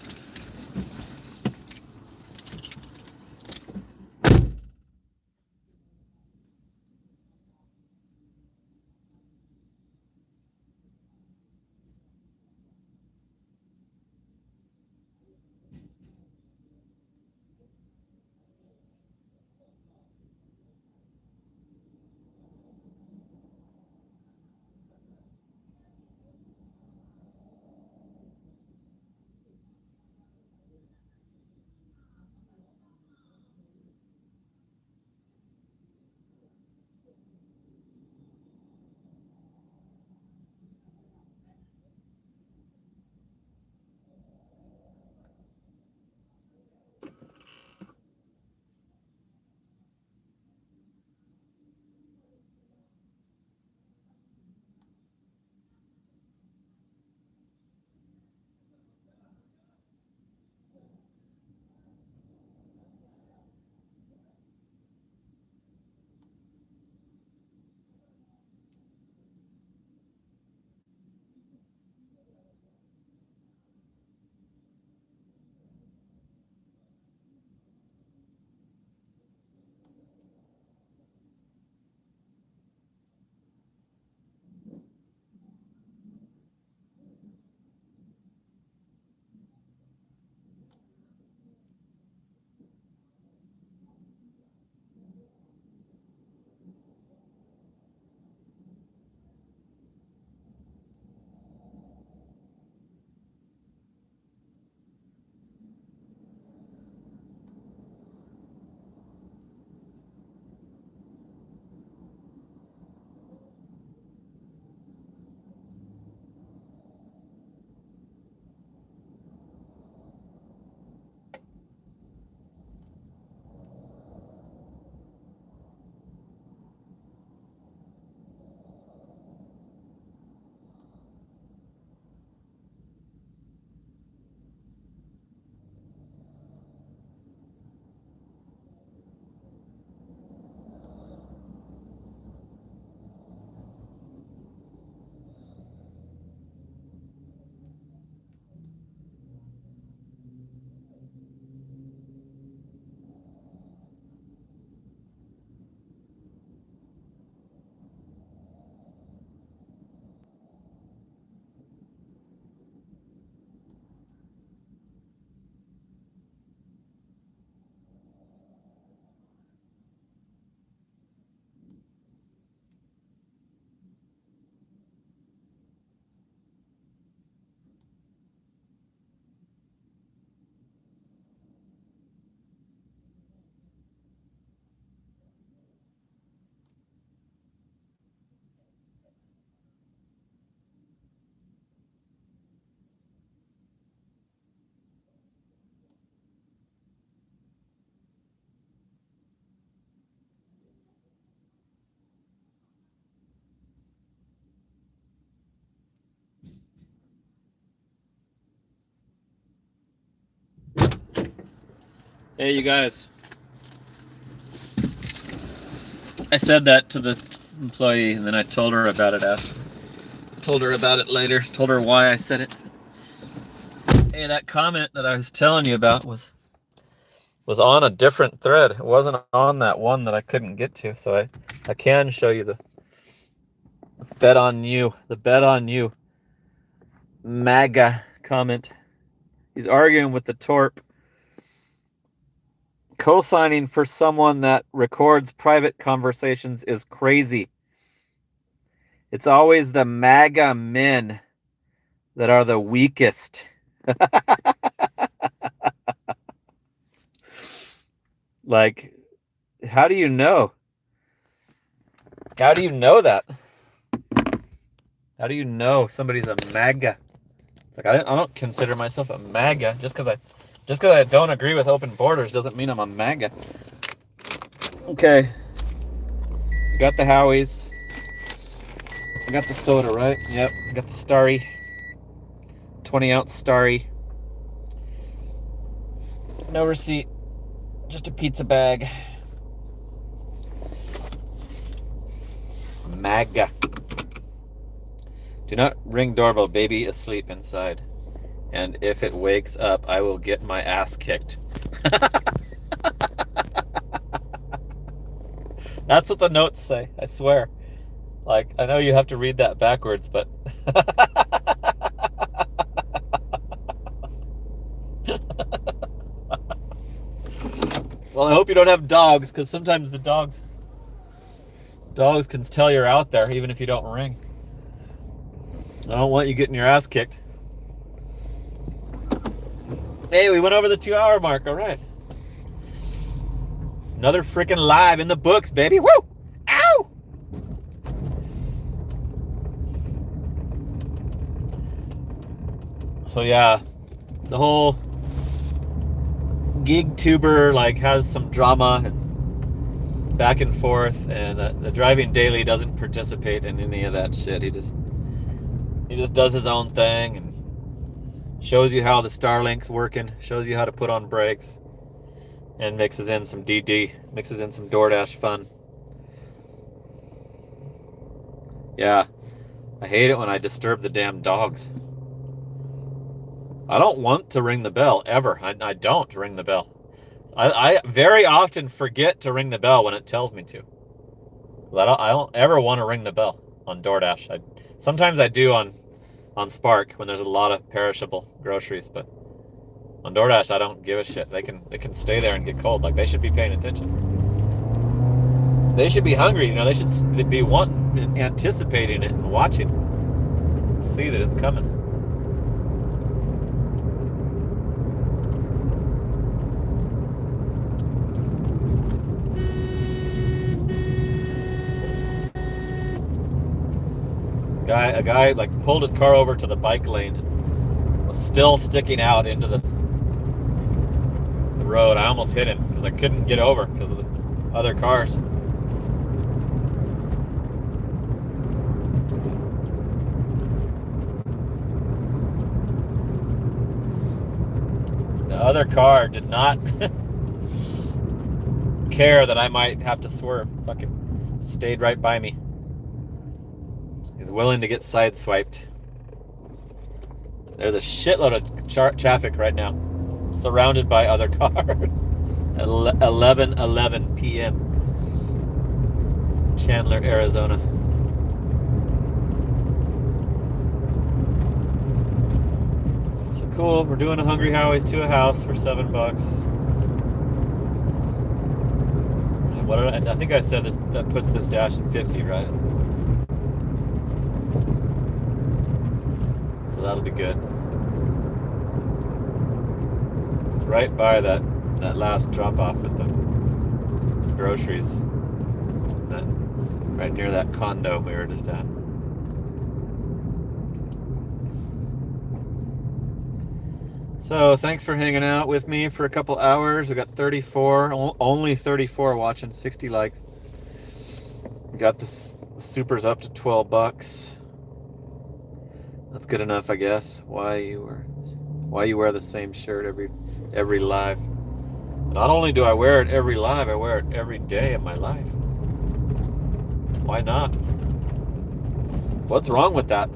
Hey, you guys. I said that to the employee, and then I told her about it after. Told her about it later. Told her why I said it. Hey, that comment that I was telling you about was on a different thread. It wasn't on that one that I couldn't get to, so I can show you the bet on you. The bet on you. MAGA comment. He's arguing with the Torp. Co-signing for someone that records private conversations is crazy. It's always the MAGA men that are the weakest. Like, how do you know? How do you know that? How do you know somebody's a MAGA? Like, I don't consider myself a MAGA. Just because I don't agree with open borders doesn't mean I'm a MAGA. Okay. I got the Howies. I got the soda, right? Yep. I got the Starry. 20-ounce Starry. No receipt. Just a pizza bag. MAGA. Do not ring doorbell, baby asleep inside. And if it wakes up, I will get my ass kicked. That's what the notes say, I swear. Like, I know you have to read that backwards, but... Well, I hope you don't have dogs, because sometimes the dogs can tell you're out there, even if you don't ring. I don't want you getting your ass kicked. Hey, we went over the 2-hour mark, all right. It's another freaking live in the books, baby. Woo! Ow! So yeah, the whole Gigtuber like has some drama and back and forth, and the Driving Daily doesn't participate in any of that shit. He just does his own thing and shows you how the Starlink's working, shows you how to put on brakes, and mixes in some mixes in some DoorDash fun. Yeah, I hate it when I disturb the damn dogs. I don't want to ring the bell, ever. I don't ring the bell. I very often forget to ring the bell when it tells me to. I don't ever want to ring the bell on DoorDash. Sometimes I do on Spark when there's a lot of perishable groceries, but on DoorDash I don't give a shit. They can stay there and get cold. Like, they should be paying attention. They should be hungry, you know. They should be wanting, anticipating it and watching. See that it's coming. A guy like pulled his car over to the bike lane, was still sticking out into the road. I almost hit him because I couldn't get over because of the other cars. The other car did not care that I might have to swerve. Fucking stayed right by me. He's willing to get sideswiped. There's a shitload of traffic right now, surrounded by other cars. 11:11 p.m. Chandler, Arizona. So cool. We're doing a Hungry Howie's to a house for $7. What did I think I said this, that puts this dash at 50, right? So that'll be good. It's right by that last drop off at the groceries. Right near that condo we were just at. So thanks for hanging out with me for a couple hours. We got 34, only 34 watching, 60 likes. We got the supers up to $12. That's good enough, I guess. Why you wear the same shirt every live? Not only do I wear it every live, I wear it every day of my life. Why not? What's wrong with that?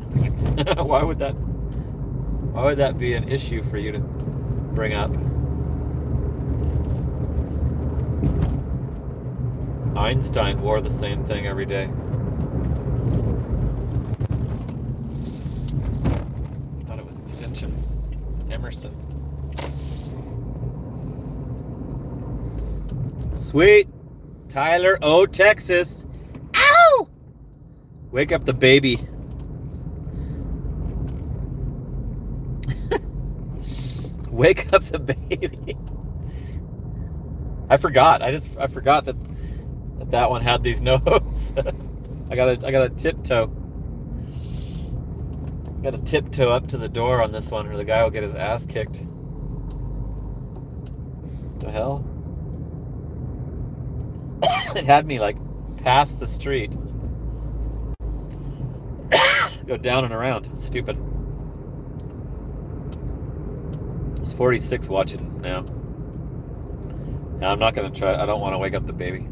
Why would that be an issue for you to bring up? Einstein wore the same thing every day. I thought it was extension. Emerson. Sweet. Tyler, Texas. Ow! Wake up the baby. Wake up the baby. I forgot. I forgot that one had these notes. I gotta tiptoe. Gotta tiptoe up to the door on this one, or the guy will get his ass kicked. What the hell? It had me like past the street. Go down and around. Stupid. It's 46 watching now. Now I'm not gonna try. I don't want to wake up the baby.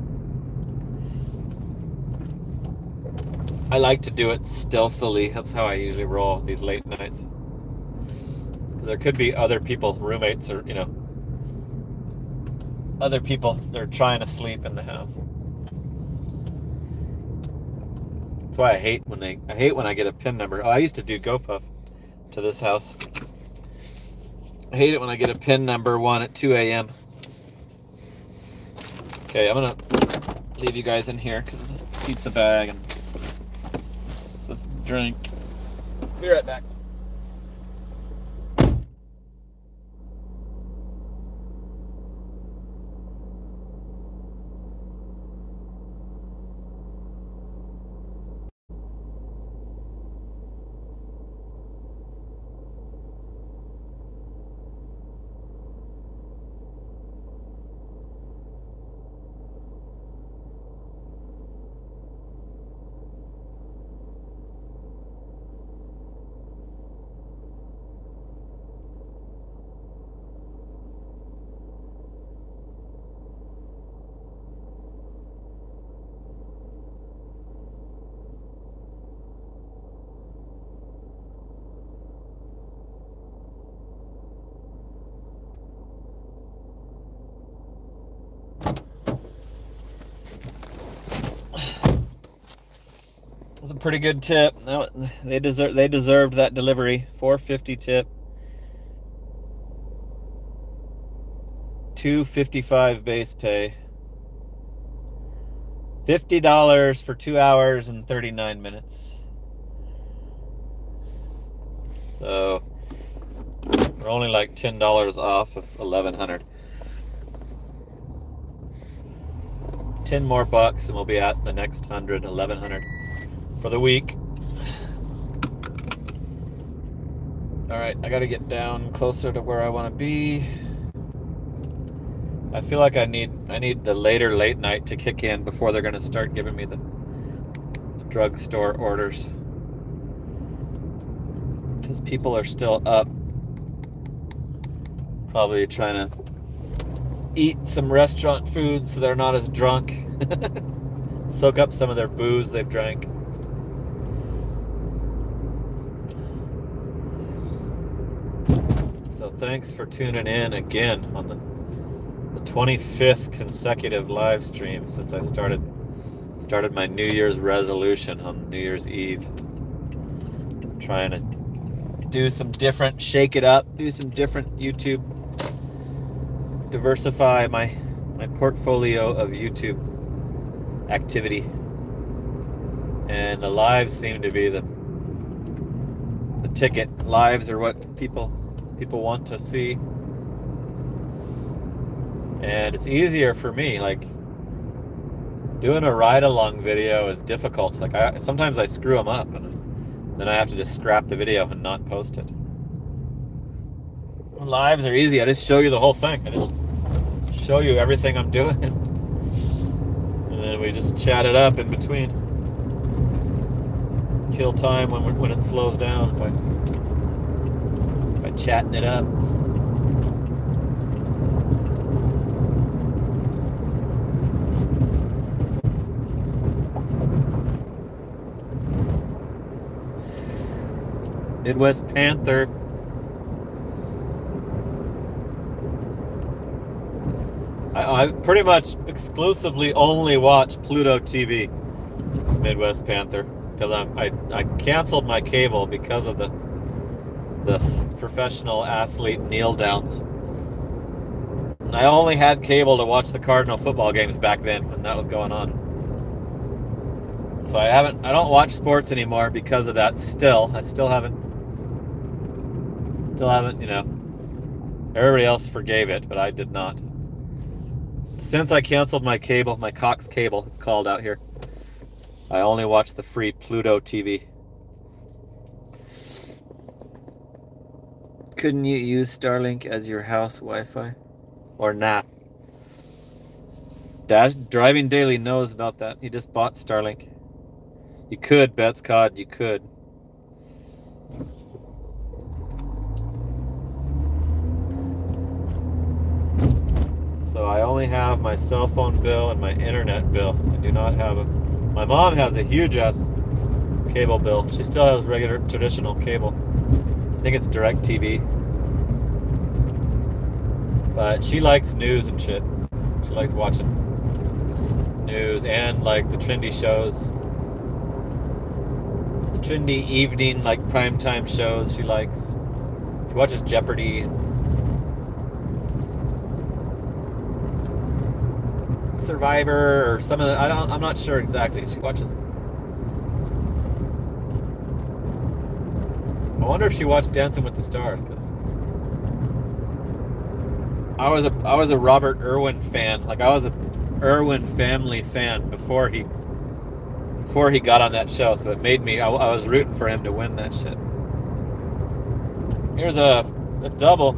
I like to do it stealthily. That's how I usually roll these late nights. Because there could be other people, roommates, or other people that are trying to sleep in the house. That's why I hate when I get a PIN number. Oh, I used to do GoPuff to this house. I hate it when I get a PIN number 1 at 2 a.m. Okay, I'm gonna leave you guys in here because of the pizza bag and this drink. Be right back. Was a pretty good tip. They deserved that delivery. $4.50 tip. $2.55 base pay. $50 for 2 hours and 39 minutes. So we're only like $10 off of $1,100. 10 more bucks and we'll be at the next 100, 1,100 for the week. All right, I got to get down closer to where I want to be. I feel like I need the later late night to kick in before they're going to start giving me the drugstore orders. Because people are still up, probably trying to eat some restaurant food so they're not as drunk. Soak up some of their booze they've drank. So thanks for tuning in again on the 25th consecutive live stream since I started my New Year's resolution on New Year's Eve. I'm trying to do some different, shake it up, do some different YouTube, diversify my portfolio of YouTube activity. And the lives seem to be the ticket. Lives are what people want to see. And it's easier for me, like doing a ride-along video is difficult. Like sometimes I screw them up and then I have to just scrap the video and not post it. Lives are easy. I just show you the whole thing. I just show you everything I'm doing. And then we just chat it up in between. Kill time when it slows down by chatting it up. Midwest Panther. I pretty much exclusively only watch Pluto TV, Midwest Panther, because I canceled my cable because of the professional athlete kneel downs. And I only had cable to watch the Cardinal football games back then when that was going on. So I don't watch sports anymore because of that. I still haven't, everybody else forgave it, but I did not. Since I canceled my cable, my Cox cable, it's called out here, I only watch the free Pluto TV. Couldn't you use Starlink as your house Wi-Fi? Or nah? Driving Daily knows about that. He just bought Starlink. You could, Bets Cod, you could. So I only have my cell phone bill and my internet bill. I do not have my mom has a huge ass cable bill. She still has regular traditional cable. I think it's DirecTV. But she likes news and shit. She likes watching news and like the trendy shows. The trendy evening, like primetime shows she likes. She watches Jeopardy. Survivor or some of the, I'm not sure exactly. She watches. I wonder if she watched Dancing with the Stars, because I was a Robert Irwin fan. Like I was a Irwin family fan before he got on that show. So it made me. I was rooting for him to win that shit. Here's a double.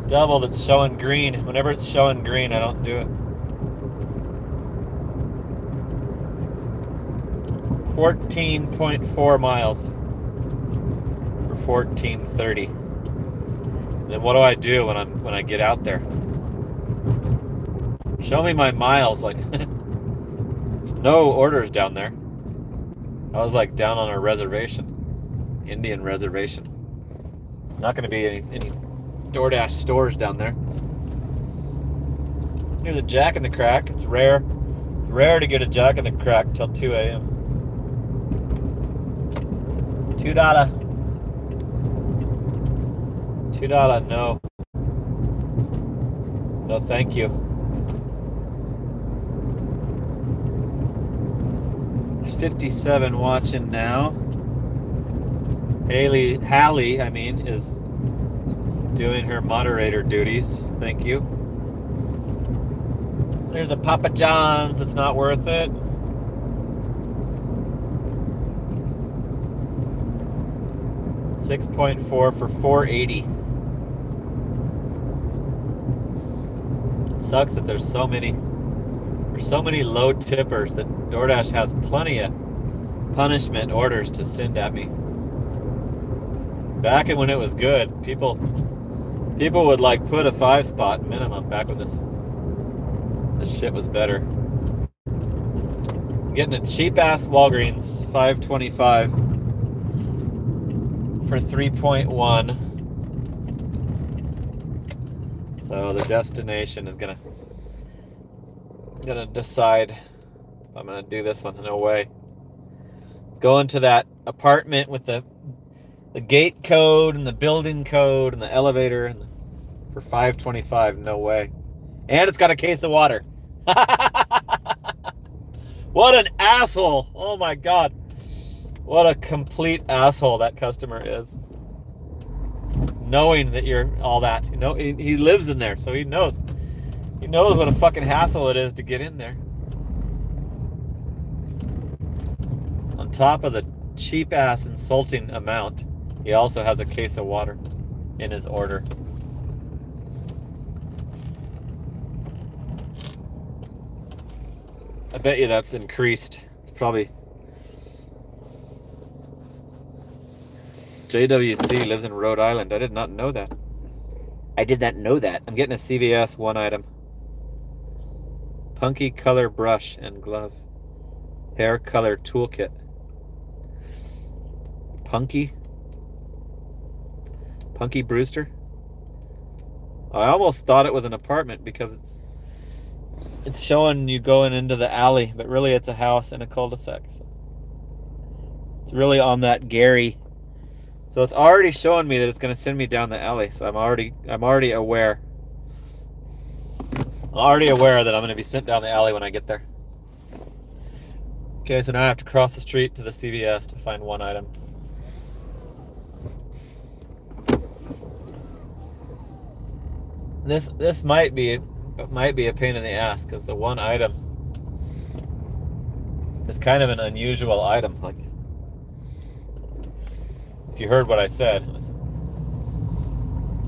Double that's showing green. Whenever it's showing green, I don't do it. 14.4 miles for 14:30. And then what do I do when I get out there? Show me my miles. Like no orders down there. I was like down on a reservation, Indian reservation. Not going to be any DoorDash stores down there. Here's a Jack in the Crack. It's rare. It's rare to get a Jack in the Crack till 2 a.m. $2. $2, no. No, thank you. There's 57 watching now. Hallie, is doing her moderator duties. Thank you. There's a Papa John's that's not worth it. $6.4 for $4.80. It sucks that there's so many low tippers that DoorDash has plenty of punishment orders to send at me. Back when it was good, people would like put a 5 spot minimum back when this shit was better. I'm getting a cheap ass Walgreens $5.25 for 3.1. So the destination is gonna decide if I'm gonna do this one. No way. Let's go into that apartment with the gate code and the building code and the elevator and for $5.25. No way. And it's got a case of water. What an asshole. Oh my God. What a complete asshole that customer is. Knowing that you're all that. You know, he lives in there, so he knows. He knows what a fucking hassle it is to get in there. On top of the cheap ass insulting amount, he also has a case of water in his order. I bet you that's increased. It's probably... JWC lives in Rhode Island. I did not know that. I did not know that. I'm getting a CVS one item. Punky color brush and glove. Hair color toolkit. Punky Brewster. I almost thought it was an apartment because it's showing you going into the alley, but really it's a house in a cul-de-sac. So it's really on that Gary. So it's already showing me that it's going to send me down the alley. So I'm already aware. I'm already aware that I'm going to be sent down the alley when I get there. Okay, so now I have to cross the street to the CVS to find one item. This might be a pain in the ass because the one item is kind of an unusual item. Like, if you heard what I said,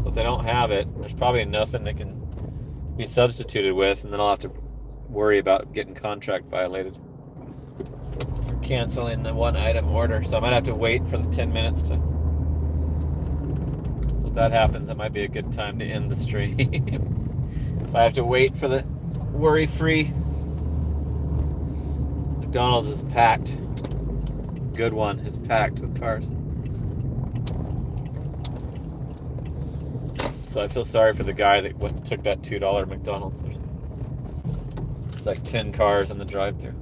so if they don't have it, there's probably nothing that can be substituted with, and then I'll have to worry about getting contract violated for canceling the one item order. So I might have to wait for the 10 minutes to. So if that happens, that might be a good time to end the stream. If I have to wait for the worry-free. McDonald's is packed. Good one is packed with cars. So I feel sorry for the guy that went and took that $2 McDonald's. It's like 10 cars in the drive-thru.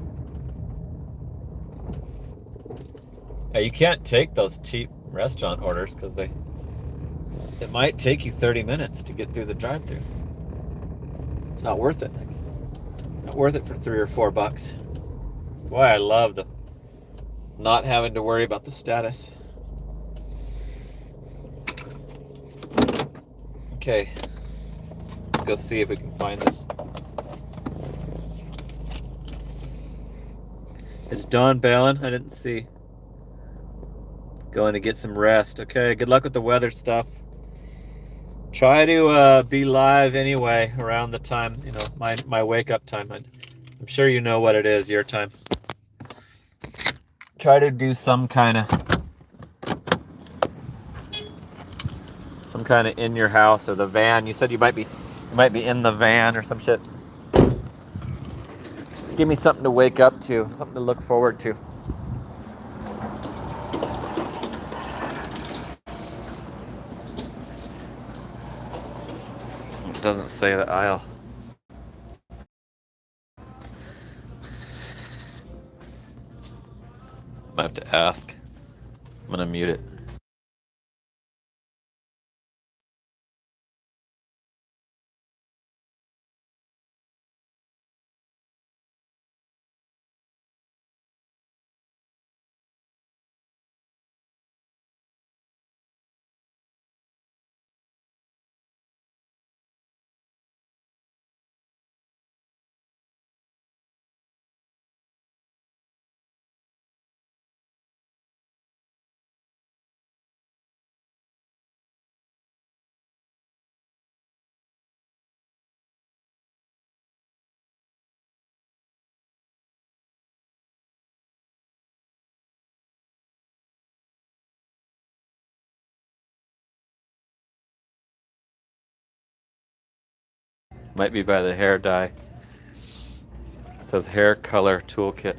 Yeah, you can't take those cheap restaurant orders because it might take you 30 minutes to get through the drive-thru. It's not worth it. Not worth it for $3 or $4. That's why I love the not having to worry about the status. Okay, let's go see if we can find this. It's Dawn bailing. I didn't see. Going to get some rest. Okay, good luck with the weather stuff. Try to be live anyway around the time, my wake up time. I'm sure you know what it is, your time. Try to do some kind of in your house or the van. You said you might be in the van or some shit. Give me something to wake up to, something to look forward to. It doesn't say the aisle. I have to ask. I'm gonna mute it. Might be by the hair dye. It says hair color toolkit.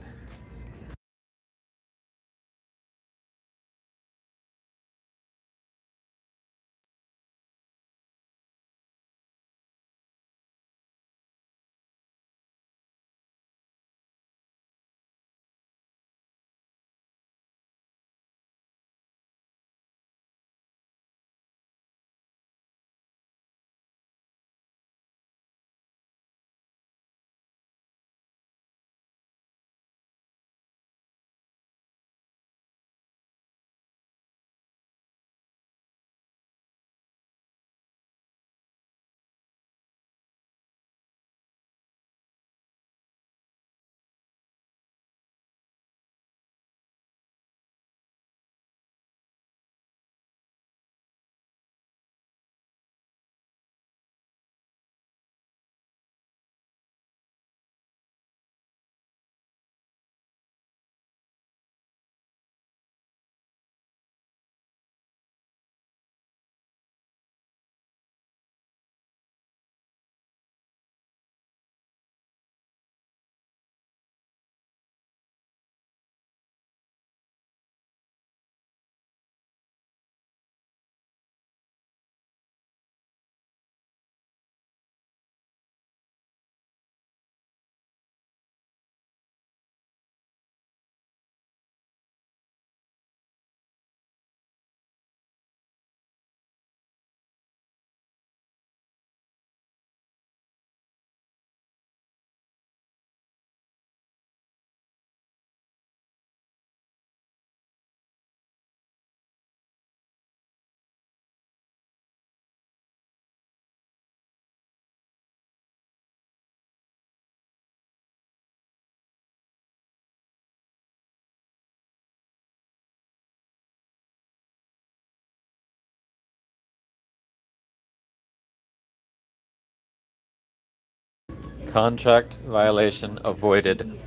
Contract violation avoided.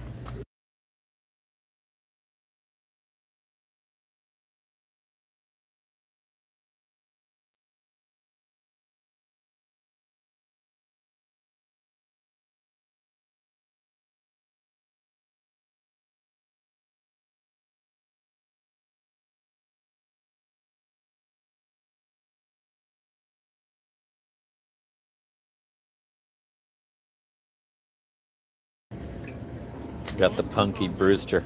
Got the Punky Brewster.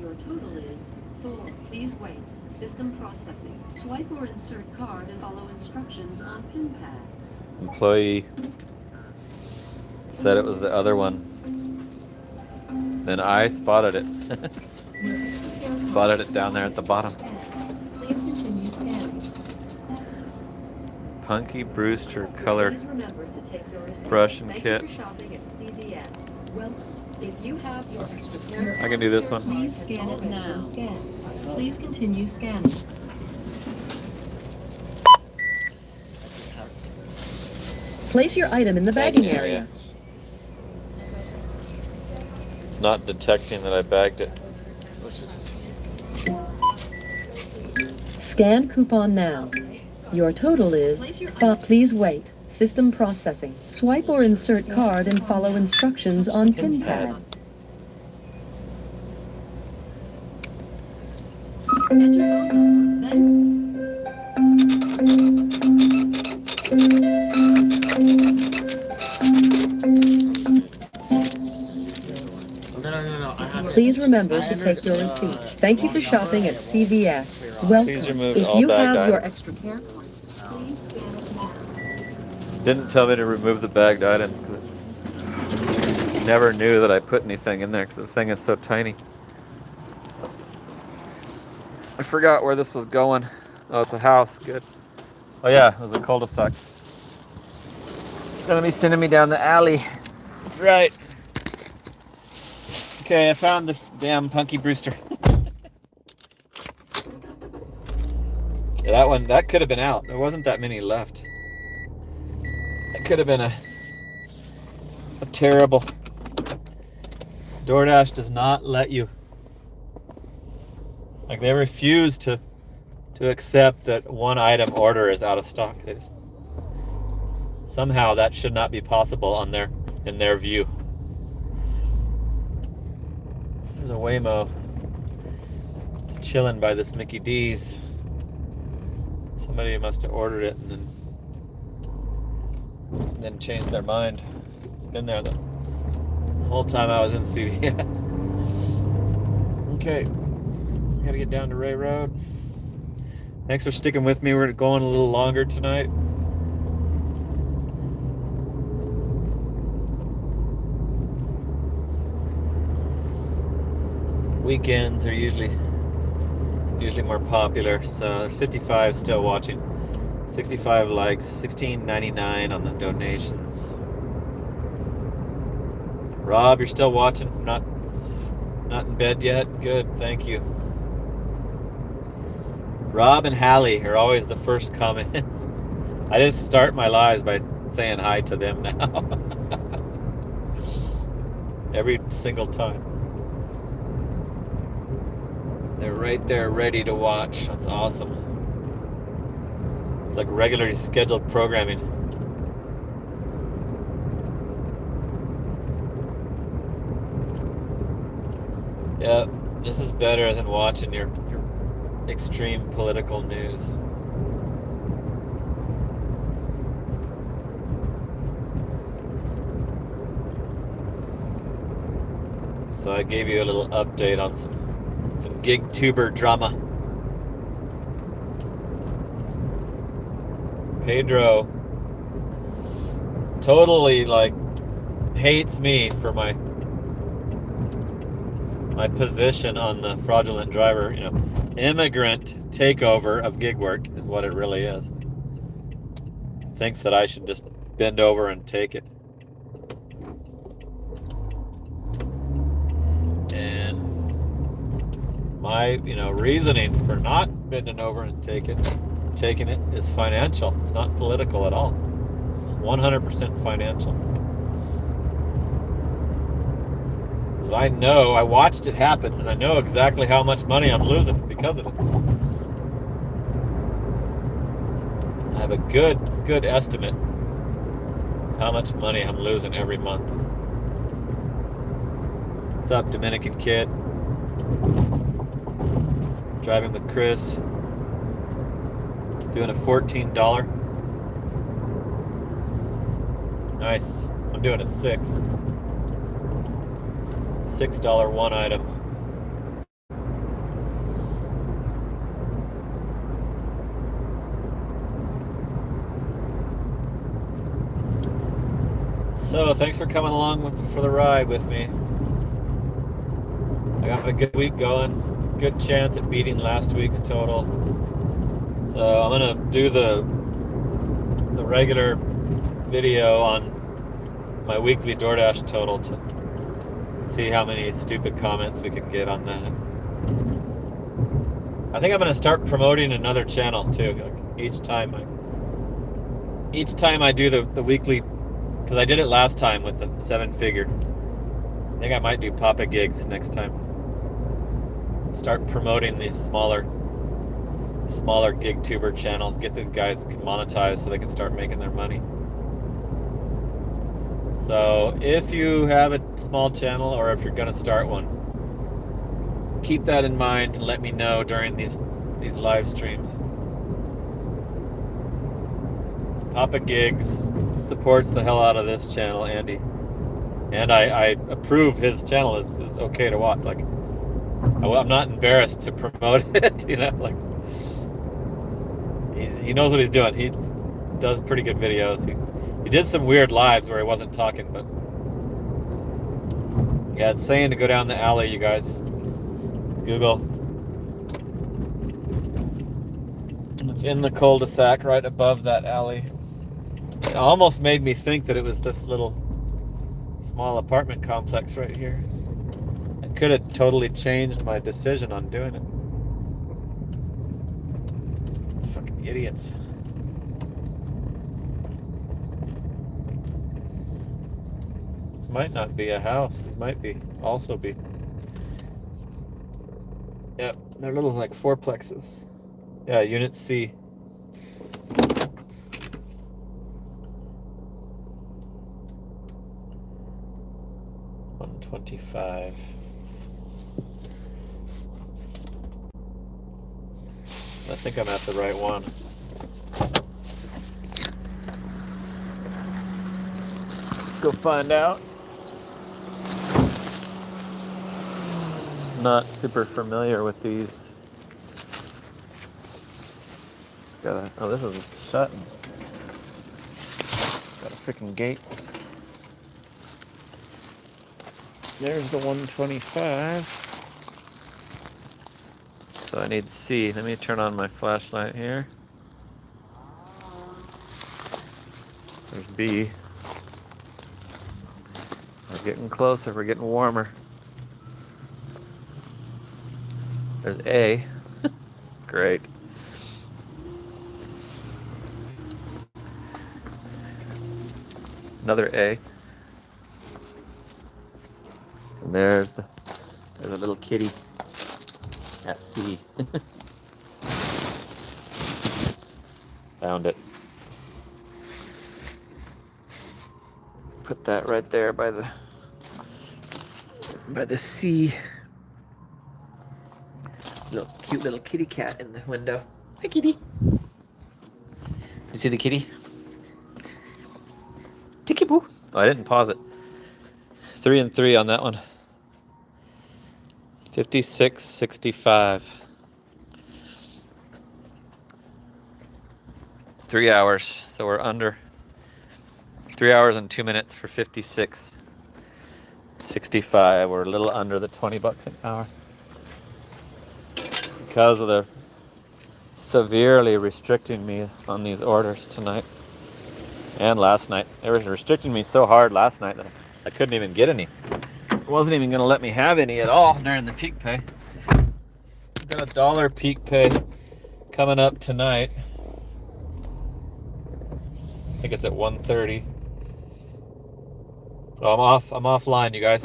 Your total is 4. Please wait. System processing. Swipe or insert card and follow instructions on pin pad. Employee said it was the other one. Then I spotted it. Spotted it down there at the bottom. Please continue scanning. Punky Brewster color Please remember to take your receipt. brush and Thank kit. you for shopping at CVS. Well, if you have your extra care, I can do this one. please scan it now. Please continue scanning. Place your item in the bagging area. It's not detecting that I bagged it. Scan coupon now. Your total is 5. Please wait. System processing. Swipe or insert card and follow instructions on pin pad. Enter phone number, Please remember to take your receipt. Thank you for shopping at CVS. Welcome. Please remove If all you bagged have your items. extra care card, please scan it now. Didn't tell me to remove the bagged items because it never knew that I put anything in there because the thing is so tiny. I forgot where this was going. Oh, it's a house. Good. Oh yeah, it was a cul-de-sac. Gonna be sending me down the alley. That's right. Okay, I found the damn Punky Brewster. Yeah, that one, that could have been out. There wasn't that many left. It could have been a terrible. DoorDash does not let you. Like they refuse to accept that one item order is out of stock. Somehow that should not be possible in their view. There's a Waymo. It's chilling by this Mickey D's. Somebody must have ordered it and then changed their mind. It's been there the whole time I was in CVS. Okay, gotta get down to Ray Road. Thanks for sticking with me. We're going a little longer tonight. Weekends are usually more popular. So 55 still watching, 65 likes, $16.99 on the donations. Rob, you're still watching? Not in bed yet? Good, thank you. Rob and Howie are always the first comments. I just start my lives by saying hi to them now. Every single time. They're right there ready to watch. That's awesome. It's like regularly scheduled programming. Yeah, this is better than watching your extreme political news. So I gave you a little update on some Gigtuber drama. Pedro totally hates me for my position on the fraudulent driver, immigrant takeover of gig work is what it really is. Thinks that I should just bend over and take it. And my, reasoning for not bending over and taking it is financial. It's not political at all. It's 100% financial. Because I know, I watched it happen, and I know exactly how much money I'm losing because of it. I have a good estimate of how much money I'm losing every month. What's up, Dominican kid? Driving with Chris. Doing a $14. Nice. I'm doing a $6 one item. So thanks for coming along for the ride with me. I got a good week going. Good chance at beating last week's total. So I'm gonna do the regular video on my weekly DoorDash total to see how many stupid comments we can get on that. I think I'm gonna start promoting another channel too. Like each time I do the weekly, because I did it last time with the 7-figure. I think I might do Papa Gigs next time. Start promoting these smaller Gigtuber channels. Get these guys monetized so they can start making their money. So if you have a small channel, or if you're gonna start one, keep that in mind and let me know during these live streams. Papa Gigs supports the hell out of this channel, Andy, and I approve his channel is okay to watch. Like, I'm not embarrassed to promote it, you know. Like, he knows what he's doing. He does pretty good videos. He did some weird lives where he wasn't talking, but yeah, it's saying to go down the alley, you guys. Google. It's in the cul-de-sac right above that alley. It almost made me think that it was this little small apartment complex right here. I could have totally changed my decision on doing it. Fucking idiots. This might not be a house. These might also be. Yep, they're little like fourplexes. Yeah, Unit C. $125. I think I'm at the right one. Go find out. Not super familiar with these. Oh, this is shut. Got a freaking gate. There's the 125. So I need C. Let me turn on my flashlight here. There's B. We're getting closer. We're getting warmer. There's A. Great. Another A. And there's a little kitty at C. Found it. Put that right there by the C. Cute little kitty cat in the window. Hi, kitty. You see the kitty? Tiki boo. Oh, I didn't pause it. 3 and 3 on that one. 56.65. 3 hours. So we're under 3 hours and 2 minutes for 56.65. We're a little under the $20 an hour. Because of the severely restricting me on these orders tonight and last night. They were restricting me so hard last night that I couldn't even get any. It wasn't even going to let me have any at all during the peak pay. I've got $1 peak pay coming up tonight. I think it's at 1:30. So I'm offline, you guys.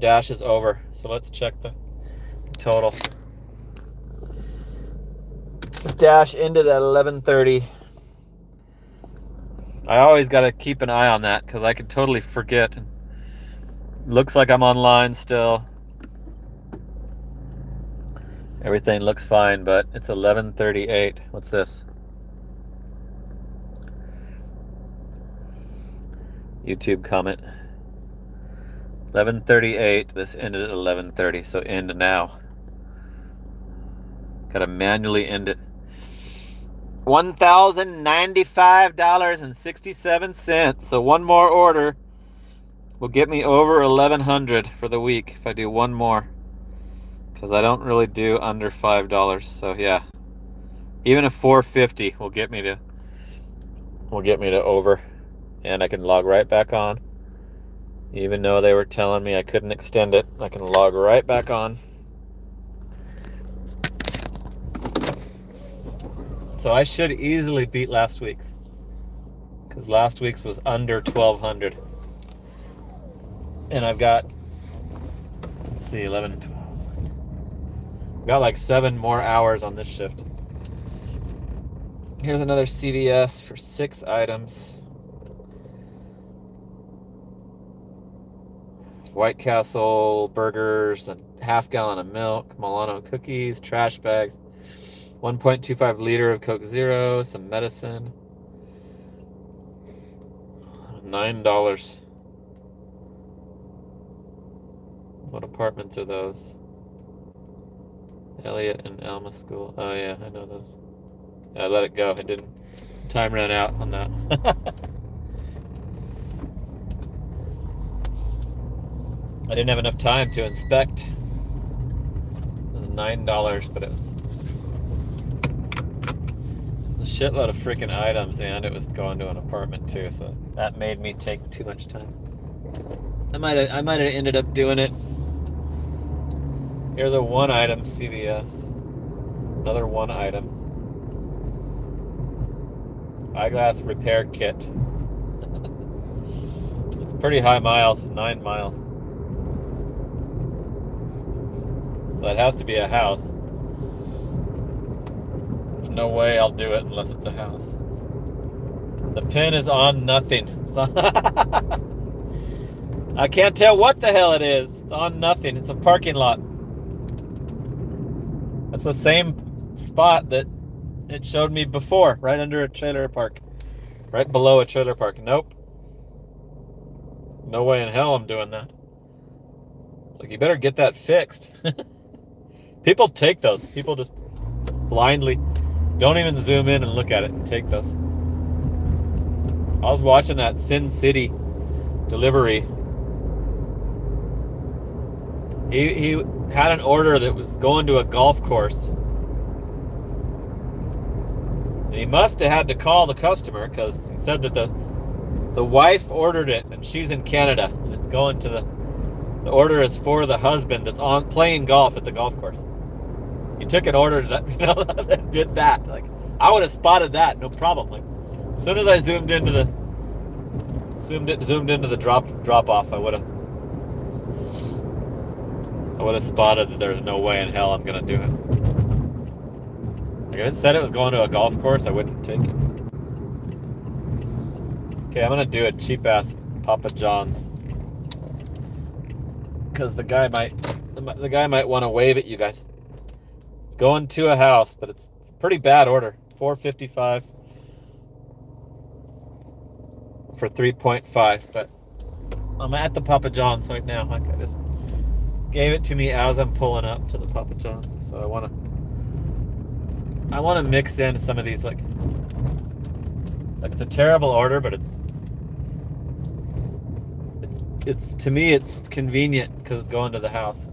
Dash is over. So let's check the total. This dash ended at 11:30. I always got to keep an eye on that because I could totally forget. Looks like I'm online still. Everything looks fine, but it's 11:38. What's this? YouTube comment. 11:38. This ended at 11:30, so end now. Gotta manually end it. $1,095.67. So one more order will get me over 1,100 for the week if I do one more. Because I don't really do under $5. So yeah, even a $4.50 will get me to over, and I can log right back on. Even though they were telling me I couldn't extend it, I can log right back on. So I should easily beat last week's, because last week's was under 1,200. And I've got, let's see, 11, 12. Got like 7 more hours on this shift. Here's another CVS for 6 items. White Castle burgers, a half gallon of milk, Milano cookies, trash bags, 1.25 liter of Coke Zero, some medicine. $9. What apartments are those? Elliott and Alma School. Oh yeah, I know those. I let it go. I didn't. Time ran out on that. I didn't have enough time to inspect. It was $9, but it was a shitload of freaking items, and it was going to an apartment too, so that made me take too much time. I might have ended up doing it. Here's a 1 item CVS. Another 1 item. Eyeglass repair kit. It's pretty high miles, 9 miles. So it has to be a house. There's no way I'll do it unless it's a house. The pin is on nothing. It's on I can't tell what the hell it is. It's on nothing. It's a parking lot. That's the same spot that it showed me before, right under a trailer park. Right below a trailer park. Nope. No way in hell I'm doing that. It's like, you better get that fixed. People take those. People just blindly don't even zoom in and look at it and take those. I was watching that Sin City delivery. He had an order that was going to a golf course. And he must have had to call the customer, because he said that the wife ordered it and she's in Canada, and it's going to the order is for the husband that's on playing golf at the golf course. He took an order that, that did that. Like, I would have spotted that, no problem. Like, as soon as I zoomed into the drop off, I would have spotted that there's no way in hell I'm gonna do it. Like, if it said it was going to a golf course, I wouldn't take it. Okay, I'm gonna do a cheap ass Papa John's, because the guy might want to wave at you guys. It's going to a house, but it's a pretty bad order. $4.55 for 3.5, but I'm at the Papa John's right now. Like, I just gave it to me as I'm pulling up to the Papa John's, so I want to mix in some of these, like it's a terrible order, but it's to me it's convenient because it's going to the house.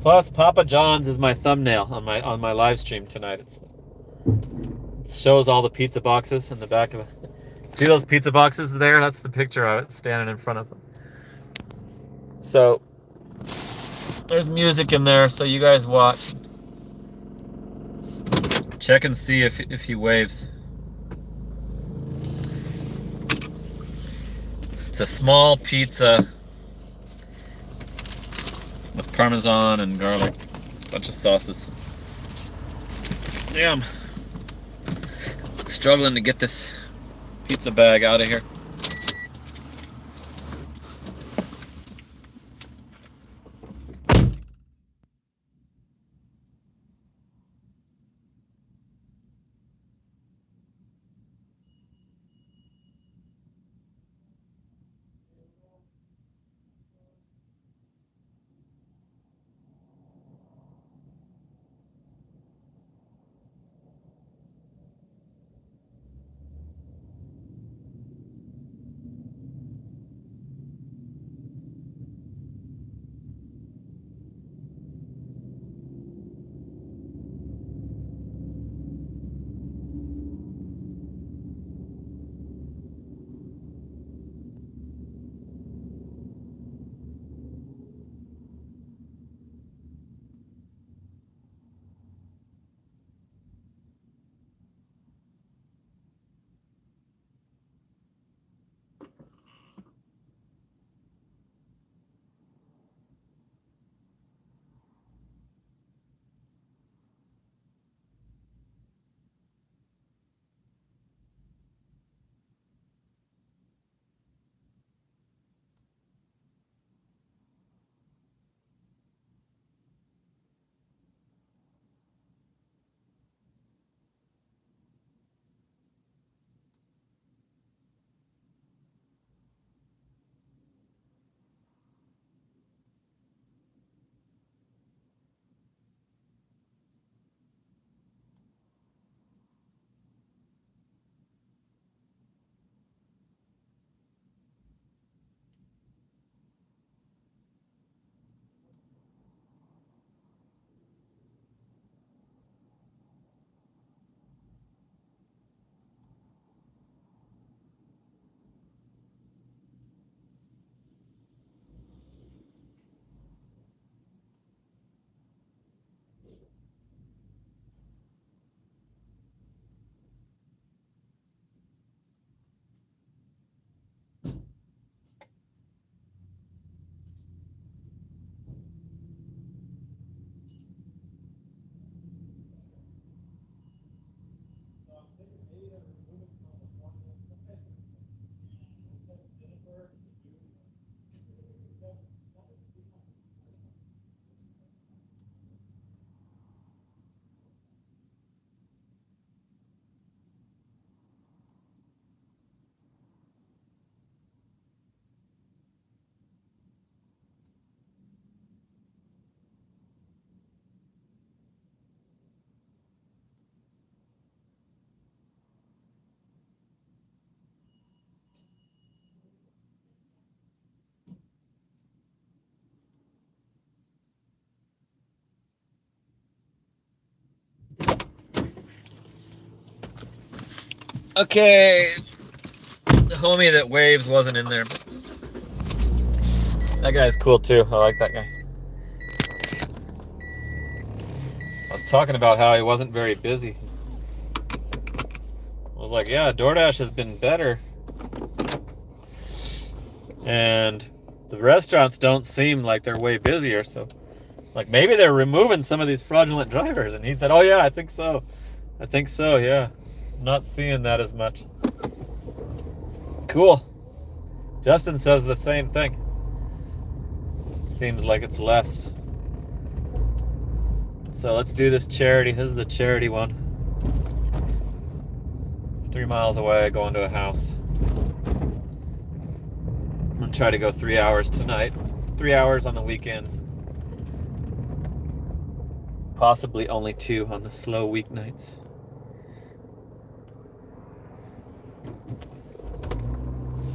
Plus, Papa John's is my thumbnail on my live stream tonight. It shows all the pizza boxes in the back of it. See those pizza boxes there? That's the picture of it standing in front of them. So there's music in there, so you guys watch. Check and see if he waves. It's a small pizza with Parmesan and garlic, a bunch of sauces. Damn. Struggling to get this pizza bag out of here. Okay, the homie that waves wasn't in there. That guy's cool too. I like that guy. I was talking about how he wasn't very busy. I was like, yeah, DoorDash has been better. And the restaurants don't seem like they're way busier, so like maybe they're removing some of these fraudulent drivers. And he said, oh yeah, I think so. I think so, yeah. I'm not seeing that as much. Cool. Justin says the same thing. Seems like it's less. So let's do this charity. This is a charity one. 3 miles away, going to a house. I'm gonna try to go 3 hours tonight. 3 hours on the weekends. Possibly only 2 on the slow weeknights.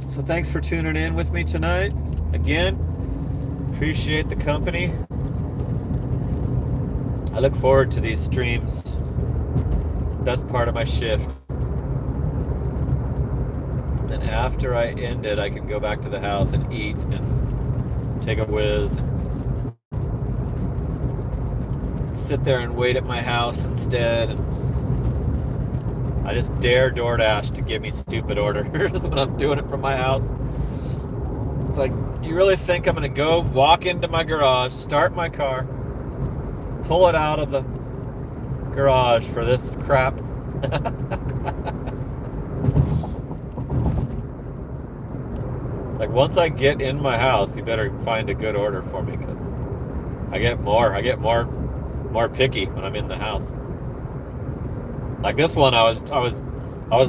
So thanks for tuning in with me tonight. Again, appreciate the company. I look forward to these streams. It's the best part of my shift. Then after I end it, I can go back to the house and eat and take a whiz and sit there and wait at my house instead. And I just dare DoorDash to give me stupid orders when I'm doing it from my house. It's like, you really think I'm gonna go walk into my garage, start my car, pull it out of the garage for this crap? Like, once I get in my house, you better find a good order for me, because I get more picky when I'm in the house. Like this one, I was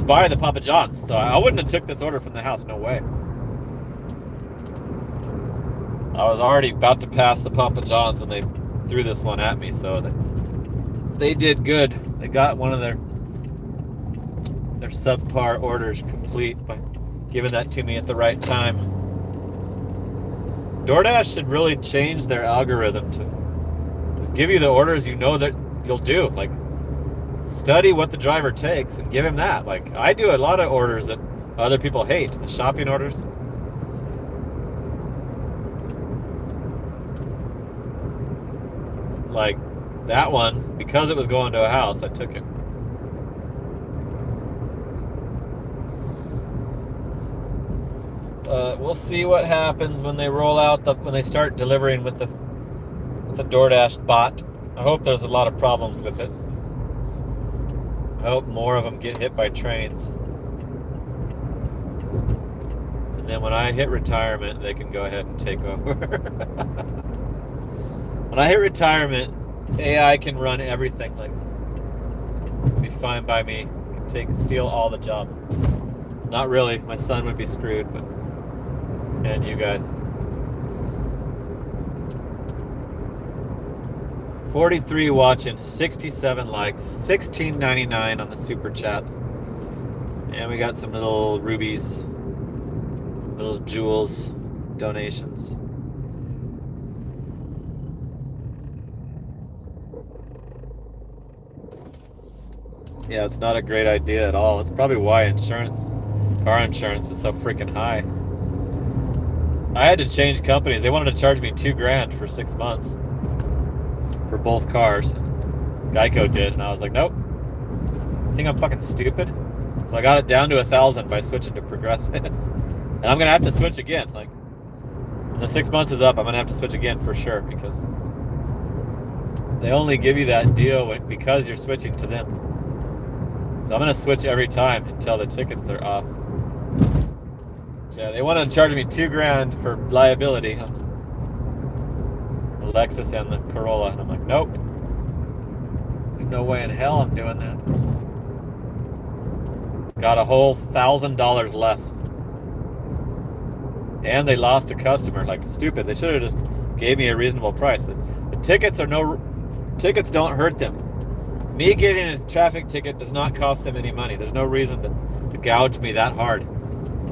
by the Papa John's, so I wouldn't have took this order from the house. No way. I was already about to pass the Papa John's when they threw this one at me, so they did good. They got one of their subpar orders complete by giving that to me at the right time. DoorDash should really change their algorithm to just give you the orders you know that you'll do. Like, study what the driver takes and give him that. Like, I do a lot of orders that other people hate, the shopping orders. Like that one, because it was going to a house, I took it. We'll see what happens when they roll out when they start delivering with the DoorDash bot. I hope there's a lot of problems with it. I hope more of them get hit by trains. And then when I hit retirement, they can go ahead and take over. When I hit retirement, AI can run everything. Like, it'd be fine by me. It can steal all the jobs. Not really. My son would be screwed, but and you guys. 43 watching, 67 likes, $16.99 on the super chats. And we got some little rubies, some little jewels donations. Yeah, it's not a great idea at all. It's probably why car insurance is so freaking high. I had to change companies. They wanted to charge me $2,000 for 6 months for both cars. Geico did, and I was like, nope. I think I'm fucking stupid. So I got it down to $1,000 by switching to Progressive. And I'm gonna have to switch again. Like, when the 6 months is up, I'm gonna have to switch again for sure, because they only give you that deal because you're switching to them. So I'm gonna switch every time until the tickets are off. Yeah, they want to charge me $2,000 for liability. The Lexus and the Corolla, and I'm like, nope. There's no way in hell I'm doing that. Got a whole $1,000 less. And they lost a customer, like stupid. They should have just gave me a reasonable price. The tickets tickets don't hurt them. Me getting a traffic ticket does not cost them any money. There's no reason to gouge me that hard.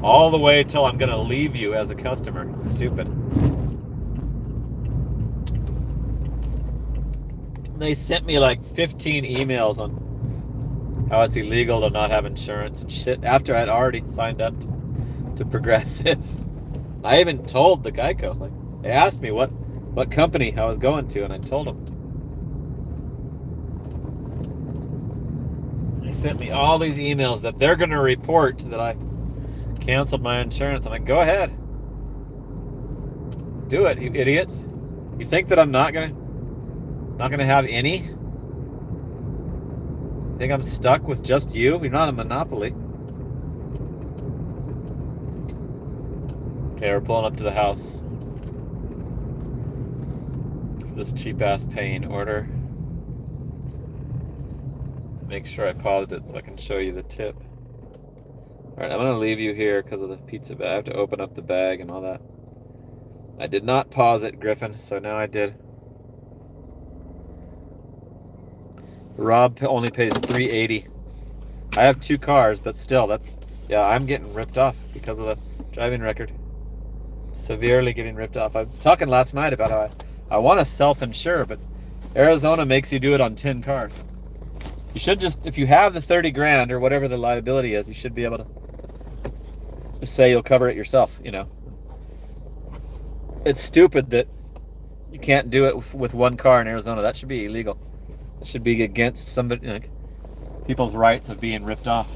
All the way till I'm gonna leave you as a customer. It's stupid. They sent me like 15 emails on how it's illegal to not have insurance and shit after I'd already signed up to Progressive. I even told the Geico, like, they asked me what company I was going to, and I told them. They sent me all these emails that they're gonna report that I canceled my insurance. I'm like, go ahead. Do it, you idiots. You think that I'm not gonna have any? You think I'm stuck with just you? You're not a monopoly. Okay, we're pulling up to the house for this cheap ass paying order. Make sure I paused it so I can show you the tip. Alright, I'm going to leave you here because of the pizza bag. I have to open up the bag and all that. I did not pause it, Griffin, so now I did. Rob only pays $3.80. I have 2 cars, but still, I'm getting ripped off because of the driving record. Severely getting ripped off. I was talking last night about how I want to self-insure, but Arizona makes you do it on 10 cars. You should just, if you have the $30,000 or whatever the liability is, you should be able to just say you'll cover it yourself, you know. It's stupid that you can't do it with 1 car in Arizona. That should be illegal. It should be against somebody, like, people's rights of being ripped off.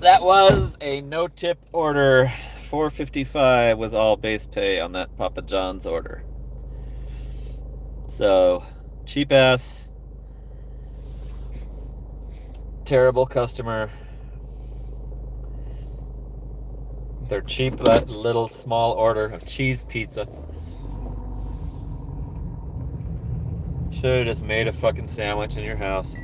That was a no-tip order. $4.55 was all base pay on that Papa John's order. So, cheap ass, terrible customer. Their cheap little small order of cheese pizza. Should have just made a fucking sandwich in your house.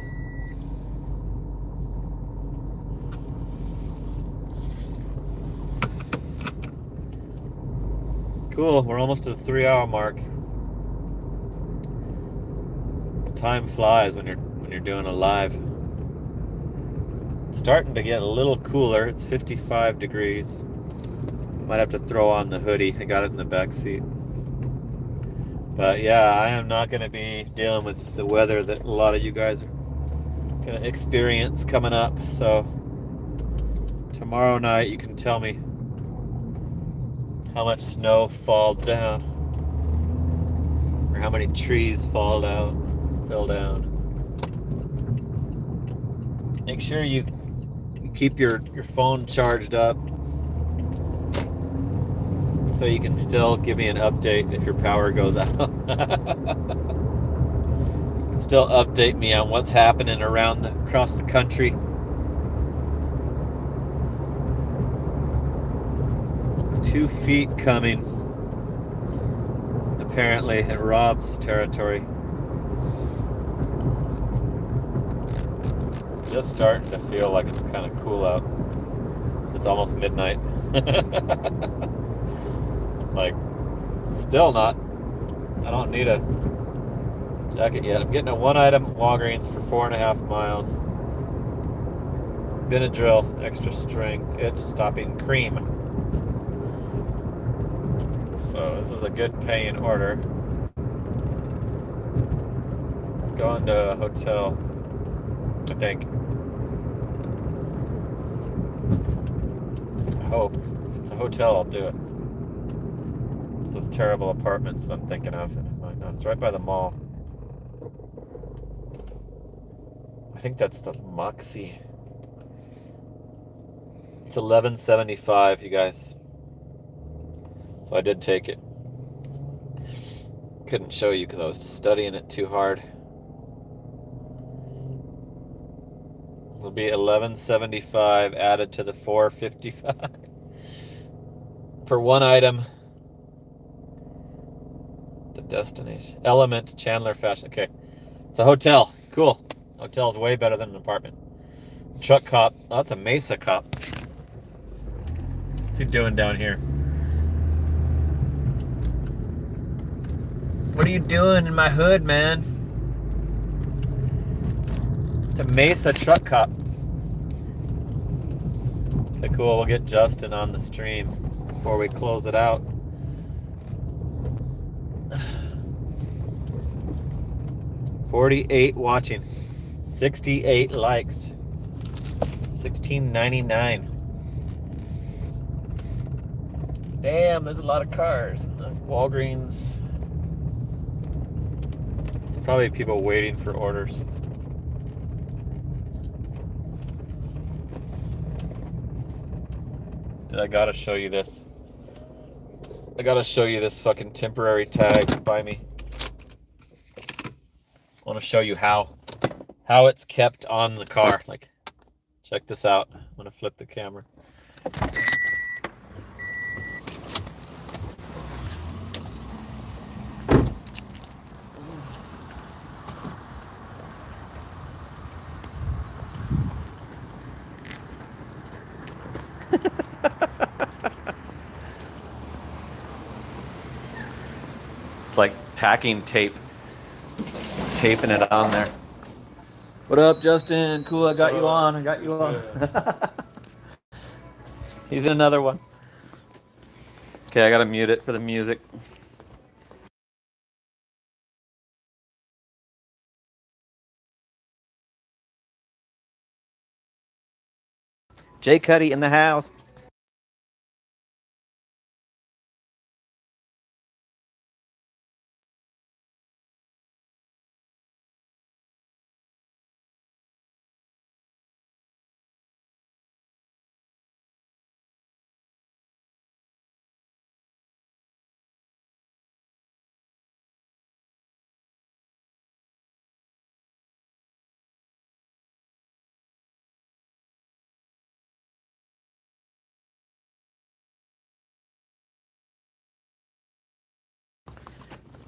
Cool, we're almost to the 3-hour mark. Time flies when you're doing a live. It's starting to get a little cooler. It's 55 degrees. Might have to throw on the hoodie. I got it in the back seat. But yeah, I am not going to be dealing with the weather that a lot of you guys are going to experience coming up. So tomorrow night you can tell me how much snow fell down, or how many trees fell down. Make sure you keep your phone charged up so you can still give me an update if your power goes out. Still update me on what's happening across the country. Two feet coming. Apparently it robs territory. Just starting to feel like it's kind of cool out. It's almost midnight. Like, still not. I don't need a jacket yet. I'm getting a one-item Walgreens for 4.5 miles. Benadryl, extra strength, itch stopping cream. So this is a good paying order. Let's go into a hotel, I think. I hope. If it's a hotel, I'll do it. It's those terrible apartments that I'm thinking of. It's right by the mall. I think that's the Moxie. It's $11.75, you guys. So I did take it. Couldn't show you because I was studying it too hard. It'll be $11.75 added to the $4.55 for one item. The destination. Element, Chandler Fashion. Okay. It's a hotel. Cool. Hotel's way better than an apartment. Truck cop. Oh, that's a Mesa cop. What's he doing down here? What are you doing in my hood, man? It's a Mesa truck cop. Okay, cool. We'll get Justin on the stream before we close it out. $48 watching, 68 likes, $16.99. Damn, there's a lot of cars in the Walgreens. It's probably people waiting for orders. I gotta show you this. I gotta show you this fucking temporary tag by me. I want to show you how it's kept on the car. Like, check this out. I'm gonna flip the camera. It's like packing tape. Taping it on there. What up, Justin? Cool, I got you on. He's in another one. Okay, I gotta mute it for the music. Jay Cuddy in the house.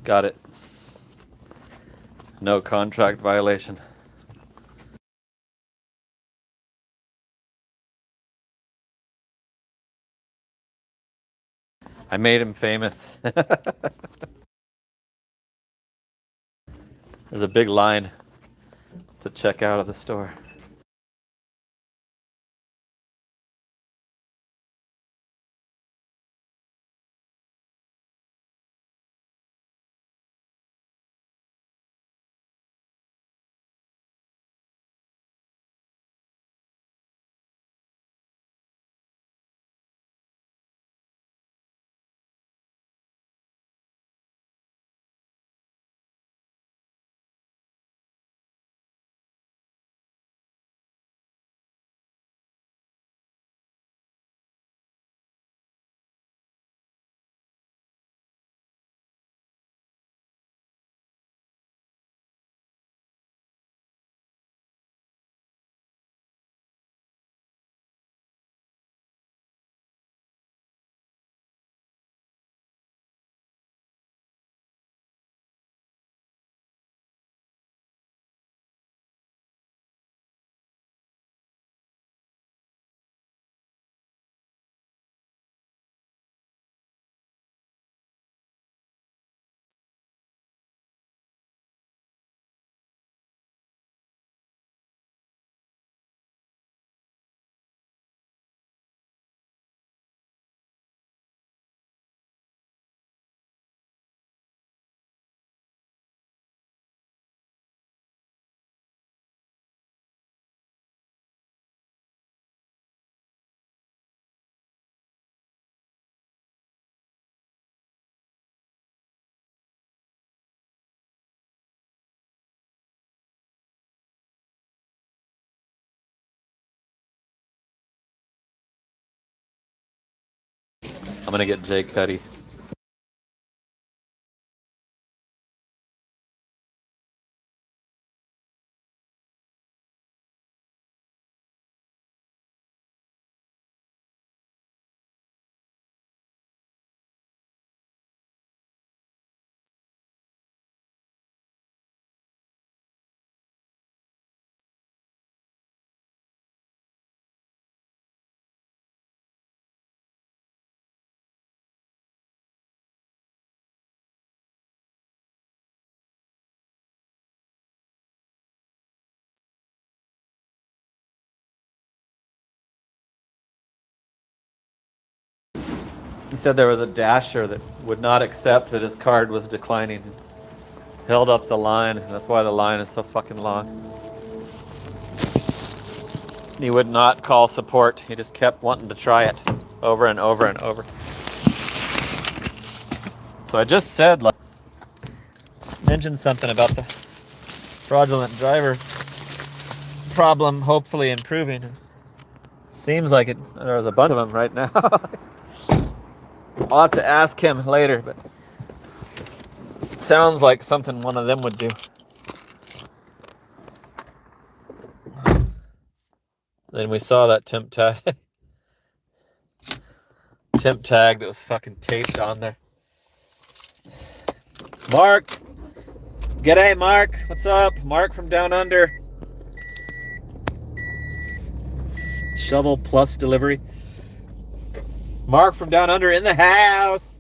Got it. No contract violation. I made him famous. There's a big line to check out of the store. I'm gonna get Jay Cuddy. He said there was a dasher that would not accept that his card was declining. Held up the line, and that's why the line is so fucking long. He would not call support. He just kept wanting to try it over and over and over. So I just said, like, mentioned something about the fraudulent driver problem hopefully improving. Seems like it. There's a bunch of them right now. I'll have to ask him later, but it sounds like something one of them would do. Then we saw that temp tag. Temp tag that was fucking taped on there. Mark! G'day, Mark! What's up? Mark from Down Under. Shovel Plus delivery. Mark from Down Under in the house.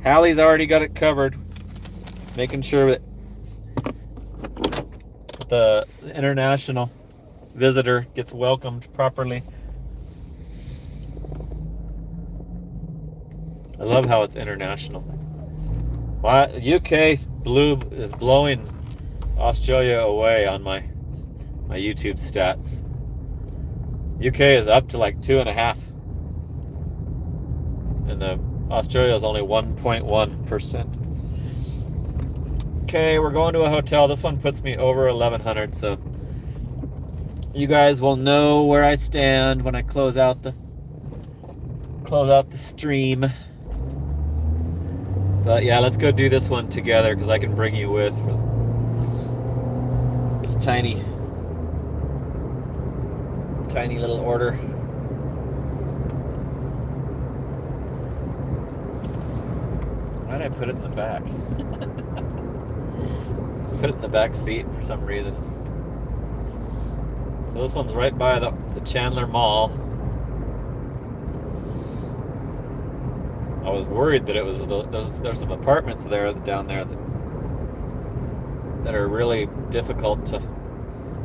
Howie's already got it covered. Making sure that the international visitor gets welcomed properly. I love how it's international. Why UK is blowing Australia away on my YouTube stats. UK is up to like 2.5. And Australia is only 1.1%. Okay, we're going to a hotel. This one puts me over 1,100, so you guys will know where I stand when I close out the stream. But yeah, let's go do this one together because I can bring you with for this tiny little order. Why did I put it in the back? Put it in the back seat for some reason. So this one's right by the Chandler Mall. I was worried that it was there's some apartments there down there that are really difficult to.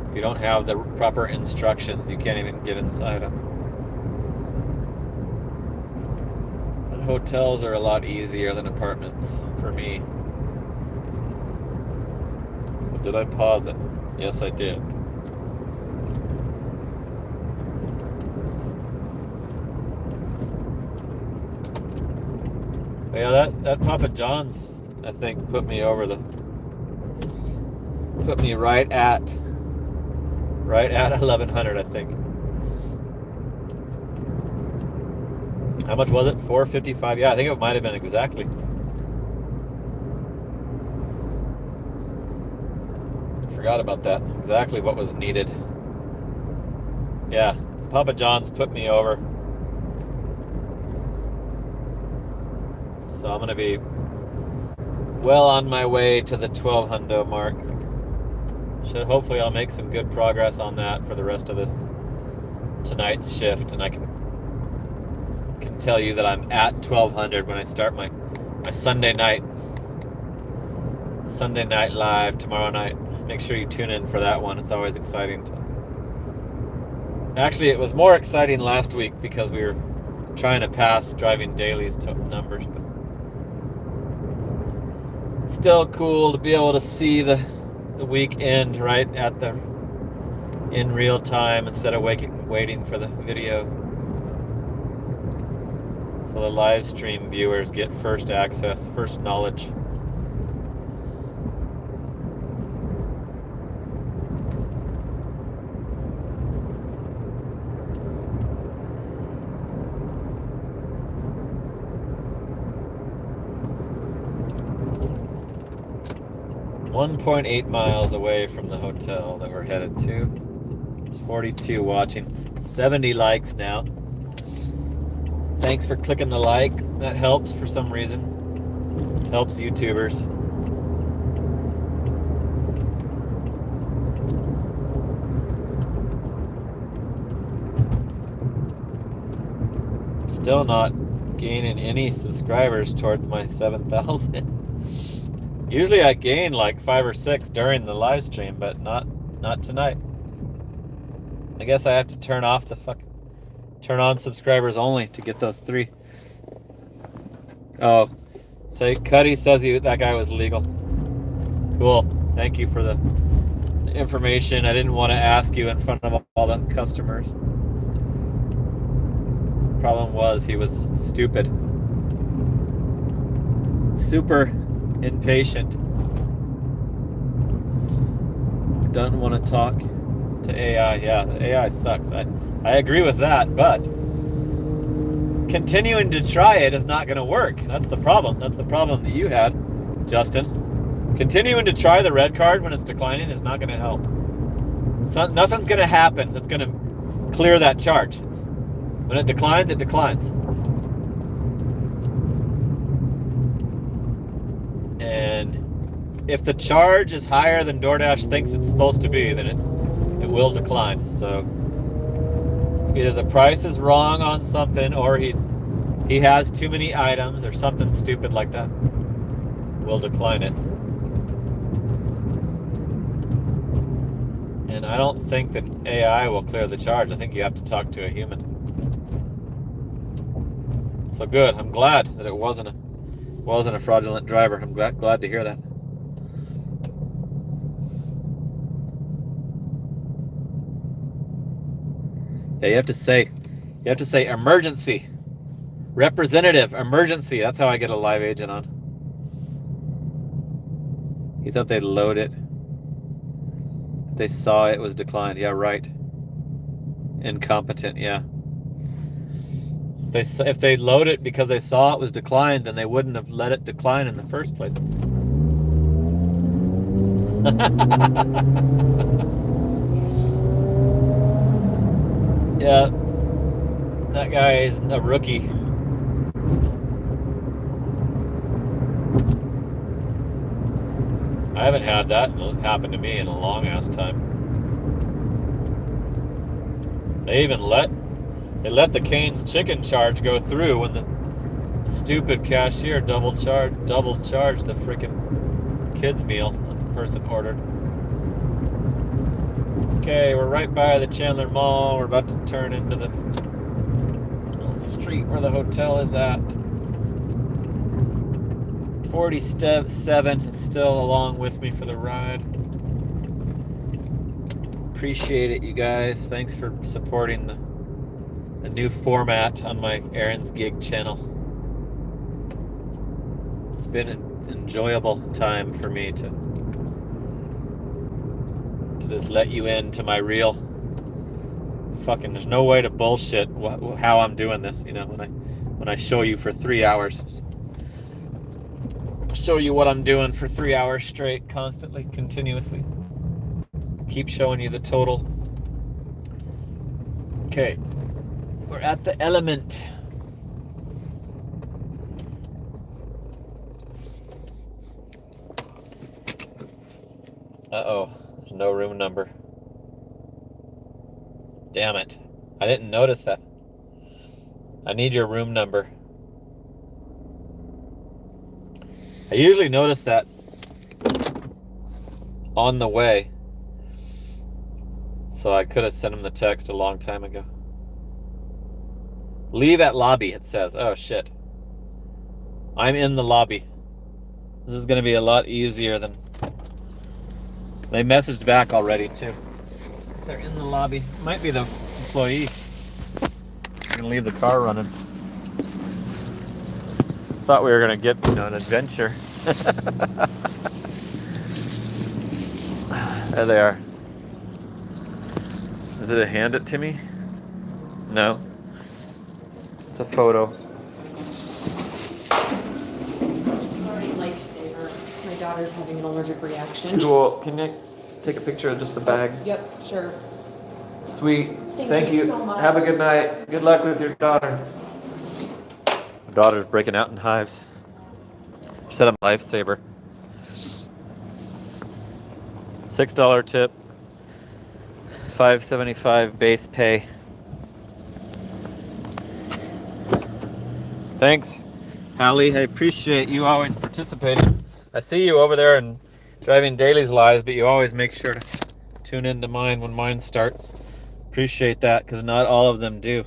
If you don't have the proper instructions, you can't even get inside them. But hotels are a lot easier than apartments for me. So did I pause it? Yes, I did. Yeah, that Papa John's, I think, put me right at 1100, I think. How much was it? $4.55? Yeah, I think it might have been exactly. Forgot about that. Exactly what was needed. Yeah, Papa John's put me over. So I'm going to be well on my way to the 1200 mark. Hopefully I'll make some good progress on that for the rest of tonight's shift, and I can tell you that I'm at 1200 when I start my Sunday night live tomorrow night. Make sure you tune in for that one. It's always exciting. Actually, it was more exciting last week because we were trying to pass driving dailies to numbers, but it's still cool to be able to see the weekend right in real time instead of waiting for the video. So the live stream viewers get first access, first knowledge. .8 miles away from the hotel that we're headed to. There's 42 watching, 70 likes now. Thanks for clicking the like. That helps for some reason. Helps YouTubers. Still not gaining any subscribers towards my 7,000. Usually I gain like 5 or 6 during the live stream, but not tonight. I guess I have to turn on subscribers only to get those 3. Oh, say Cuddy says that guy was legal. Cool. Thank you for the information. I didn't want to ask you in front of all the customers. Problem was he was stupid. Super impatient. Doesn't want to talk to AI. Yeah, the AI sucks. I agree with that, but continuing to try it is not going to work. That's the problem. That's the problem that you had, Justin. Continuing to try the red card when it's declining is not going to help. Nothing's going to happen that's going to clear that charge. When it declines, it declines. And if the charge is higher than DoorDash thinks it's supposed to be, then it will decline. So either the price is wrong on something, or he has too many items, or something stupid like that. We'll decline it. And I don't think that AI will clear the charge. I think you have to talk to a human. So good. I'm glad that it wasn't a fraudulent driver. I'm glad to hear that. Yeah, you have to say emergency. Representative, emergency. That's how I get a live agent on. He thought they'd load it. They saw it was declined. Yeah, right. Incompetent, yeah. If they load it because they saw it was declined, then they wouldn't have let it decline in the first place. Yeah, that guy is a rookie. I haven't had that happen to me in a long ass time. They even let the Cane's chicken charge go through when the stupid cashier double charged the freaking kids meal that the person ordered. Okay, we're right by the Chandler Mall. We're about to turn into the little street where the hotel is at. 47 is still along with me for the ride. Appreciate it, you guys. Thanks for supporting the new format on my Aaron's Gig channel. It's been an enjoyable time for me to just let you into my real fucking. There's no way to bullshit how I'm doing this. You know, when I show you for 3 hours, show you what I'm doing for 3 hours straight, constantly, continuously. Keep showing you the total. Okay, we're at the Element. Uh-oh, there's no room number. Damn it. I didn't notice that. I need your room number. I usually notice that on the way. So I could have sent him the text a long time ago. Leave at lobby, it says. Oh, shit. I'm in the lobby. This is going to be a lot easier than... They messaged back already, too. They're in the lobby. Might be the employee. I'm going to leave the car running. Thought we were going to get, an adventure. There they are. Is it a hand it to me? No. It's a photo. Sorry, lifesaver. My daughter's having an allergic reaction. Cool. Can you take a picture of just the bag? Yep, sure. Sweet. Thank you so much. Have a good night. Good luck with your daughter. The daughter's breaking out in hives. She said I'm a lifesaver. $6 tip. $5.75 base pay. Thanks, Howie. I appreciate you always participating. I see you over there and driving Daly's lives, but you always make sure to tune into mine when mine starts. Appreciate that, because not all of them do.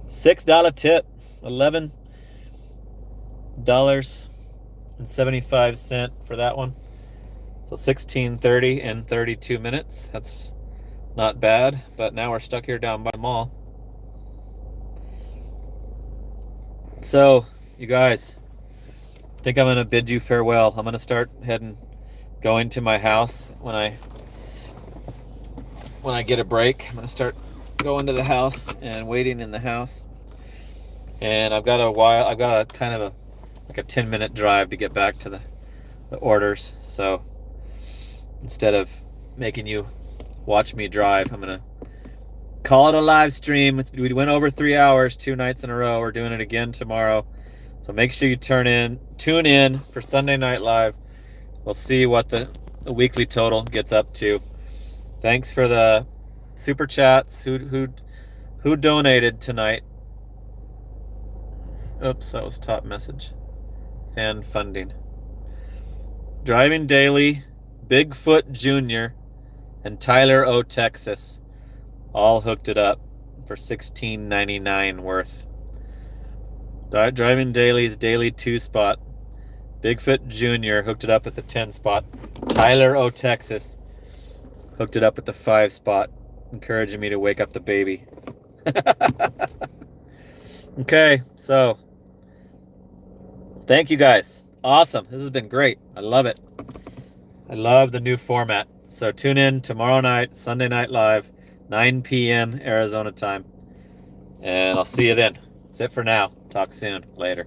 $6 tip. $11.75 for that one. So 16:30 and 32 minutes. That's not bad, but now we're stuck here down by the mall. So, you guys, I think I'm going to bid you farewell. I'm going to start going to my house when I get a break. I'm going to start going to the house and waiting in the house. And I've got a kind of a 10-minute drive to get back to the orders. So instead of making you watch me drive, I'm gonna call it a live stream. We went over 3 hours 2 nights in a row. We're doing it again tomorrow. So make sure you tune in for Sunday Night Live. We'll see what the weekly total gets up to. Thanks for the super chats. Who donated tonight? Oops, that was top message. Fan funding. Driving Daily, Bigfoot Jr., and Tyler O. Texas all hooked it up for $16.99 worth. Driving Daily's Daily 2 spot. Bigfoot Jr. hooked it up at the 10 spot. Tyler O. Texas hooked it up at the 5 spot, encouraging me to wake up the baby. Okay, so thank you guys. Awesome. This has been great. I love it. I love the new format. So tune in tomorrow night, Sunday Night Live, 9 p.m. Arizona time. And I'll see you then. That's it for now. Talk soon. Later.